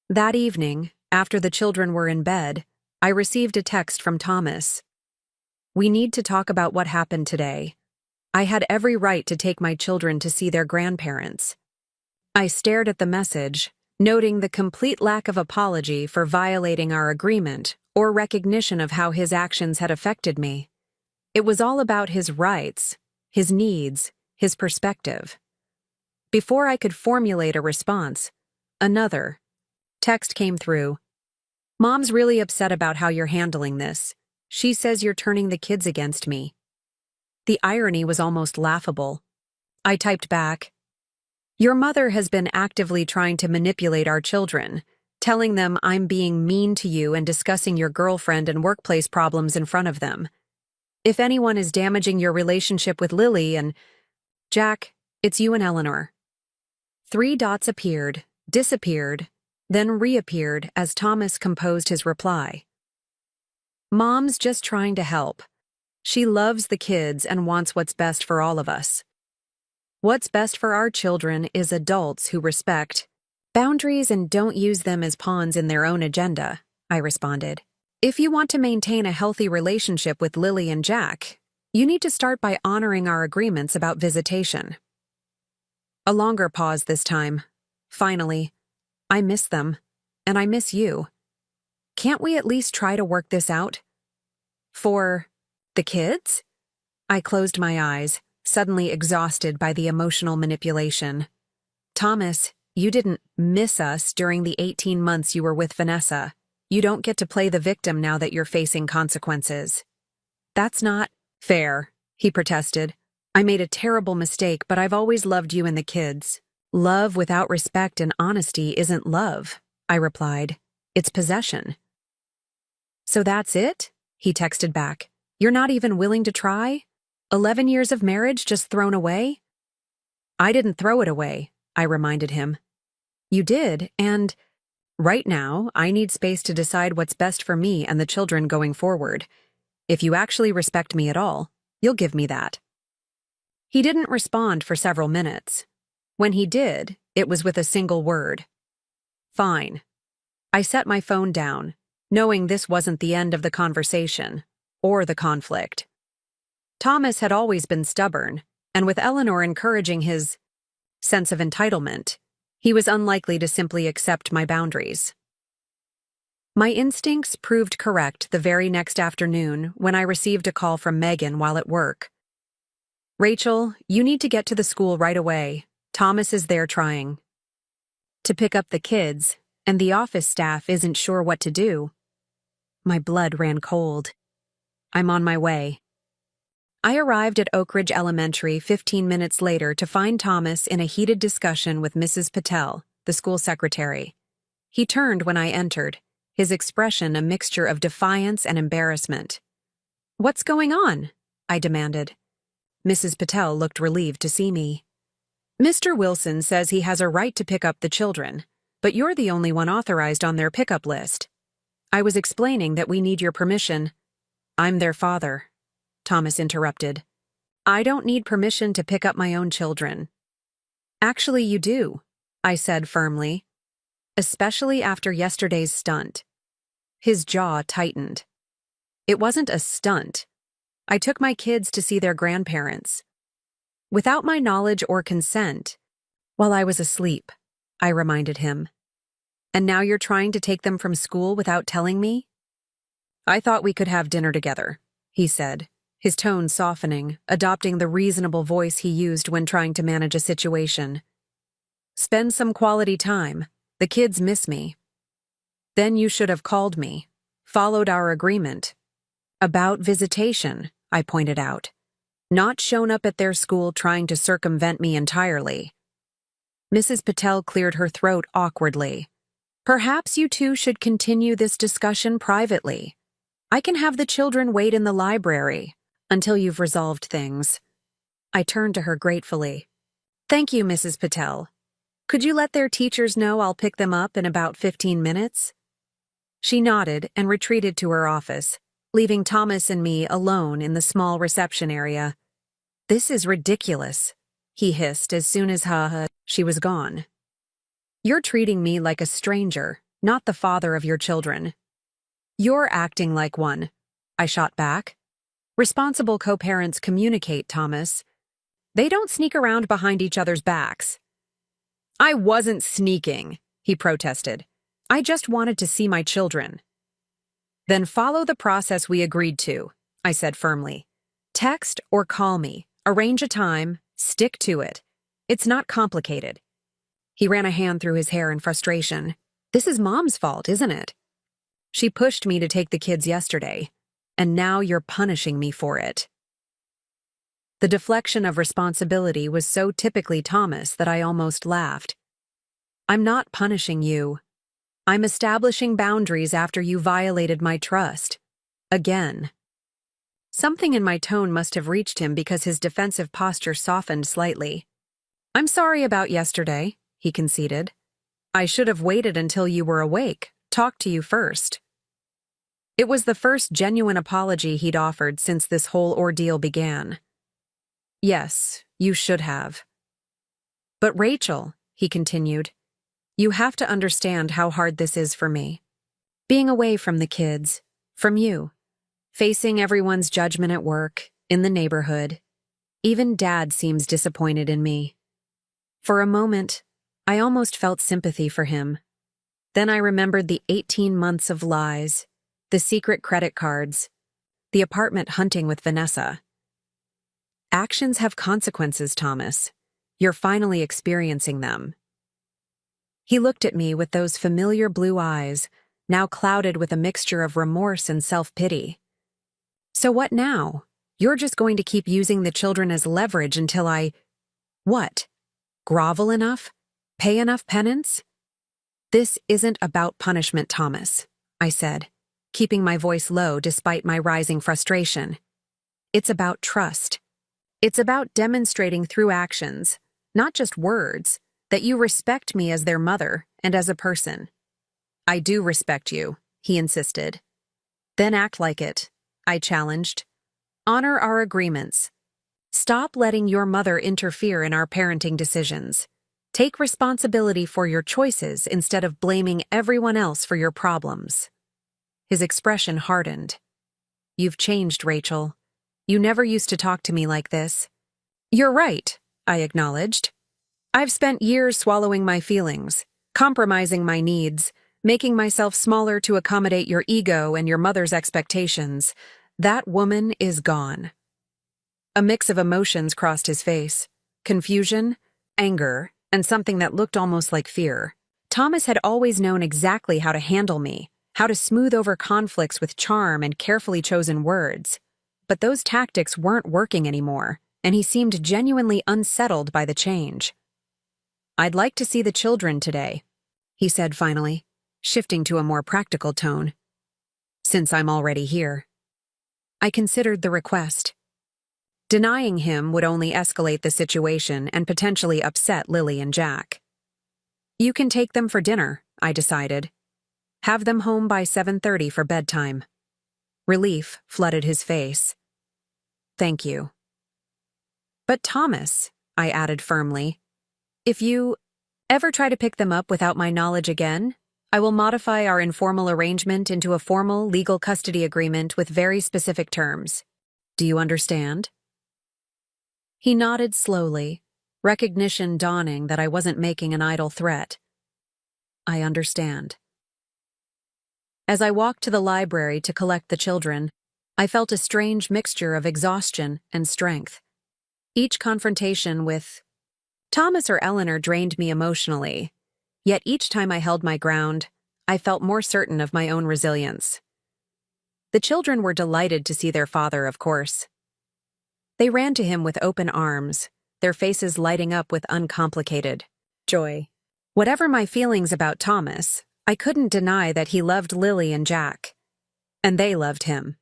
That evening, after the children were in bed, I received a text from Thomas. We need to talk about what happened today. I had every right to take my children to see their grandparents. I stared at the message, noting the complete lack of apology for violating our agreement or recognition of how his actions had affected me. It was all about his rights, his needs, his perspective. Before I could formulate a response, another text came through. Mom's really upset about how you're handling this. She says you're turning the kids against me. The irony was almost laughable. I typed back, Your mother has been actively trying to manipulate our children, telling them I'm being mean to you and discussing your girlfriend and workplace problems in front of them. If anyone is damaging your relationship with Lily and Jack, it's you and Eleanor. 3 dots appeared, disappeared, then reappeared as Thomas composed his reply. Mom's just trying to help. She loves the kids and wants what's best for all of us. What's best for our children is adults who respect boundaries and don't use them as pawns in their own agenda, I responded. If you want to maintain a healthy relationship with Lily and Jack, You need to start by honoring our agreements about visitation. A longer pause this time. Finally, I miss them, and I miss you. Can't we at least try to work this out? For the kids? I closed my eyes, suddenly exhausted by the emotional manipulation. Thomas, you didn't miss us during the 18 months you were with Vanessa. You don't get to play the victim now that you're facing consequences. That's not fair, he protested. I made a terrible mistake, but I've always loved you and the kids. Love without respect and honesty isn't love, I replied. It's possession. So that's it? He texted back. You're not even willing to try? 11 years of marriage just thrown away? I didn't throw it away, I reminded him. You did, and right now, I need space to decide what's best for me and the children going forward. If you actually respect me at all, you'll give me that. He didn't respond for several minutes. When he did, it was with a single word. Fine. I set my phone down, knowing this wasn't the end of the conversation, or the conflict. Thomas had always been stubborn, and with Eleanor encouraging his sense of entitlement, he was unlikely to simply accept my boundaries. My instincts proved correct the very next afternoon when I received a call from Megan while at work. Rachel, you need to get to the school right away. Thomas is there trying to pick up the kids, and the office staff isn't sure what to do. My blood ran cold. I'm on my way. I arrived at Oak Ridge Elementary 15 minutes later to find Thomas in a heated discussion with Mrs. Patel, the school secretary. He turned when I entered, his expression a mixture of defiance and embarrassment. What's going on? I demanded. Mrs. Patel looked relieved to see me. Mr. Wilson says he has a right to pick up the children, but you're the only one authorized on their pickup list. I was explaining that we need your permission. I'm their father, Thomas interrupted. I don't need permission to pick up my own children. Actually, you do, I said firmly, especially after yesterday's stunt. His jaw tightened. It wasn't a stunt. I took my kids to see their grandparents. Without my knowledge or consent, while I was asleep, I reminded him. And now you're trying to take them from school without telling me? I thought we could have dinner together, he said, his tone softening, adopting the reasonable voice he used when trying to manage a situation. Spend some quality time. The kids miss me. Then you should have called me, followed our agreement. About visitation, I pointed out. Not shown up at their school trying to circumvent me entirely. Mrs. Patel cleared her throat awkwardly. Perhaps you two should continue this discussion privately. I can have the children wait in the library until you've resolved things. I turned to her gratefully. Thank you, Mrs. Patel. Could you let their teachers know I'll pick them up in about 15 minutes? She nodded and retreated to her office, leaving Thomas and me alone in the small reception area. This is ridiculous, he hissed as soon as she was gone. You're treating me like a stranger, not the father of your children. You're acting like one, I shot back. Responsible co-parents communicate, Thomas. They don't sneak around behind each other's backs. I wasn't sneaking, he protested. I just wanted to see my children. Then follow the process we agreed to, I said firmly. Text or call me, arrange a time, stick to it. It's not complicated. He ran a hand through his hair in frustration. This is Mom's fault, isn't it? She pushed me to take the kids yesterday, and now you're punishing me for it. The deflection of responsibility was so typically Thomas that I almost laughed. I'm not punishing you. I'm establishing boundaries after you violated my trust. Again. Something in my tone must have reached him because his defensive posture softened slightly. I'm sorry about yesterday, he conceded. I should have waited until you were awake, talked to you first. It was the first genuine apology he'd offered since this whole ordeal began. Yes, you should have. But Rachel, he continued, you have to understand how hard this is for me. Being away from the kids, from you, facing everyone's judgment at work, in the neighborhood. Even Dad seems disappointed in me. For a moment, I almost felt sympathy for him. Then I remembered the 18 months of lies, the secret credit cards, the apartment hunting with Vanessa. Actions have consequences, Thomas. You're finally experiencing them. He looked at me with those familiar blue eyes, now clouded with a mixture of remorse and self-pity. So what now? You're just going to keep using the children as leverage until I… What? Grovel enough? Pay enough penance? This isn't about punishment, Thomas, I said, keeping my voice low despite my rising frustration. It's about trust. It's about demonstrating through actions, not just words, that you respect me as their mother and as a person. I do respect you, he insisted. Then act like it, I challenged. Honor our agreements. Stop letting your mother interfere in our parenting decisions. Take responsibility for your choices instead of blaming everyone else for your problems. His expression hardened. You've changed, Rachel. You never used to talk to me like this. You're right, I acknowledged. I've spent years swallowing my feelings, compromising my needs, making myself smaller to accommodate your ego and your mother's expectations. That woman is gone. A mix of emotions crossed his face: confusion, anger, and something that looked almost like fear. Thomas had always known exactly how to handle me, how to smooth over conflicts with charm and carefully chosen words. But those tactics weren't working anymore, and he seemed genuinely unsettled by the change. I'd like to see the children today, he said finally, shifting to a more practical tone. Since I'm already here. I considered the request. Denying him would only escalate the situation and potentially upset Lily and Jack. You can take them for dinner, I decided. Have them home by 7:30 for bedtime. Relief flooded his face. Thank you. But Thomas, I added firmly, if you ever try to pick them up without my knowledge again, I will modify our informal arrangement into a formal legal custody agreement with very specific terms. Do you understand? He nodded slowly, recognition dawning that I wasn't making an idle threat. I understand. As I walked to the library to collect the children, I felt a strange mixture of exhaustion and strength. Each confrontation with Thomas or Eleanor drained me emotionally, yet each time I held my ground, I felt more certain of my own resilience. The children were delighted to see their father, of course. They ran to him with open arms, their faces lighting up with uncomplicated joy. Whatever my feelings about Thomas, I couldn't deny that he loved Lily and Jack. And they loved him.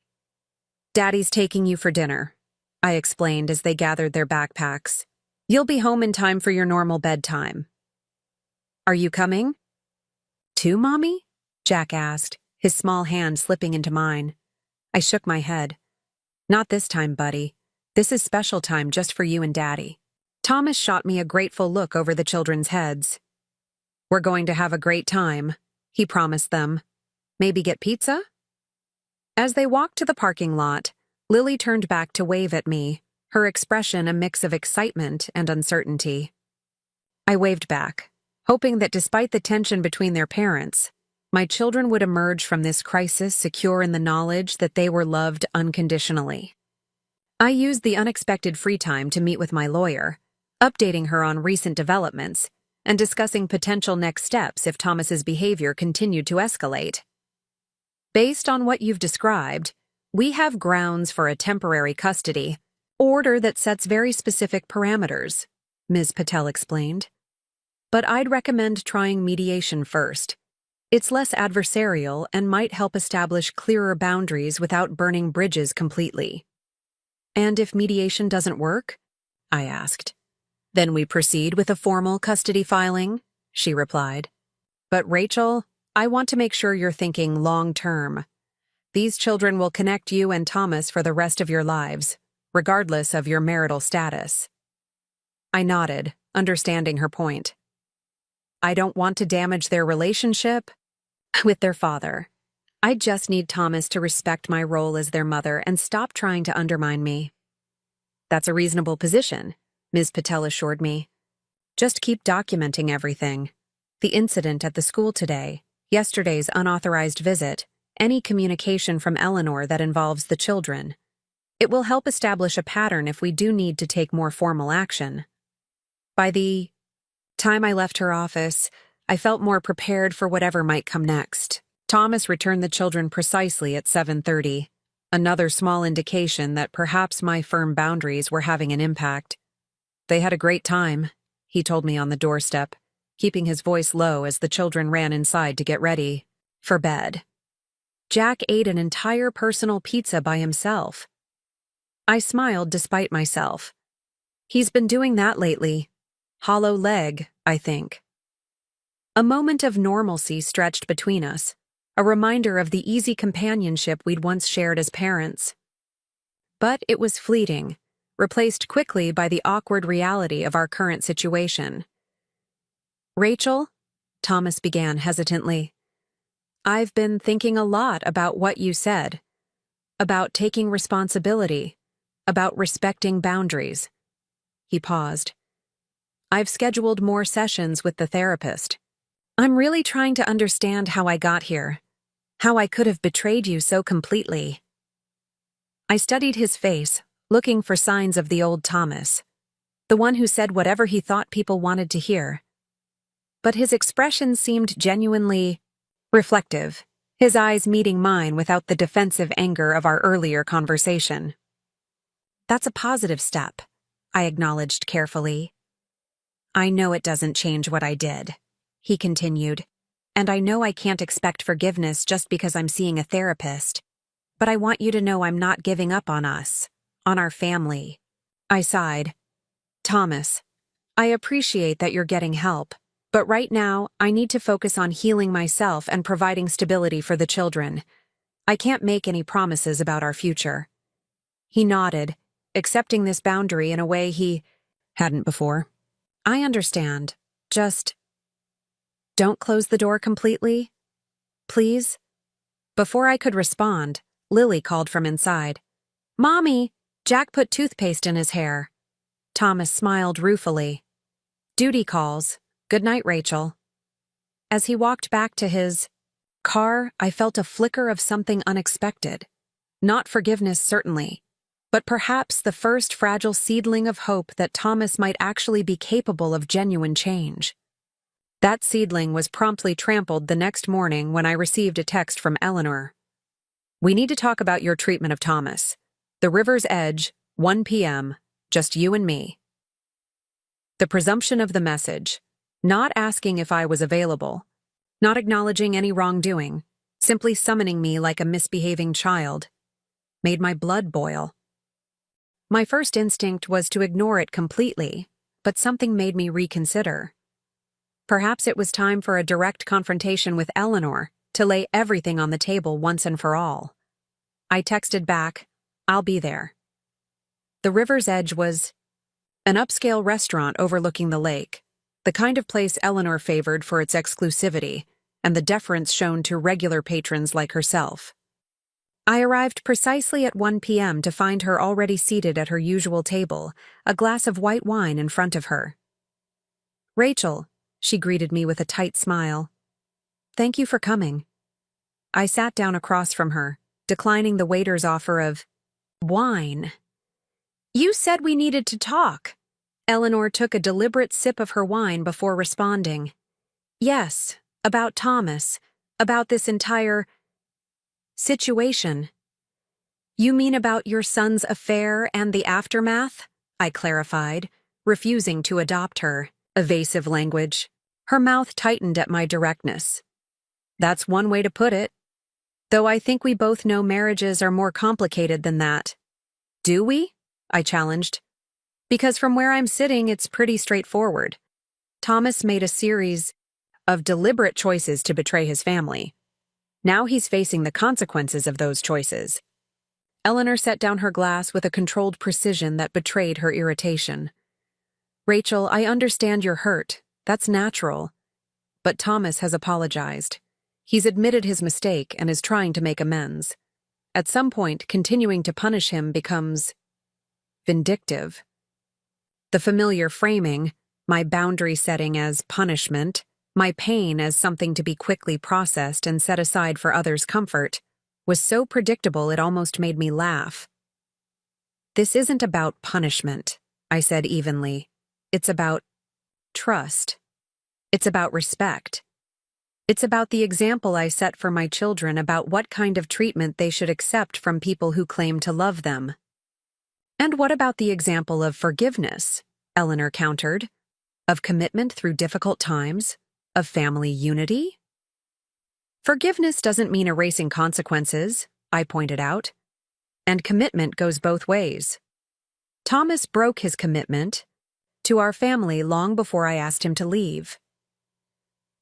Daddy's taking you for dinner, I explained as they gathered their backpacks. You'll be home in time for your normal bedtime. Are you coming? Too, Mommy? Jack asked, his small hand slipping into mine. I shook my head. Not this time, buddy. This is special time just for you and Daddy. Thomas shot me a grateful look over the children's heads. We're going to have a great time, he promised them. Maybe get pizza? As they walked to the parking lot, Lily turned back to wave at me, her expression a mix of excitement and uncertainty. I waved back, hoping that despite the tension between their parents, my children would emerge from this crisis secure in the knowledge that they were loved unconditionally. I used the unexpected free time to meet with my lawyer, updating her on recent developments and discussing potential next steps if Thomas's behavior continued to escalate. Based on what you've described, we have grounds for a temporary custody order that sets very specific parameters, Ms. Patel explained. But I'd recommend trying mediation first. It's less adversarial and might help establish clearer boundaries without burning bridges completely. And if mediation doesn't work? I asked. Then we proceed with a formal custody filing, she replied. But Rachel, I want to make sure you're thinking long-term. These children will connect you and Thomas for the rest of your lives, regardless of your marital status. I nodded, understanding her point. I don't want to damage their relationship with their father. I just need Thomas to respect my role as their mother and stop trying to undermine me. That's a reasonable position, Ms. Patel assured me. Just keep documenting everything. The incident at the school today, yesterday's unauthorized visit, any communication from Eleanor that involves the children. It will help establish a pattern if we do need to take more formal action. By the time I left her office, I felt more prepared for whatever might come next. Thomas returned the children precisely at 7:30, another small indication that perhaps my firm boundaries were having an impact. They had a great time, he told me on the doorstep, keeping his voice low as the children ran inside to get ready for bed. Jack ate an entire personal pizza by himself. I smiled despite myself. He's been doing that lately. Hollow leg, I think. A moment of normalcy stretched between us, a reminder of the easy companionship we'd once shared as parents. But it was fleeting, replaced quickly by the awkward reality of our current situation. Rachel, Thomas began hesitantly, I've been thinking a lot about what you said, about taking responsibility, about respecting boundaries. He paused. I've scheduled more sessions with the therapist. I'm really trying to understand how I got here, how I could have betrayed you so completely. I studied his face, looking for signs of the old Thomas, the one who said whatever he thought people wanted to hear. But his expression seemed genuinely reflective, his eyes meeting mine without the defensive anger of our earlier conversation. That's a positive step, I acknowledged carefully. I know it doesn't change what I did, he continued, and I know I can't expect forgiveness just because I'm seeing a therapist, but I want you to know I'm not giving up on us, on our family. I sighed. Thomas, I appreciate that you're getting help, but right now I need to focus on healing myself and providing stability for the children. I can't make any promises about our future. He nodded, accepting this boundary in a way he hadn't before. I understand. Just don't close the door completely, please. Before I could respond, Lily called from inside. Mommy, Jack put toothpaste in his hair. Thomas smiled ruefully. Duty calls. Good night, Rachel. As he walked back to his car, I felt a flicker of something unexpected. Not forgiveness, certainly, but perhaps the first fragile seedling of hope that Thomas might actually be capable of genuine change. That seedling was promptly trampled the next morning when I received a text from Eleanor. We need to talk about your treatment of Thomas. The River's Edge, 1 p.m., just you and me. The presumption of the message, not asking if I was available, not acknowledging any wrongdoing, simply summoning me like a misbehaving child, made my blood boil. My first instinct was to ignore it completely, but something made me reconsider. Perhaps it was time for a direct confrontation with Eleanor to lay everything on the table once and for all. I texted back, I'll be there. The River's Edge was an upscale restaurant overlooking the lake, the kind of place Eleanor favored for its exclusivity and the deference shown to regular patrons like herself. I arrived precisely at 1 p.m. to find her already seated at her usual table, a glass of white wine in front of her. Rachel, she greeted me with a tight smile. Thank you for coming. I sat down across from her, declining the waiter's offer of wine. You said we needed to talk. Eleanor took a deliberate sip of her wine before responding. Yes, about Thomas, about this entire situation. You mean about your son's affair and the aftermath? I clarified, refusing to adopt her evasive language. Her mouth tightened at my directness. That's one way to put it. Though I think we both know marriages are more complicated than that. Do we? I challenged. Because from where I'm sitting, it's pretty straightforward. Thomas made a series of deliberate choices to betray his family. Now he's facing the consequences of those choices. Eleanor set down her glass with a controlled precision that betrayed her irritation. Rachel, I understand you're hurt. That's natural. But Thomas has apologized. He's admitted his mistake and is trying to make amends. At some point, continuing to punish him becomes vindictive. The familiar framing, my boundary setting as punishment, my pain as something to be quickly processed and set aside for others' comfort, was so predictable it almost made me laugh. This isn't about punishment, I said evenly. It's about trust. It's about respect. It's about the example I set for my children about what kind of treatment they should accept from people who claim to love them. And what about the example of forgiveness? Eleanor countered. Of commitment through difficult times? Of family unity? Forgiveness doesn't mean erasing consequences, I pointed out. And commitment goes both ways. Thomas broke his commitment to our family long before I asked him to leave.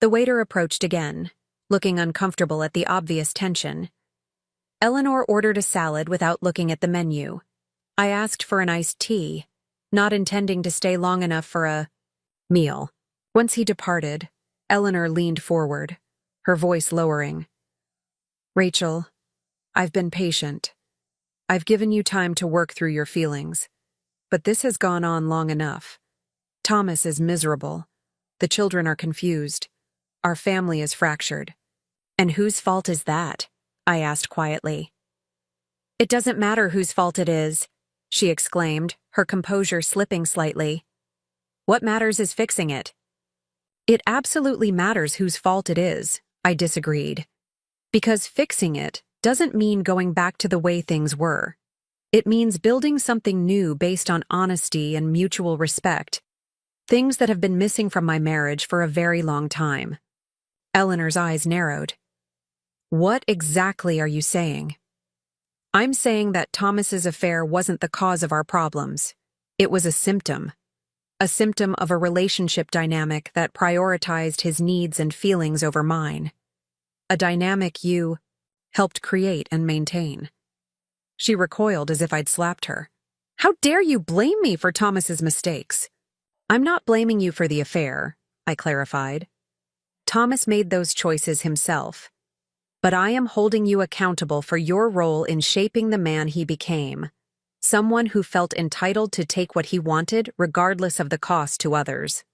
The waiter approached again, looking uncomfortable at the obvious tension. Eleanor ordered a salad without looking at the menu. I asked for an iced tea, not intending to stay long enough for a meal. Once he departed, Eleanor leaned forward, her voice lowering. Rachel, I've been patient. I've given you time to work through your feelings. But this has gone on long enough. Thomas is miserable. The children are confused. Our family is fractured. And whose fault is that? I asked quietly. It doesn't matter whose fault it is, she exclaimed, her composure slipping slightly. What matters is fixing it. It absolutely matters whose fault it is, I disagreed. Because fixing it doesn't mean going back to the way things were. It means building something new based on honesty and mutual respect, things that have been missing from my marriage for a very long time. Eleanor's eyes narrowed. What exactly are you saying? I'm saying that Thomas's affair wasn't the cause of our problems. It was a symptom of a relationship dynamic that prioritized his needs and feelings over mine. A dynamic you helped create and maintain. She recoiled as if I'd slapped her. How dare you blame me for Thomas's mistakes? I'm not blaming you for the affair, I clarified. Thomas made those choices himself. But I am holding you accountable for your role in shaping the man he became. Someone who felt entitled to take what he wanted regardless of the cost to others.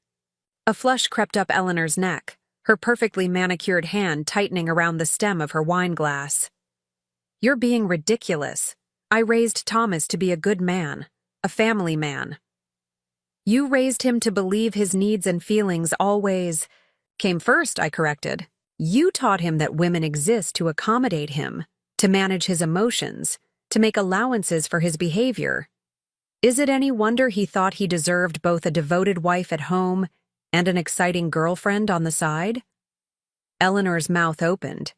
A flush crept up Eleanor's neck, her perfectly manicured hand tightening around the stem of her wine glass. You're being ridiculous. I raised Thomas to be a good man, a family man. You raised him to believe his needs and feelings always came first, I corrected. You taught him that women exist to accommodate him, to manage his emotions, to make allowances for his behavior. Is it any wonder he thought he deserved both a devoted wife at home and an exciting girlfriend on the side? Eleanor's mouth opened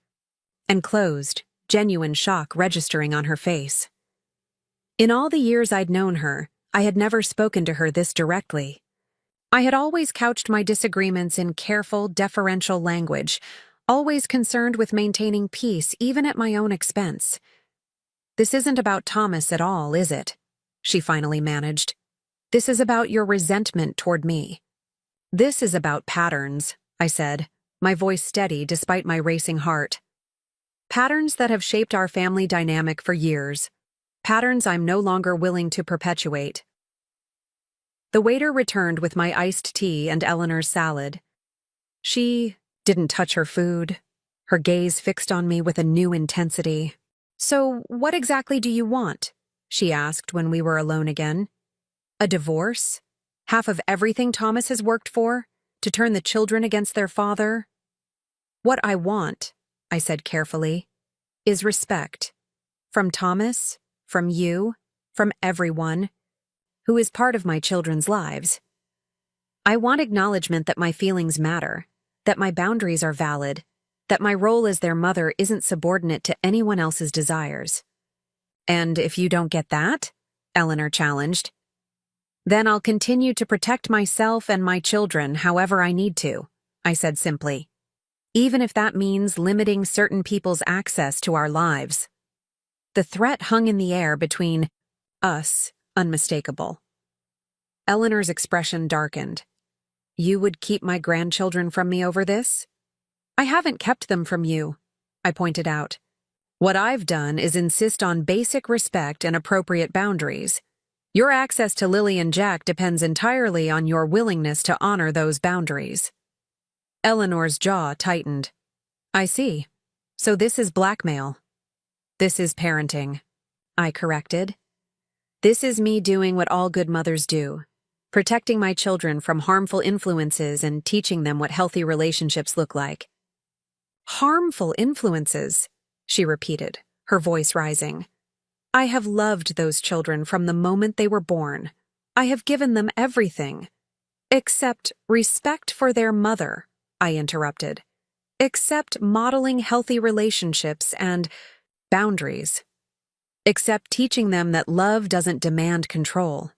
and closed, genuine shock registering on her face. In all the years I'd known her, I had never spoken to her this directly. I had always couched my disagreements in careful, deferential language, always concerned with maintaining peace even at my own expense. This isn't about Thomas at all, is it? She finally managed. This is about your resentment toward me. This is about patterns, I said, my voice steady despite my racing heart. Patterns that have shaped our family dynamic for years. Patterns I'm no longer willing to perpetuate. The waiter returned with my iced tea and Eleanor's salad. She didn't touch her food, her gaze fixed on me with a new intensity. So, what exactly do you want? She asked when we were alone again. A divorce? Half of everything Thomas has worked for? To turn the children against their father? What I want, I said carefully, is respect. From Thomas, from you, from everyone who is part of my children's lives. I want acknowledgement that my feelings matter, that my boundaries are valid, that my role as their mother isn't subordinate to anyone else's desires. And if you don't get that, Eleanor challenged, then I'll continue to protect myself and my children however I need to, I said simply, even if that means limiting certain people's access to our lives. The threat hung in the air between us, unmistakable. Eleanor's expression darkened. You would keep my grandchildren from me over this? I haven't kept them from you, I pointed out. What I've done is insist on basic respect and appropriate boundaries. Your access to Lily and Jack depends entirely on your willingness to honor those boundaries. Eleanor's jaw tightened. I see. So this is blackmail. This is parenting, I corrected. This is me doing what all good mothers do, protecting my children from harmful influences and teaching them what healthy relationships look like. Harmful influences, she repeated, her voice rising. I have loved those children from the moment they were born. I have given them everything. Except respect for their mother, I interrupted. Except modeling healthy relationships and boundaries. Except teaching them that love doesn't demand control.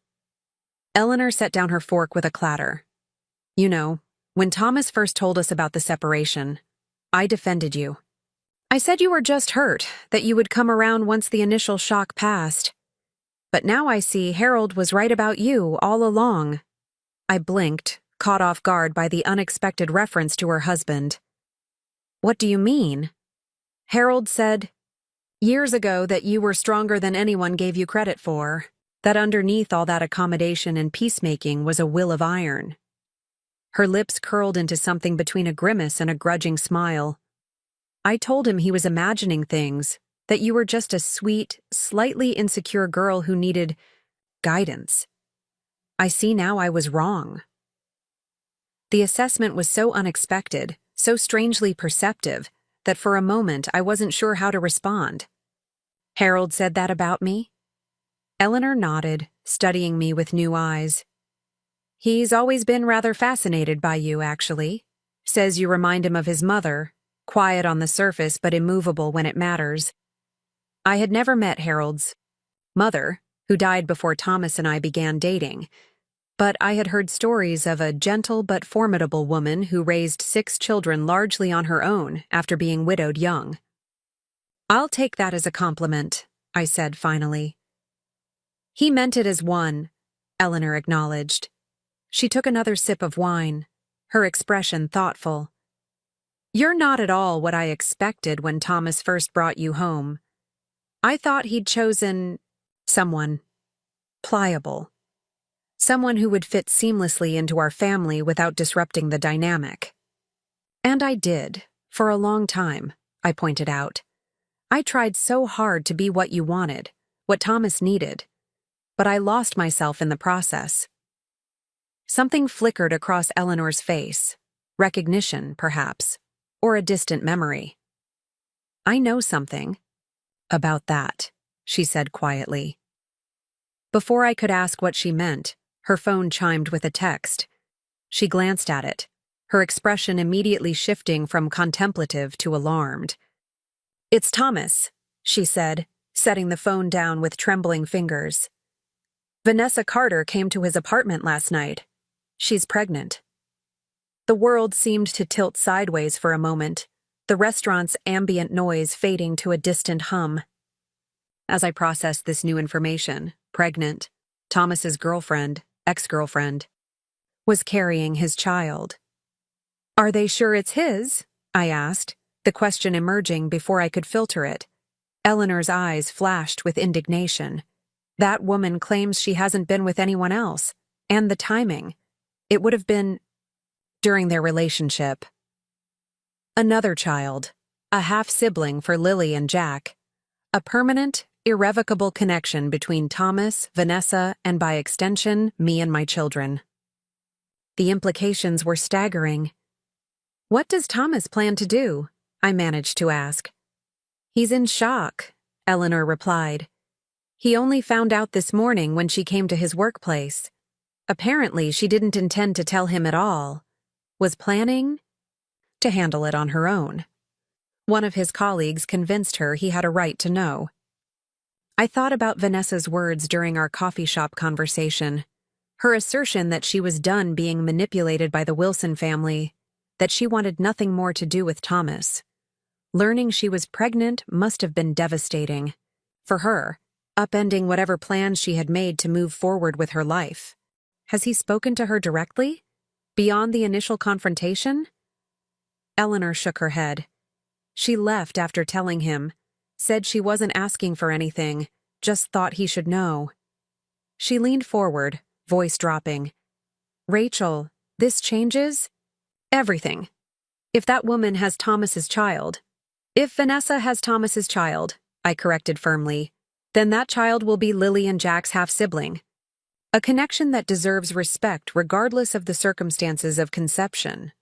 Eleanor set down her fork with a clatter. You know, when Thomas first told us about the separation, I defended you. I said you were just hurt, that you would come around once the initial shock passed. But now I see Harold was right about you all along. I blinked, caught off guard by the unexpected reference to her husband. What do you mean? Harold said, years ago that you were stronger than anyone gave you credit for, that underneath all that accommodation and peacemaking was a will of iron. Her lips curled into something between a grimace and a grudging smile. I told him he was imagining things, that you were just a sweet, slightly insecure girl who needed guidance. I see now I was wrong. The assessment was so unexpected, so strangely perceptive, that for a moment I wasn't sure how to respond. Harold said that about me? Eleanor nodded, studying me with new eyes. He's always been rather fascinated by you, actually. Says you remind him of his mother, quiet on the surface but immovable when it matters. I had never met Harold's mother, who died before Thomas and I began dating, but I had heard stories of a gentle but formidable woman who raised 6 children largely on her own after being widowed young. I'll take that as a compliment, I said finally. He meant it as one, Eleanor acknowledged. She took another sip of wine, her expression thoughtful. You're not at all what I expected when Thomas first brought you home. I thought he'd chosen someone pliable. Someone who would fit seamlessly into our family without disrupting the dynamic. And I did, for a long time, I pointed out. I tried so hard to be what you wanted, what Thomas needed, but I lost myself in the process. Something flickered across Eleanor's face, recognition, perhaps, or a distant memory. I know something about that, she said quietly. Before I could ask what she meant, her phone chimed with a text. She glanced at it, her expression immediately shifting from contemplative to alarmed. It's Thomas, she said, setting the phone down with trembling fingers. Vanessa Carter came to his apartment last night. She's pregnant. The world seemed to tilt sideways for a moment, the restaurant's ambient noise fading to a distant hum. As I processed this new information, pregnant, Thomas's girlfriend, ex-girlfriend, was carrying his child. Are they sure it's his? I asked, the question emerging before I could filter it. Eleanor's eyes flashed with indignation. That woman claims she hasn't been with anyone else, and the timing. It would have been during their relationship. Another child, a half-sibling for Lily and Jack, a permanent, irrevocable connection between Thomas, Vanessa, and by extension, me and my children. The implications were staggering. What does Thomas plan to do? I managed to ask. He's in shock, Eleanor replied. He only found out this morning when she came to his workplace. Apparently, she didn't intend to tell him at all. Was planning to handle it on her own. One of his colleagues convinced her he had a right to know. I thought about Vanessa's words during our coffee shop conversation. Her assertion that she was done being manipulated by the Wilson family, that she wanted nothing more to do with Thomas. Learning she was pregnant must have been devastating. For her, upending whatever plans she had made to move forward with her life. Has he spoken to her directly? Beyond the initial confrontation? Eleanor shook her head. She left after telling him, said she wasn't asking for anything, just thought he should know. She leaned forward, voice dropping. Rachel, this changes everything. If that woman has Thomas's child, if Vanessa has Thomas's child, I corrected firmly, then that child will be Lily and Jack's half-sibling. A connection that deserves respect regardless of the circumstances of conception.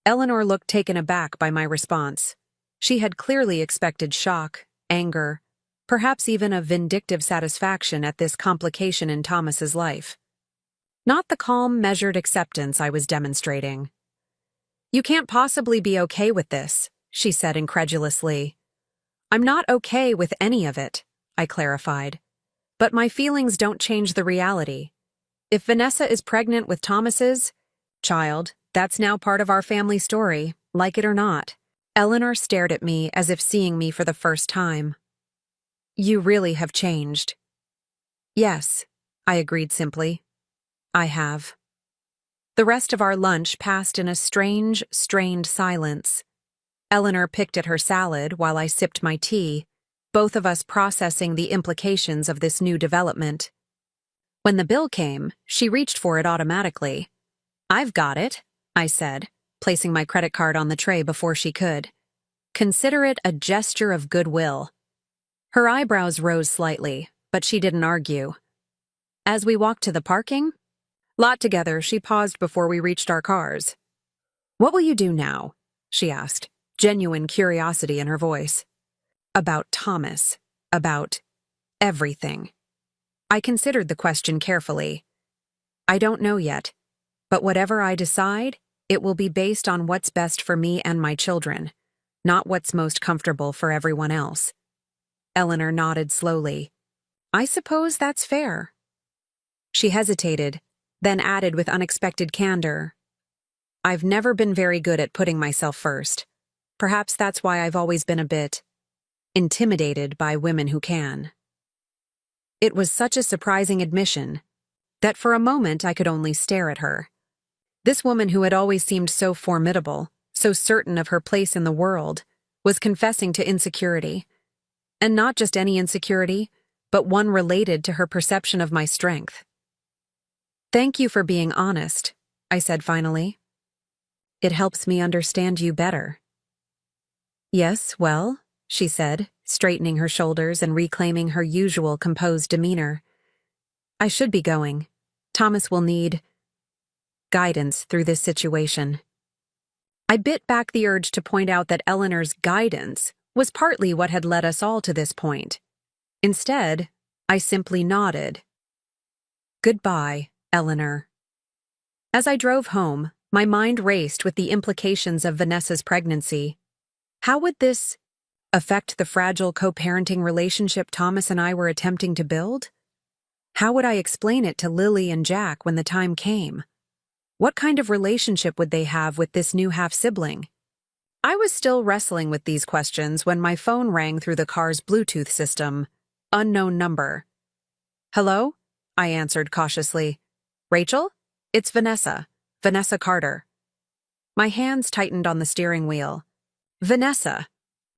Eleanor looked taken aback by my response. She had clearly expected shock, anger, perhaps even a vindictive satisfaction at this complication in Thomas's life. Not the calm, measured acceptance I was demonstrating. You can't possibly be okay with this, she said incredulously. I'm not okay with any of it, I clarified. But my feelings don't change the reality. If Vanessa is pregnant with Thomas's child, that's now part of our family story, like it or not. Eleanor stared at me as if seeing me for the first time. You really have changed. Yes, I agreed simply. I have. The rest of our lunch passed in a strange, strained silence. Eleanor picked at her salad while I sipped my tea, both of us processing the implications of this new development. When the bill came, she reached for it automatically. I've got it, I said, placing my credit card on the tray before she could. Consider it a gesture of goodwill. Her eyebrows rose slightly, but she didn't argue. As we walked to the parking lot together, she paused before we reached our cars. What will you do now? She asked, genuine curiosity in her voice. About Thomas. About everything. I considered the question carefully. I don't know yet, but whatever I decide, it will be based on what's best for me and my children, not what's most comfortable for everyone else. Eleanor nodded slowly. I suppose that's fair. She hesitated, then added with unexpected candor. I've never been very good at putting myself first. Perhaps that's why I've always been a bit intimidated by women who can. It was such a surprising admission that for a moment I could only stare at her. This woman who had always seemed so formidable, so certain of her place in the world, was confessing to insecurity. And not just any insecurity, but one related to her perception of my strength. Thank you for being honest, I said finally. It helps me understand you better. Yes, well, she said, straightening her shoulders and reclaiming her usual composed demeanor. I should be going. Thomas will need guidance through this situation. I bit back the urge to point out that Eleanor's guidance was partly what had led us all to this point. Instead, I simply nodded. Goodbye, Eleanor. As I drove home, my mind raced with the implications of Vanessa's pregnancy. How would this affect the fragile co-parenting relationship Thomas and I were attempting to build? How would I explain it to Lily and Jack when the time came? What kind of relationship would they have with this new half-sibling? I was still wrestling with these questions when my phone rang through the car's Bluetooth system. Unknown number. Hello? I answered cautiously. Rachel? It's Vanessa. Vanessa Carter. My hands tightened on the steering wheel. Vanessa.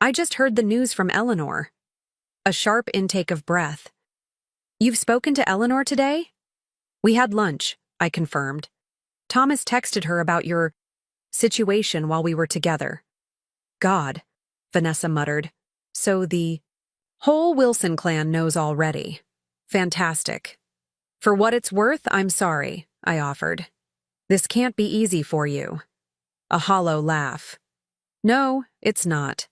I just heard the news from Eleanor. A sharp intake of breath. You've spoken to Eleanor today? We had lunch, I confirmed. Thomas texted her about your situation while we were together. God, Vanessa muttered. So the whole Wilson clan knows already. Fantastic. For what it's worth, I'm sorry, I offered. This can't be easy for you. A hollow laugh. No, it's not.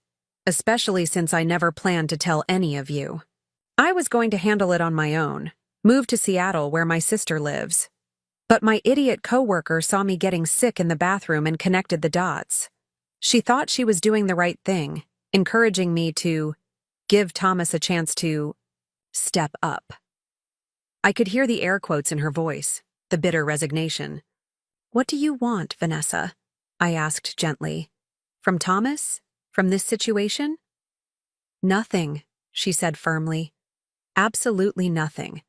Especially since I never planned to tell any of you. I was going to handle it on my own, move to Seattle where my sister lives. But my idiot coworker saw me getting sick in the bathroom and connected the dots. She thought she was doing the right thing, encouraging me to give Thomas a chance to step up. I could hear the air quotes in her voice, the bitter resignation. What do you want, Vanessa? I asked gently. From Thomas? From this situation? Nothing, she said firmly. Absolutely nothing.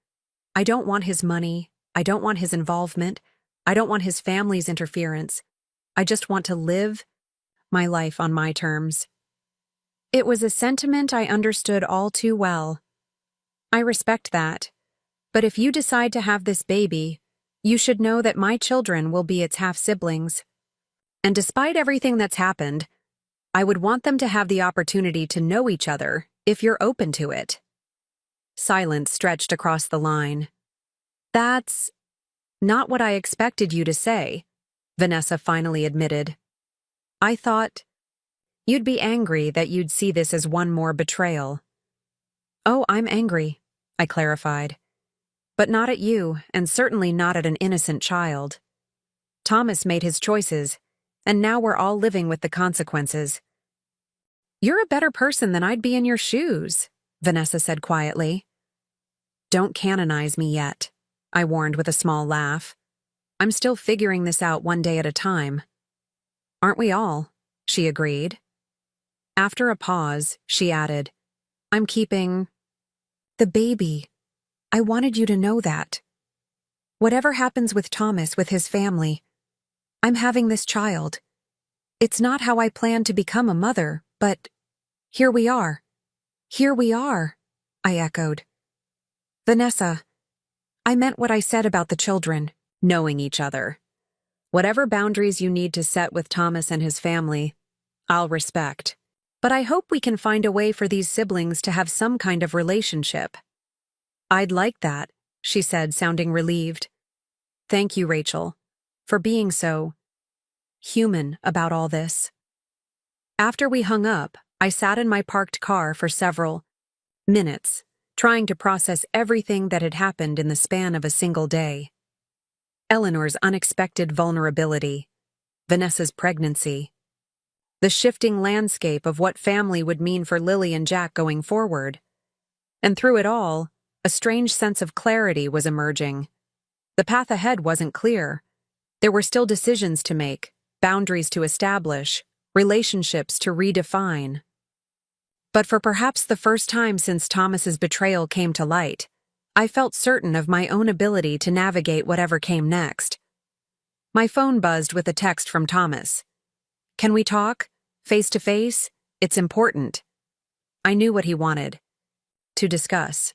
I don't want his money. I don't want his involvement. I don't want his family's interference. I just want to live my life on my terms. It was a sentiment I understood all too well. I respect that. But if you decide to have this baby, you should know that my children will be its half-siblings. And despite everything that's happened, I would want them to have the opportunity to know each other if you're open to it. Silence stretched across the line. That's not what I expected you to say, Vanessa finally admitted. I thought you'd be angry that you'd see this as one more betrayal. Oh, I'm angry, I clarified. But not at you, and certainly not at an innocent child. Thomas made his choices, and now we're all living with the consequences. You're a better person than I'd be in your shoes, Vanessa said quietly. Don't canonize me yet, I warned with a small laugh. I'm still figuring this out one day at a time. Aren't we all? She agreed. After a pause, she added, I'm keeping the baby. I wanted you to know that. Whatever happens with Thomas, with his family, I'm having this child. It's not how I planned to become a mother, but here we are. Here we are, I echoed. Vanessa, I meant what I said about the children, knowing each other. Whatever boundaries you need to set with Thomas and his family, I'll respect. But I hope we can find a way for these siblings to have some kind of relationship. I'd like that, she said, sounding relieved. Thank you, Rachel, for being so human about all this. After we hung up, I sat in my parked car for several minutes, trying to process everything that had happened in the span of a single day. Eleanor's unexpected vulnerability, Vanessa's pregnancy, the shifting landscape of what family would mean for Lily and Jack going forward. And through it all, a strange sense of clarity was emerging. The path ahead wasn't clear. There were still decisions to make, boundaries to establish, relationships to redefine. But for perhaps the first time since Thomas's betrayal came to light, I felt certain of my own ability to navigate whatever came next. My phone buzzed with a text from Thomas. Can we talk? Face to face? It's important. I knew what he wanted. To discuss.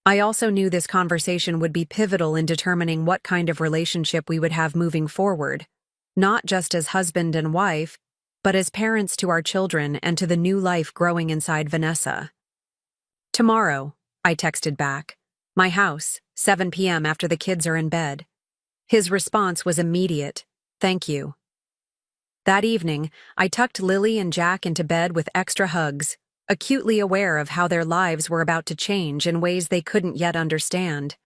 I also knew this conversation would be pivotal in determining what kind of relationship we would have moving forward, not just as husband and wife, but as parents to our children and to the new life growing inside Vanessa. Tomorrow, I texted back. My house, 7 p.m. after the kids are in bed. His response was immediate. Thank you. That evening, I tucked Lily and Jack into bed with extra hugs, acutely aware of how their lives were about to change in ways they couldn't yet understand.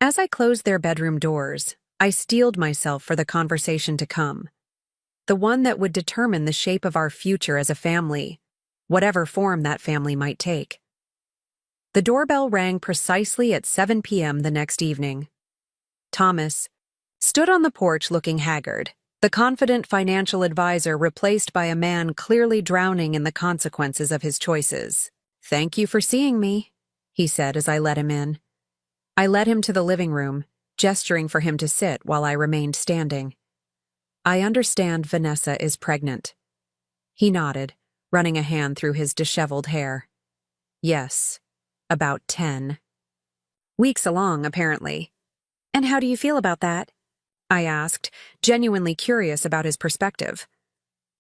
As I closed their bedroom doors, I steeled myself for the conversation to come. The one that would determine the shape of our future as a family, whatever form that family might take. The doorbell rang precisely at 7 p.m. the next evening. Thomas stood on the porch looking haggard, the confident financial advisor replaced by a man clearly drowning in the consequences of his choices. Thank you for seeing me, he said as I let him in. I led him to the living room, gesturing for him to sit while I remained standing. I understand Vanessa is pregnant. He nodded, running a hand through his disheveled hair. Yes, about 10 weeks along, apparently. And how do you feel about that? I asked, genuinely curious about his perspective.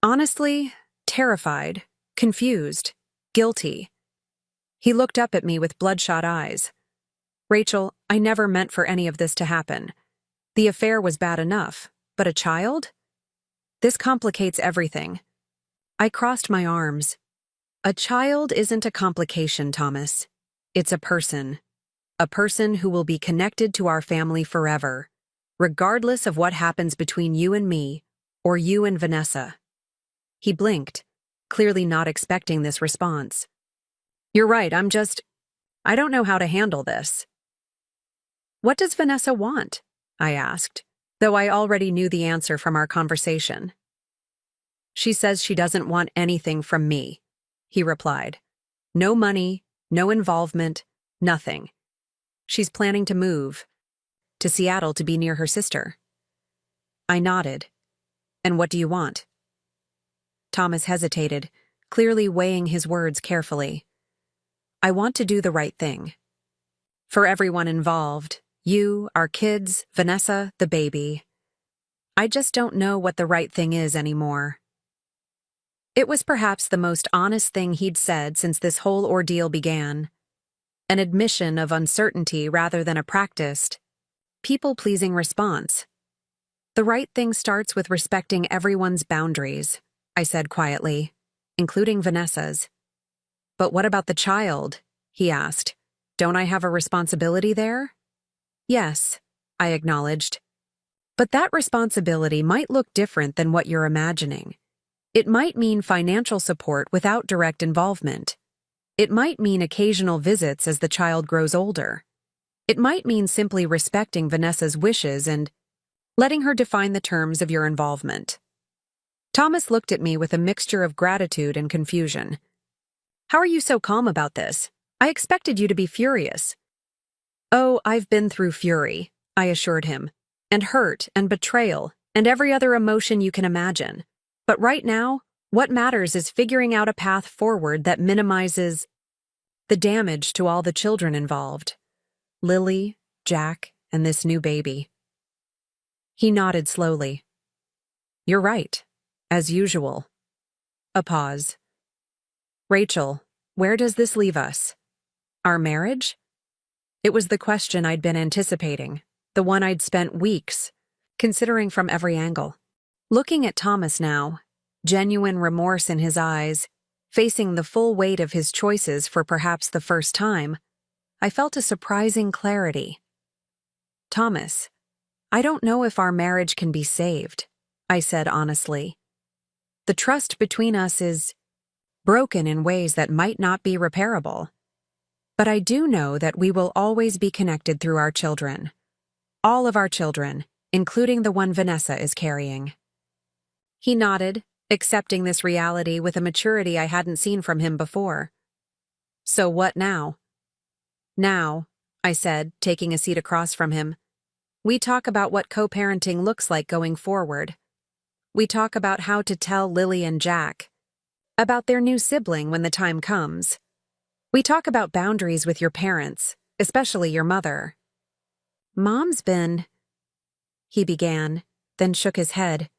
Honestly, terrified, confused, guilty. He looked up at me with bloodshot eyes. Rachel, I never meant for any of this to happen. The affair was bad enough, but a child? This complicates everything. I crossed my arms. A child isn't a complication, Thomas. It's a person. A person who will be connected to our family forever, regardless of what happens between you and me, or you and Vanessa. He blinked, clearly not expecting this response. You're right, I don't know how to handle this. What does Vanessa want? I asked, though I already knew the answer from our conversation. She says she doesn't want anything from me, he replied. No money, no involvement, nothing. She's planning to move to Seattle to be near her sister. I nodded. And what do you want? Thomas hesitated, clearly weighing his words carefully. I want to do the right thing. For everyone involved. You, our kids, Vanessa, the baby. I just don't know what the right thing is anymore. It was perhaps the most honest thing he'd said since this whole ordeal began. An admission of uncertainty rather than a practiced, people-pleasing response. The right thing starts with respecting everyone's boundaries, I said quietly, including Vanessa's. But what about the child? He asked. Don't I have a responsibility there? Yes, I acknowledged. But that responsibility might look different than what you're imagining. It might mean financial support without direct involvement. It might mean occasional visits as the child grows older. It might mean simply respecting Vanessa's wishes and letting her define the terms of your involvement. Thomas looked at me with a mixture of gratitude and confusion. How are you so calm about this? I expected you to be furious. Oh, I've been through fury, I assured him, and hurt and betrayal and every other emotion you can imagine. But right now, what matters is figuring out a path forward that minimizes the damage to all the children involved. Lily, Jack, and this new baby. He nodded slowly. You're right, as usual. A pause. Rachel, where does this leave us? Our marriage? It was the question I'd been anticipating, the one I'd spent weeks considering from every angle. Looking at Thomas now, genuine remorse in his eyes, facing the full weight of his choices for perhaps the first time, I felt a surprising clarity. Thomas, I don't know if our marriage can be saved, I said honestly. The trust between us is broken in ways that might not be repairable. But I do know that we will always be connected through our children. All of our children, including the one Vanessa is carrying. He nodded, accepting this reality with a maturity I hadn't seen from him before. So what now? Now, I said, taking a seat across from him, we talk about what co-parenting looks like going forward. We talk about how to tell Lily and Jack about their new sibling when the time comes. We talk about boundaries with your parents, especially your mother. Mom's been, he began, then shook his head.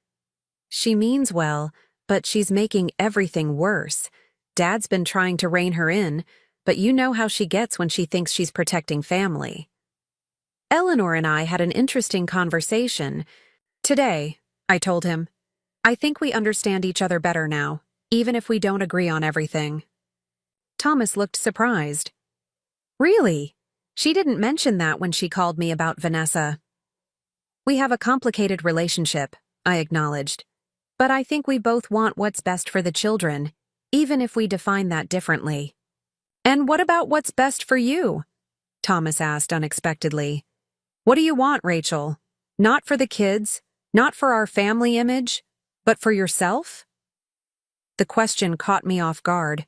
She means well, but she's making everything worse. Dad's been trying to rein her in, but you know how she gets when she thinks she's protecting family. Eleanor and I had an interesting conversation. Today, I told him. I think we understand each other better now, even if we don't agree on everything. Thomas looked surprised. Really? She didn't mention that when she called me about Vanessa. We have a complicated relationship, I acknowledged. But I think we both want what's best for the children, even if we define that differently. And what about what's best for you? Thomas asked unexpectedly. What do you want, Rachel? Not for the kids, not for our family image, but for yourself? The question caught me off guard.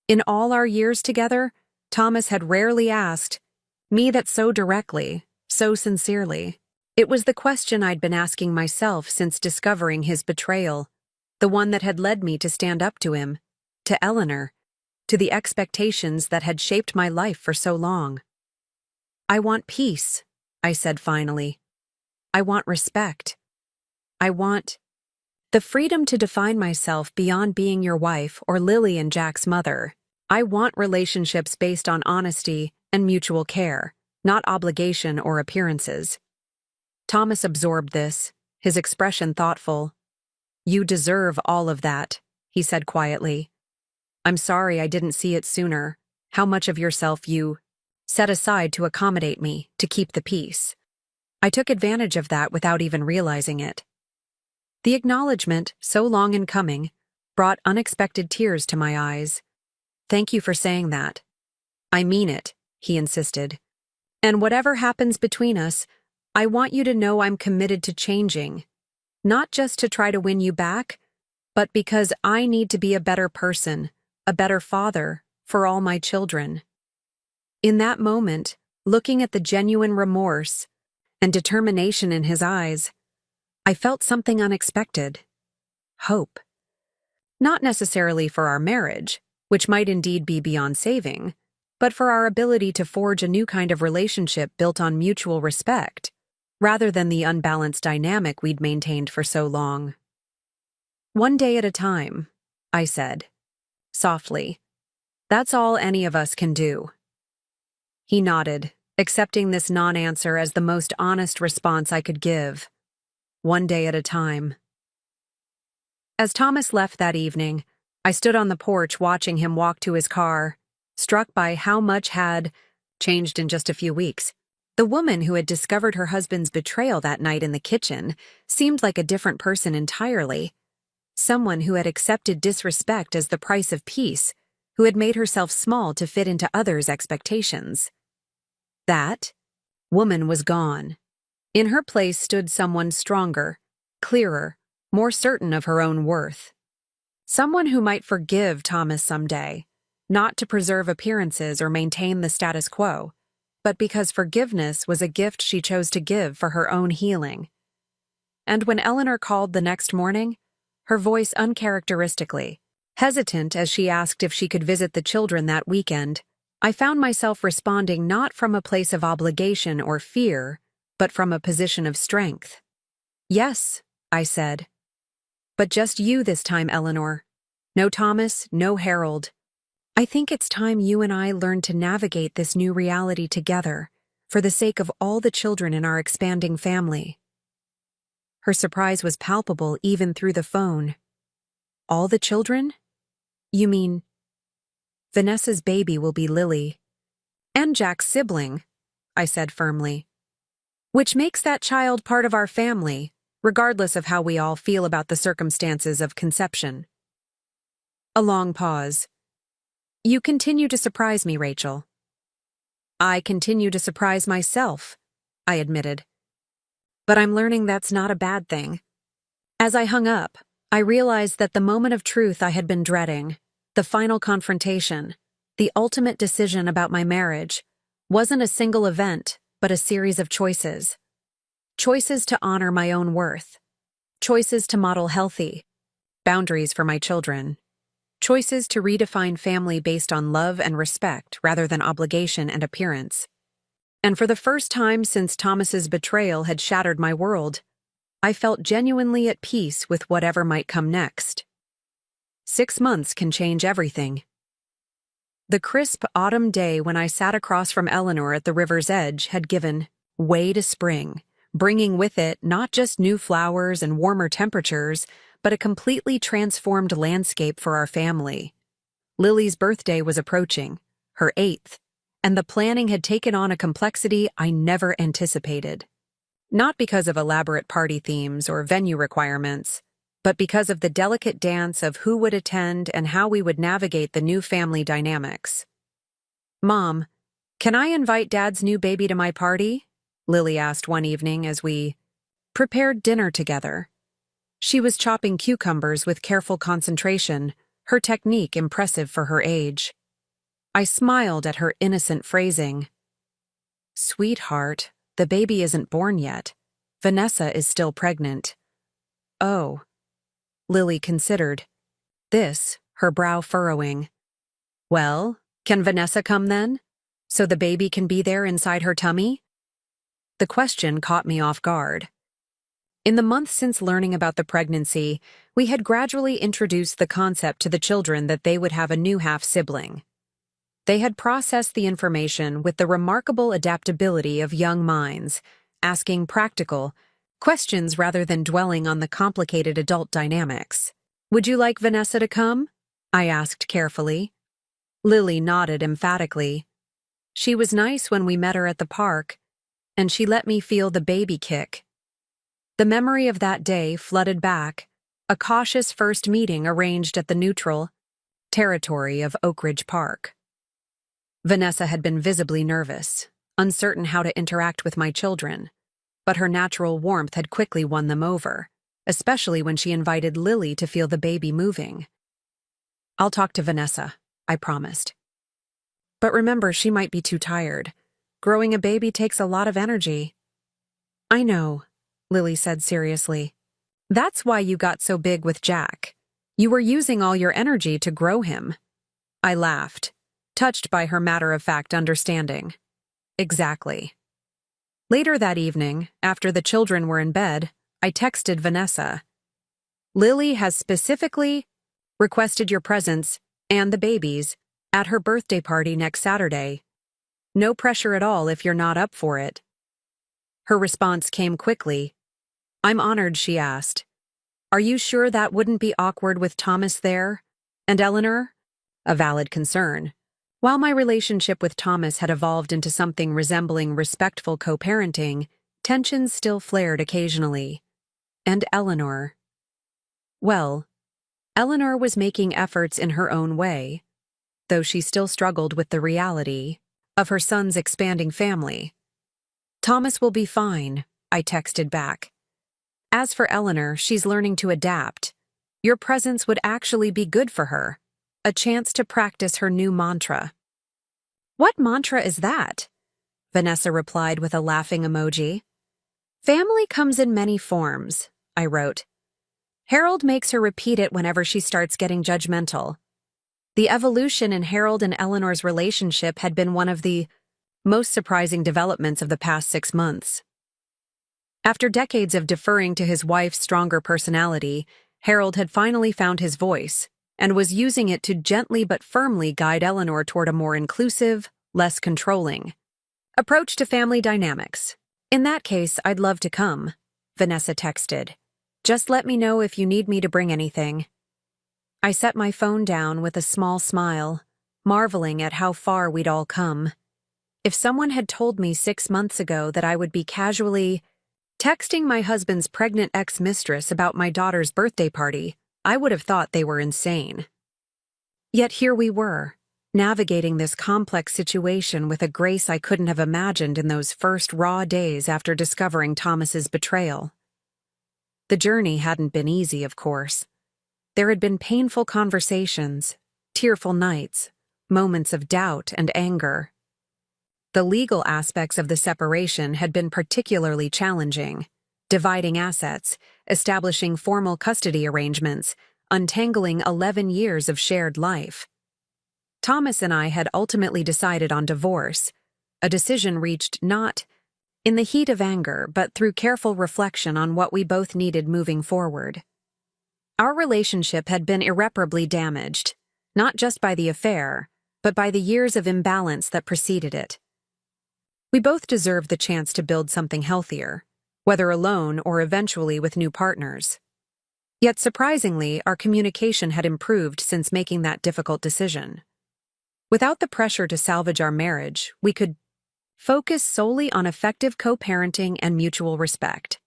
In all our years together, Thomas had rarely asked me that so directly, so sincerely. It was the question I'd been asking myself since discovering his betrayal, the one that had led me to stand up to him, to Eleanor, to the expectations that had shaped my life for so long. I want peace, I said finally. I want respect. I want the freedom to define myself beyond being your wife or Lily and Jack's mother. I want relationships based on honesty and mutual care, not obligation or appearances. Thomas absorbed this, his expression thoughtful. You deserve all of that, he said quietly. I'm sorry I didn't see it sooner, how much of yourself you set aside to accommodate me, to keep the peace. I took advantage of that without even realizing it. The acknowledgement, so long in coming, brought unexpected tears to my eyes. Thank you for saying that. I mean it, he insisted. And whatever happens between us, I want you to know I'm committed to changing. Not just to try to win you back, but because I need to be a better person, a better father, for all my children. In that moment, looking at the genuine remorse and determination in his eyes, I felt something unexpected. Hope. Not necessarily for our marriage, which might indeed be beyond saving, but for our ability to forge a new kind of relationship built on mutual respect, rather than the unbalanced dynamic we'd maintained for so long. One day at a time, I said, softly. That's all any of us can do. He nodded, accepting this non-answer as the most honest response I could give. One day at a time. As Thomas left that evening, I stood on the porch watching him walk to his car, struck by how much had changed in just a few weeks. The woman who had discovered her husband's betrayal that night in the kitchen seemed like a different person entirely. Someone who had accepted disrespect as the price of peace, who had made herself small to fit into others' expectations. That woman was gone. In her place stood someone stronger, clearer, more certain of her own worth. Someone who might forgive Thomas someday, not to preserve appearances or maintain the status quo, but because forgiveness was a gift she chose to give for her own healing. And when Eleanor called the next morning, her voice uncharacteristically, hesitant as she asked if she could visit the children that weekend, I found myself responding not from a place of obligation or fear, but from a position of strength. Yes, I said. But just you this time, Eleanor. No Thomas, no Harold. I think it's time you and I learn to navigate this new reality together, for the sake of all the children in our expanding family. Her surprise was palpable even through the phone. All the children? You mean, Vanessa's baby will be Lily. And Jack's sibling, I said firmly. Which makes that child part of our family, regardless of how we all feel about the circumstances of conception. A long pause. You continue to surprise me, Rachel. I continue to surprise myself, I admitted. But I'm learning that's not a bad thing. As I hung up, I realized that the moment of truth I had been dreading, the final confrontation, the ultimate decision about my marriage, wasn't a single event, but a series of choices. Choices to honor my own worth. Choices to model healthy boundaries for my children. Choices to redefine family based on love and respect rather than obligation and appearance. And for the first time since Thomas's betrayal had shattered my world, I felt genuinely at peace with whatever might come next. 6 months can change everything. The crisp autumn day when I sat across from Eleanor at the river's edge had given way to spring, bringing with it not just new flowers and warmer temperatures, but a completely transformed landscape for our family. Lily's birthday was approaching, her 8th, and the planning had taken on a complexity I never anticipated. Not because of elaborate party themes or venue requirements, but because of the delicate dance of who would attend and how we would navigate the new family dynamics. Mom, can I invite Dad's new baby to my party? Lily asked one evening as we prepared dinner together. She was chopping cucumbers with careful concentration, her technique impressive for her age. I smiled at her innocent phrasing. Sweetheart, the baby isn't born yet. Vanessa is still pregnant. Oh. Lily considered. This, her brow furrowing. Well, can Vanessa come then? So the baby can be there inside her tummy? The question caught me off guard. In the months since learning about the pregnancy, we had gradually introduced the concept to the children that they would have a new half-sibling. They had processed the information with the remarkable adaptability of young minds, asking practical questions rather than dwelling on the complicated adult dynamics. Would you like Vanessa to come? I asked carefully. Lily nodded emphatically. She was nice when we met her at the park, and she let me feel the baby kick. The memory of that day flooded back, a cautious first meeting arranged at the neutral territory of Oak Ridge Park. Vanessa had been visibly nervous, uncertain how to interact with my children, but her natural warmth had quickly won them over, especially when she invited Lily to feel the baby moving. I'll talk to Vanessa, I promised. But remember, she might be too tired. Growing a baby takes a lot of energy. I know, Lily said seriously. That's why you got so big with Jack. You were using all your energy to grow him. I laughed. touched by her matter-of-fact understanding. Exactly. Later that evening, after the children were in bed, I texted Vanessa. Lily has specifically requested your presence and the babies at her birthday party next Saturday. No pressure at all if you're not up for it. Her response came quickly. I'm honored, she asked. Are you sure that wouldn't be awkward with Thomas there? And Eleanor? A valid concern. While my relationship with Thomas had evolved into something resembling respectful co-parenting, tensions still flared occasionally. And Eleanor? Well, Eleanor was making efforts in her own way, though she still struggled with the reality of her son's expanding family. Thomas will be fine, I texted back. As for Eleanor, she's learning to adapt. Your presence would actually be good for her. A chance to practice her new mantra. What mantra is that? Vanessa replied with a laughing emoji. Family comes in many forms, I wrote. Harold makes her repeat it whenever she starts getting judgmental. The evolution in Harold and Eleanor's relationship had been one of the most surprising developments of the past 6 months. After decades of deferring to his wife's stronger personality, Harold had finally found his voice and was using it to gently but firmly guide Eleanor toward a more inclusive, less controlling approach to family dynamics. In that case, I'd love to come, Vanessa texted. Just let me know if you need me to bring anything. I set my phone down with a small smile, marveling at how far we'd all come. If someone had told me 6 months ago that I would be casually texting my husband's pregnant ex-mistress about my daughter's birthday party, I would have thought they were insane. Yet here we were, navigating this complex situation with a grace I couldn't have imagined in those first raw days after discovering Thomas's betrayal. The journey hadn't been easy, of course. There had been painful conversations, tearful nights, moments of doubt and anger. The legal aspects of the separation had been particularly challenging, dividing assets, establishing formal custody arrangements, untangling 11 years of shared life. Thomas and I had ultimately decided on divorce, a decision reached not in the heat of anger but through careful reflection on what we both needed moving forward. Our relationship had been irreparably damaged, not just by the affair, but by the years of imbalance that preceded it. We both deserved the chance to build something healthier, whether alone or eventually with new partners. Yet surprisingly, our communication had improved since making that difficult decision. Without the pressure to salvage our marriage, we could focus solely on effective co-parenting and mutual respect.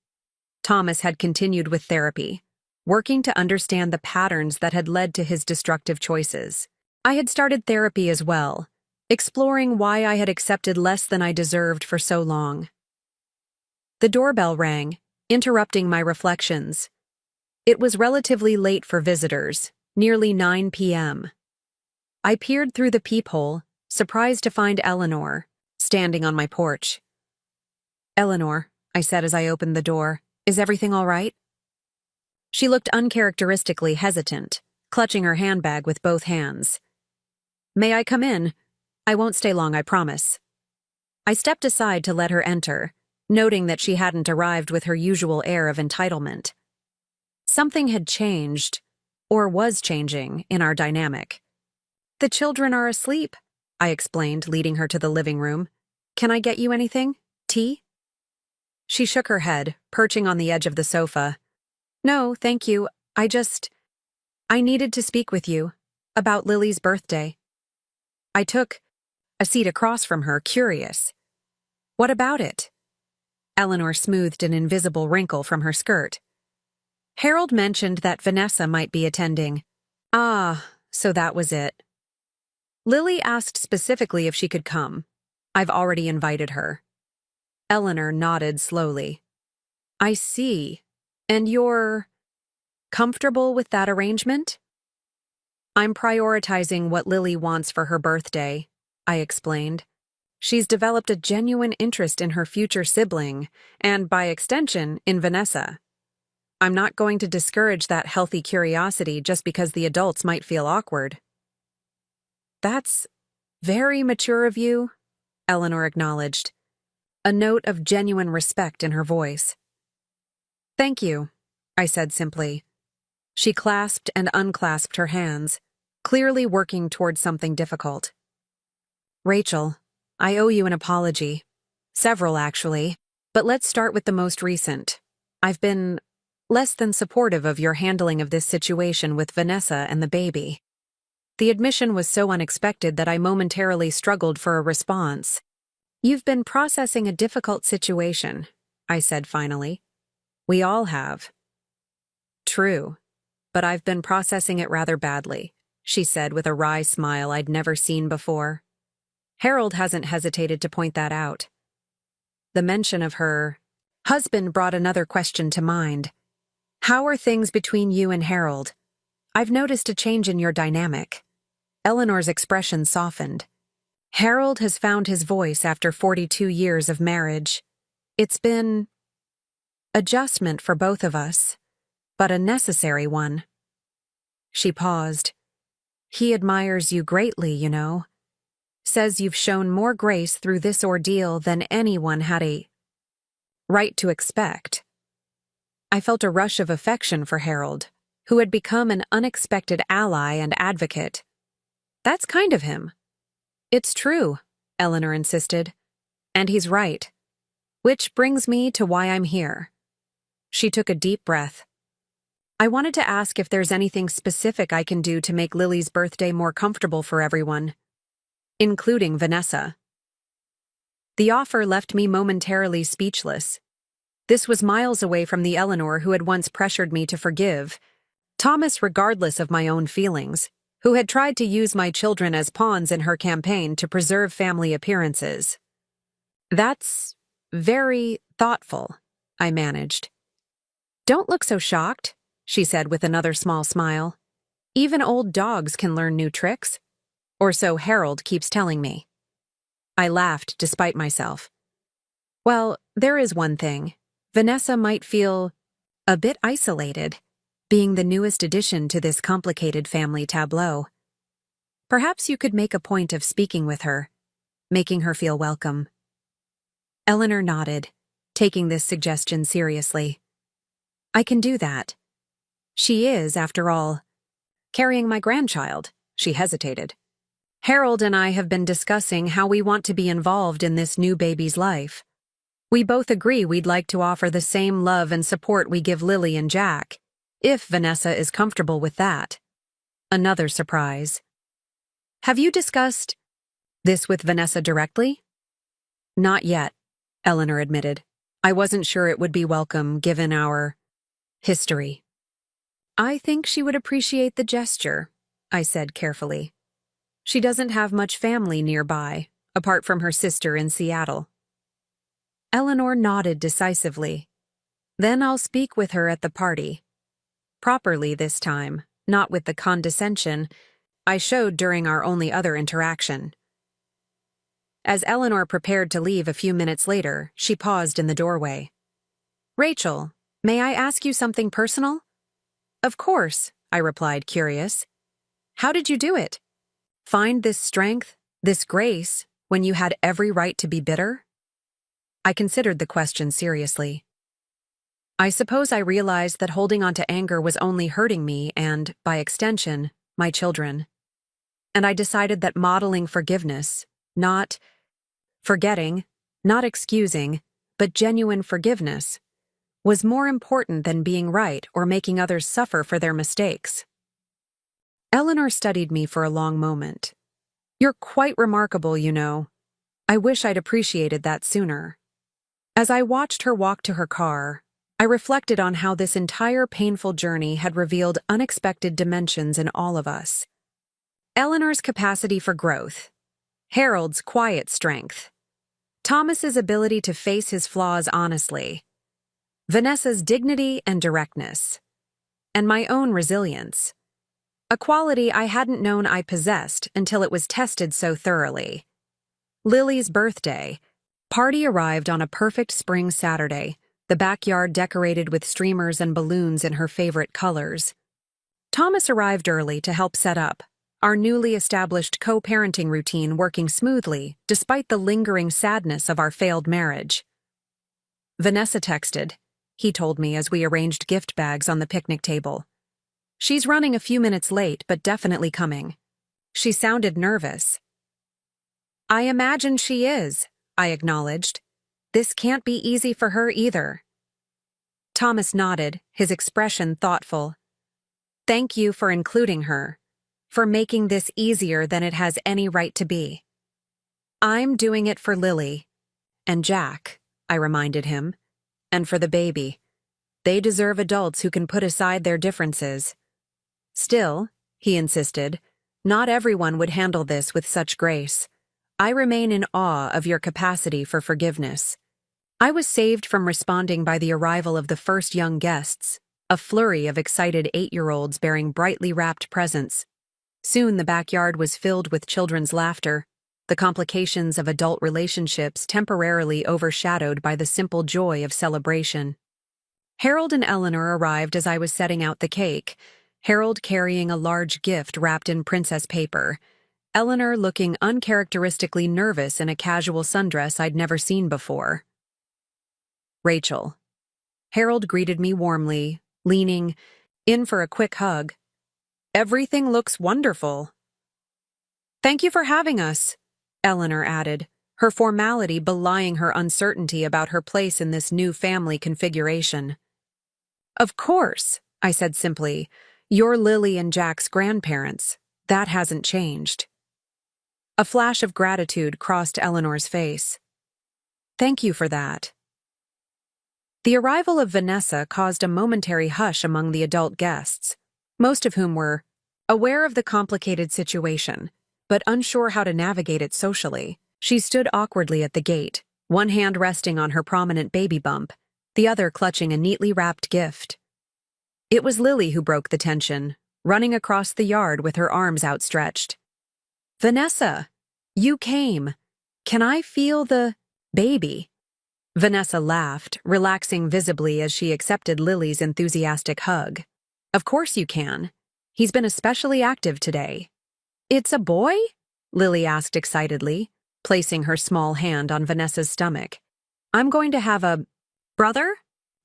Thomas had continued with therapy, working to understand the patterns that had led to his destructive choices. I had started therapy as well, exploring why I had accepted less than I deserved for so long. The doorbell rang, interrupting my reflections. It was relatively late for visitors, nearly 9 p.m. I peered through the peephole, surprised to find Eleanor, standing on my porch. Eleanor, I said as I opened the door, is everything all right? She looked uncharacteristically hesitant, clutching her handbag with both hands. May I come in? I won't stay long, I promise. I stepped aside to let her enter, noting that she hadn't arrived with her usual air of entitlement. Something had changed, or was changing, in our dynamic. The children are asleep, I explained, leading her to the living room. Can I get you anything? Tea? She shook her head, perching on the edge of the sofa. No, thank you. I needed to speak with you about Lily's birthday. I took a seat across from her, curious. What about it? Eleanor smoothed an invisible wrinkle from her skirt. Harold mentioned that Vanessa might be attending. Ah, so that was it. Lily asked specifically if she could come. I've already invited her. Eleanor nodded slowly. I see. And you're comfortable with that arrangement? I'm prioritizing what Lily wants for her birthday, I explained. She's developed a genuine interest in her future sibling, and by extension, in Vanessa. I'm not going to discourage that healthy curiosity just because the adults might feel awkward. That's Very mature of you, Eleanor acknowledged, a note of genuine respect in her voice. Thank you, I said simply. She clasped and unclasped her hands, clearly working towards something difficult. Rachel, I owe you an apology. Several, actually, but let's start with the most recent. I've been less than supportive of your handling of this situation with Vanessa and the baby. The admission was so unexpected that I momentarily struggled for a response. You've been processing a difficult situation, I said finally. We all have. True, but I've been processing it rather badly, she said with a wry smile I'd never seen before. Harold hasn't hesitated to point that out. The mention of her husband brought another question to mind. How are things between you and Harold? I've noticed a change in your dynamic. Eleanor's expression softened. Harold has found his voice after 42 years of marriage. It's been adjustment for both of us, but a necessary one. She paused. He admires you greatly, you know. Says you've shown more grace through this ordeal than anyone had a right to expect. I felt a rush of affection for Harold, who had become an unexpected ally and advocate. That's kind of him. It's true, Eleanor insisted. And he's right. Which brings me to why I'm here. She took a deep breath. I wanted to ask if there's anything specific I can do to make Lily's birthday more comfortable for everyone, including Vanessa. The offer left me momentarily speechless. This was miles away from the Eleanor who had once pressured me to forgive, Thomas regardless of my own feelings, who had tried to use my children as pawns in her campaign to preserve family appearances. That's very thoughtful, I managed. Don't look so shocked, she said with another small smile. Even old dogs can learn new tricks. Or so Harold keeps telling me. I laughed despite myself. Well, there is one thing. Vanessa might feel a bit isolated, being the newest addition to this complicated family tableau. Perhaps you could make a point of speaking with her, making her feel welcome. Eleanor nodded, taking this suggestion seriously. I can do that. She is, after all, carrying my grandchild, she hesitated. Harold and I have been discussing how we want to be involved in this new baby's life. We both agree we'd like to offer the same love and support we give Lily and Jack, if Vanessa is comfortable with that. Another surprise. Have you discussed this with Vanessa directly? Not yet, Eleanor admitted. I wasn't sure it would be welcome given our history. I think she would appreciate the gesture, I said carefully. She doesn't have much family nearby, apart from her sister in Seattle. Eleanor nodded decisively. Then I'll speak with her at the party. Properly this time, not with the condescension I showed during our only other interaction. As Eleanor prepared to leave a few minutes later, she paused in the doorway. Rachel, may I ask you something personal? Of course, I replied, curious. How did you do it? Find this strength, this grace, when you had every right to be bitter? I considered the question seriously. I suppose I realized that holding on to anger was only hurting me and, by extension, my children. And I decided that modeling forgiveness, not forgetting, not excusing, but genuine forgiveness, was more important than being right or making others suffer for their mistakes. Eleanor studied me for a long moment. You're quite remarkable, you know. I wish I'd appreciated that sooner. As I watched her walk to her car, I reflected on how this entire painful journey had revealed unexpected dimensions in all of us. Eleanor's capacity for growth, Harold's quiet strength, Thomas's ability to face his flaws honestly, Vanessa's dignity and directness, and my own resilience. A quality I hadn't known I possessed until it was tested so thoroughly. Lily's birthday party arrived on a perfect spring Saturday, the backyard decorated with streamers and balloons in her favorite colors. Thomas arrived early to help set up, our newly established co-parenting routine working smoothly despite the lingering sadness of our failed marriage. Vanessa texted, he told me as we arranged gift bags on the picnic table. She's running a few minutes late, but definitely coming. She sounded nervous. I imagine she is, I acknowledged. This can't be easy for her either. Thomas nodded, his expression thoughtful. Thank you for including her, for making this easier than it has any right to be. I'm doing it for Lily. And Jack, I reminded him. And for the baby. They deserve adults who can put aside their differences. Still, he insisted, not everyone would handle this with such grace. I remain in awe of your capacity for forgiveness. I was saved from responding by the arrival of the first young guests, a flurry of excited 8-year-olds bearing brightly wrapped presents. Soon the backyard was filled with children's laughter, the complications of adult relationships temporarily overshadowed by the simple joy of celebration. Harold and Eleanor arrived as I was setting out the cake, Harold carrying a large gift wrapped in princess paper, Eleanor looking uncharacteristically nervous in a casual sundress I'd never seen before. Rachel. Harold greeted me warmly, leaning in for a quick hug. Everything looks wonderful. Thank you for having us, Eleanor added, her formality belying her uncertainty about her place in this new family configuration. Of course, I said simply. You're Lily and Jack's grandparents. That hasn't changed. A flash of gratitude crossed Eleanor's face. Thank you for that. The arrival of Vanessa caused a momentary hush among the adult guests, most of whom were aware of the complicated situation, but unsure how to navigate it socially. She stood awkwardly at the gate, one hand resting on her prominent baby bump, the other clutching a neatly wrapped gift. It was Lily who broke the tension, running across the yard with her arms outstretched. Vanessa, you came. Can I feel the baby? Vanessa laughed, relaxing visibly as she accepted Lily's enthusiastic hug. Of course you can. He's been especially active today. It's a boy? Lily asked excitedly, placing her small hand on Vanessa's stomach. I'm going to have a brother?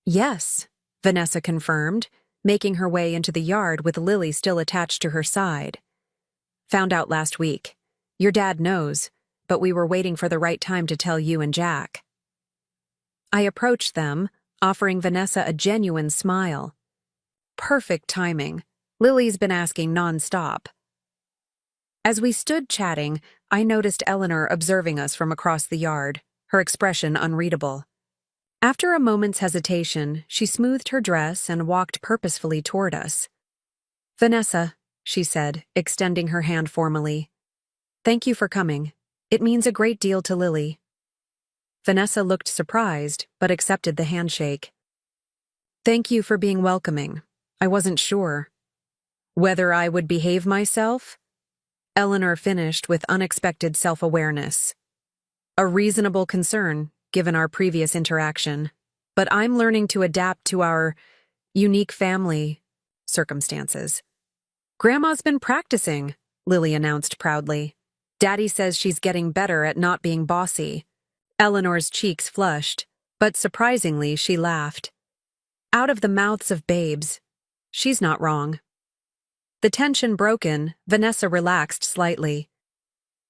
Yes, Vanessa confirmed, making her way into the yard with Lily still attached to her side. Found out last week. Your dad knows, but we were waiting for the right time to tell you and Jack. I approached them, offering Vanessa a genuine smile. Perfect timing. Lily's been asking nonstop. As we stood chatting, I noticed Eleanor observing us from across the yard, her expression unreadable. After a moment's hesitation, she smoothed her dress and walked purposefully toward us. Vanessa, she said, extending her hand formally. Thank you for coming. It means a great deal to Lily. Vanessa looked surprised, but accepted the handshake. Thank you for being welcoming. I wasn't sure. Whether I would behave myself? Eleanor finished with unexpected self-awareness. A reasonable concern, given our previous interaction, but I'm learning to adapt to our unique family circumstances. Grandma's been practicing, Lily announced proudly. Daddy says she's getting better at not being bossy. Eleanor's cheeks flushed, but surprisingly she laughed. Out of the mouths of babes. She's not wrong. The tension broken, Vanessa relaxed slightly.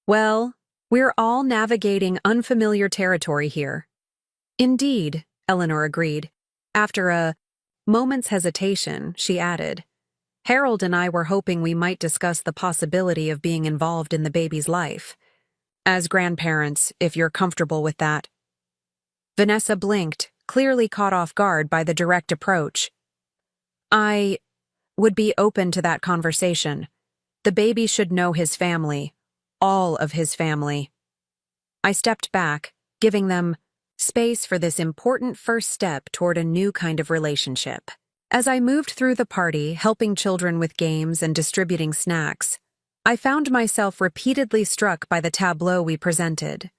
Well, we're all navigating unfamiliar territory here. Indeed, Eleanor agreed. After a moment's hesitation, she added, Harold and I were hoping we might discuss the possibility of being involved in the baby's life. As grandparents, if you're comfortable with that. Vanessa blinked, clearly caught off guard by the direct approach. I would be open to that conversation. The baby should know his family. All of his family. I stepped back, giving them space for this important first step toward a new kind of relationship. As I moved through the party, helping children with games and distributing snacks, I found myself repeatedly struck by the tableau we presented.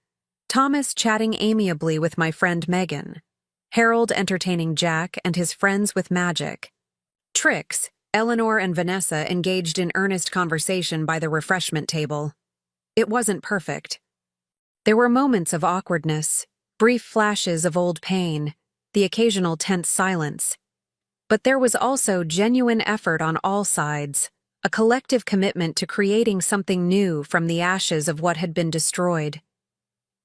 Thomas chatting amiably with my friend Megan, Harold entertaining Jack and his friends with magic, Trix Eleanor and Vanessa engaged in earnest conversation by the refreshment table. It wasn't perfect. There were moments of awkwardness, brief flashes of old pain, the occasional tense silence. But there was also genuine effort on all sides, a collective commitment to creating something new from the ashes of what had been destroyed.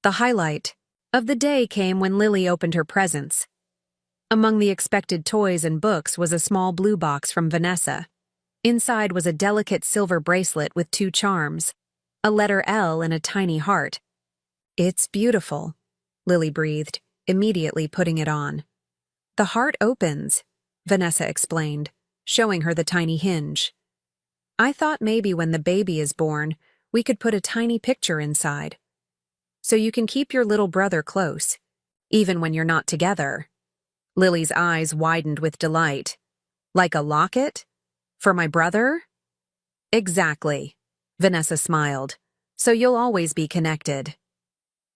The highlight of the day came when Lily opened her presents. Among the expected toys and books was a small blue box from Vanessa. Inside was a delicate silver bracelet with 2 charms, a letter L and a tiny heart. "It's beautiful," Lily breathed, immediately putting it on. "The heart opens," Vanessa explained, showing her the tiny hinge. "I thought maybe when the baby is born, we could put a tiny picture inside. So you can keep your little brother close, even when you're not together." Lily's eyes widened with delight. "Like a locket? For my brother?" "Exactly," Vanessa smiled. "So you'll always be connected."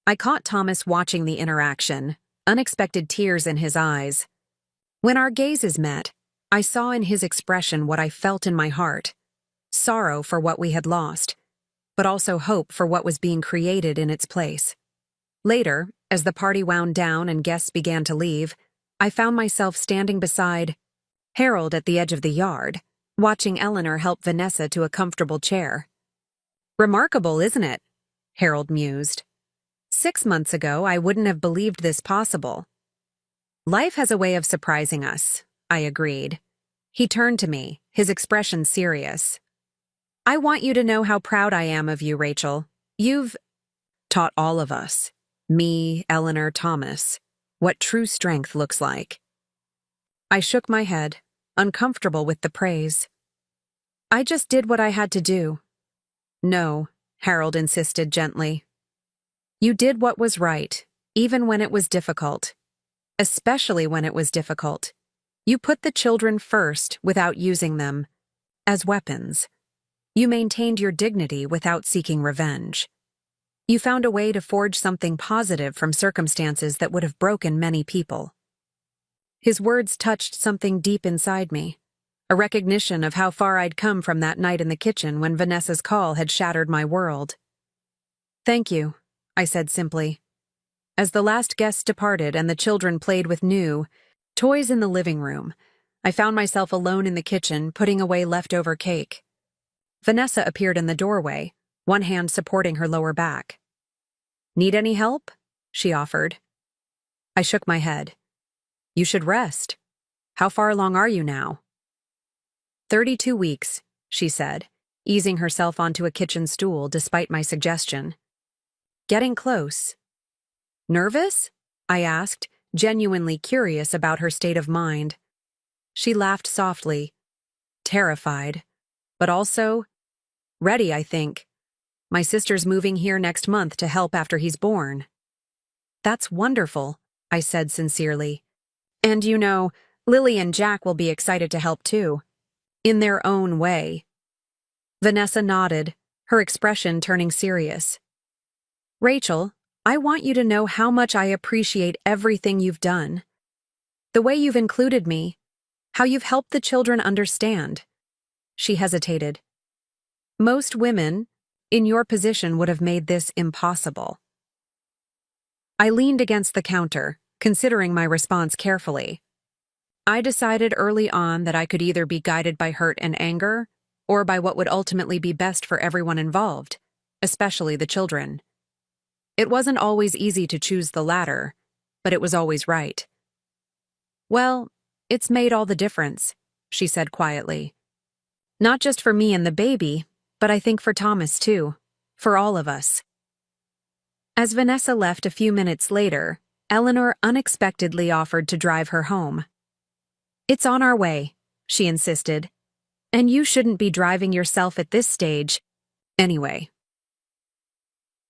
I caught Thomas watching the interaction, unexpected tears in his eyes. When our gazes met, I saw in his expression what I felt in my heart: sorrow for what we had lost, but also hope for what was being created in its place. Later, as the party wound down and guests began to leave, I found myself standing beside Harold at the edge of the yard, watching Eleanor help Vanessa to a comfortable chair. "Remarkable, isn't it?" Harold mused. "6 months ago, I wouldn't have believed this possible." "Life has a way of surprising us," I agreed. He turned to me, his expression serious. "I want you to know how proud I am of you, Rachel. You've taught all of us, me, Eleanor, Thomas, what true strength looks like." I shook my head, uncomfortable with the praise. "I just did what I had to do." "No," Harold insisted gently. "You did what was right, even when it was difficult. Especially when it was difficult. You put the children first without using them as weapons. You maintained your dignity without seeking revenge. You found a way to forge something positive from circumstances that would have broken many people." His words touched something deep inside me, a recognition of how far I'd come from that night in the kitchen when Vanessa's call had shattered my world. "Thank you," I said simply. As the last guests departed and the children played with new toys in the living room, I found myself alone in the kitchen putting away leftover cake. Vanessa appeared in the doorway, one hand supporting her lower back. "Need any help?" she offered. I shook my head. "You should rest. How far along are you now?" 32 weeks, she said, easing herself onto a kitchen stool despite my suggestion. "Getting close." "Nervous?" I asked, genuinely curious about her state of mind. She laughed softly. "Terrified. But also ready, I think. My sister's moving here next month to help after he's born." "That's wonderful," I said sincerely. "And you know, Lily and Jack will be excited to help too. In their own way." Vanessa nodded, her expression turning serious. "Rachel, I want you to know how much I appreciate everything you've done. The way you've included me, how you've helped the children understand." She hesitated. "Most women in your position would have made this impossible." I leaned against the counter, considering my response carefully. I decided early on that I could either be guided by hurt and anger, or by what would ultimately be best for everyone involved, especially the children. It wasn't always easy to choose the latter, but it was always right. "Well, it's made all the difference," she said quietly. "Not just for me and the baby, but I think for Thomas too, for all of us." As Vanessa left a few minutes later, Eleanor unexpectedly offered to drive her home. "It's on our way," she insisted. "And you shouldn't be driving yourself at this stage, anyway."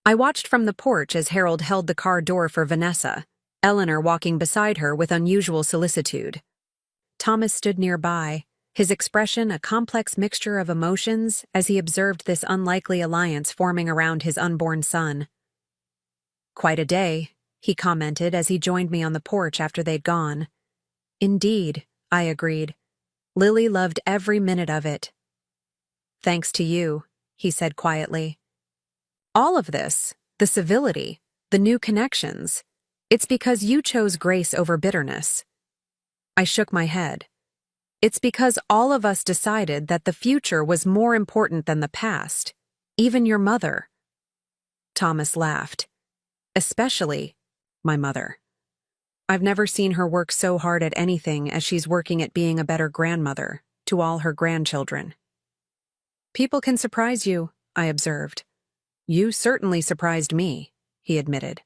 I watched from the porch as Harold held the car door for Vanessa, Eleanor walking beside her with unusual solicitude. Thomas stood nearby, his expression a complex mixture of emotions as he observed this unlikely alliance forming around his unborn son. "Quite a day," he commented as he joined me on the porch after they'd gone. "Indeed," I agreed. Lily loved every minute of it. Thanks to you, he said quietly. All of this, the civility, the new connections, it's because you chose grace over bitterness. I shook my head. It's because all of us decided that the future was more important than the past, even your mother. Thomas laughed. Especially my mother. I've never seen her work so hard at anything as she's working at being a better grandmother to all her grandchildren. People can surprise you, I observed. You certainly surprised me, he admitted.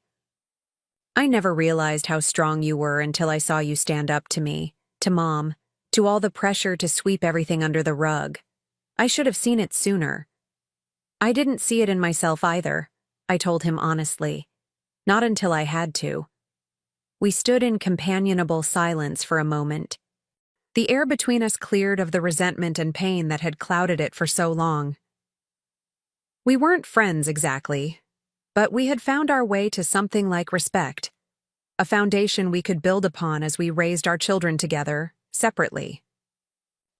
I never realized how strong you were until I saw you stand up to me, to Mom, to all the pressure to sweep everything under the rug. I should have seen it sooner. I didn't see it in myself either, I told him honestly. Not until I had to. We stood in companionable silence for a moment. The air between us cleared of the resentment and pain that had clouded it for so long. We weren't friends exactly, but we had found our way to something like respect, a foundation we could build upon as we raised our children together, separately.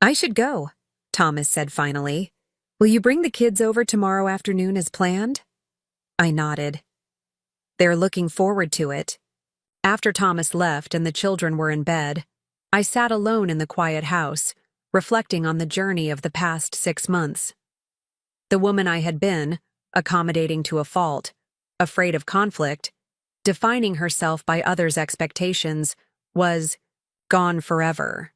I should go, Thomas said finally. Will you bring the kids over tomorrow afternoon as planned? I nodded. They're looking forward to it. After Thomas left and the children were in bed, I sat alone in the quiet house, reflecting on the journey of the past 6 months. The woman I had been, accommodating to a fault, afraid of conflict, defining herself by others' expectations, was gone forever.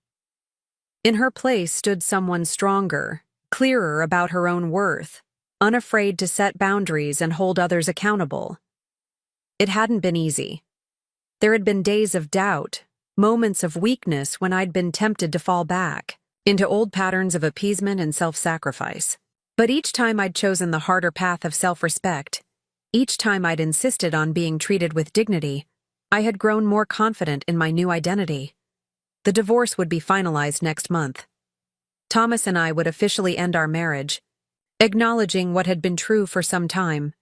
In her place stood someone stronger, clearer about her own worth, unafraid to set boundaries and hold others accountable. It hadn't been easy. There had been days of doubt, moments of weakness when I'd been tempted to fall back into old patterns of appeasement and self-sacrifice. But each time I'd chosen the harder path of self-respect, each time I'd insisted on being treated with dignity, I had grown more confident in my new identity. The divorce would be finalized next month. Thomas and I would officially end our marriage, acknowledging what had been true for some time,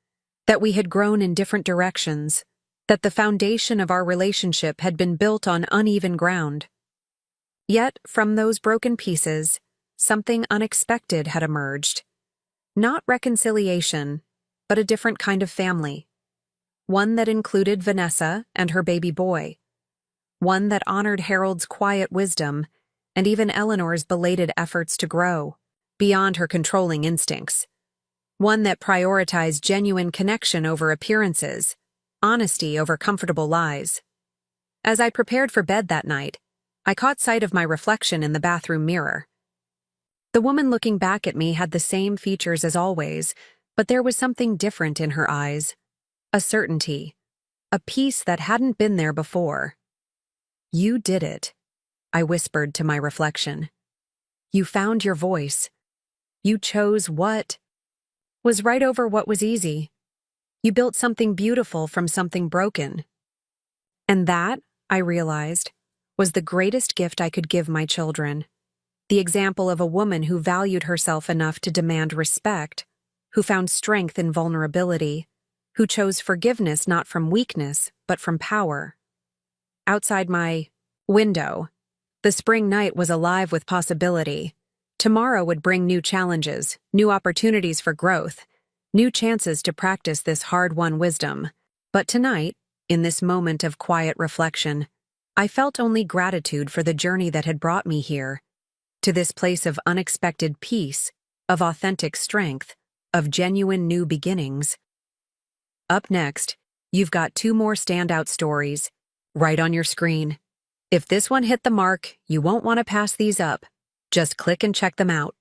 that we had grown in different directions, that the foundation of our relationship had been built on uneven ground. Yet, from those broken pieces, something unexpected had emerged. Not reconciliation, but a different kind of family. One that included Vanessa and her baby boy. One that honored Harold's quiet wisdom and even Eleanor's belated efforts to grow, beyond her controlling instincts. One that prioritized genuine connection over appearances, honesty over comfortable lies. As I prepared for bed that night, I caught sight of my reflection in the bathroom mirror. The woman looking back at me had the same features as always, but there was something different in her eyes. A certainty. A peace that hadn't been there before. You did it, I whispered to my reflection. You found your voice. You chose what was right over what was easy. You built something beautiful from something broken. And that, I realized, was the greatest gift I could give my children. The example of a woman who valued herself enough to demand respect, who found strength in vulnerability, who chose forgiveness not from weakness, but from power. Outside my window, the spring night was alive with possibility. Tomorrow would bring new challenges, new opportunities for growth, new chances to practice this hard-won wisdom. But tonight, in this moment of quiet reflection, I felt only gratitude for the journey that had brought me here, to this place of unexpected peace, of authentic strength, of genuine new beginnings. Up next, you've got 2 more standout stories, right on your screen. If this one hit the mark, you won't want to pass these up. Just click and check them out.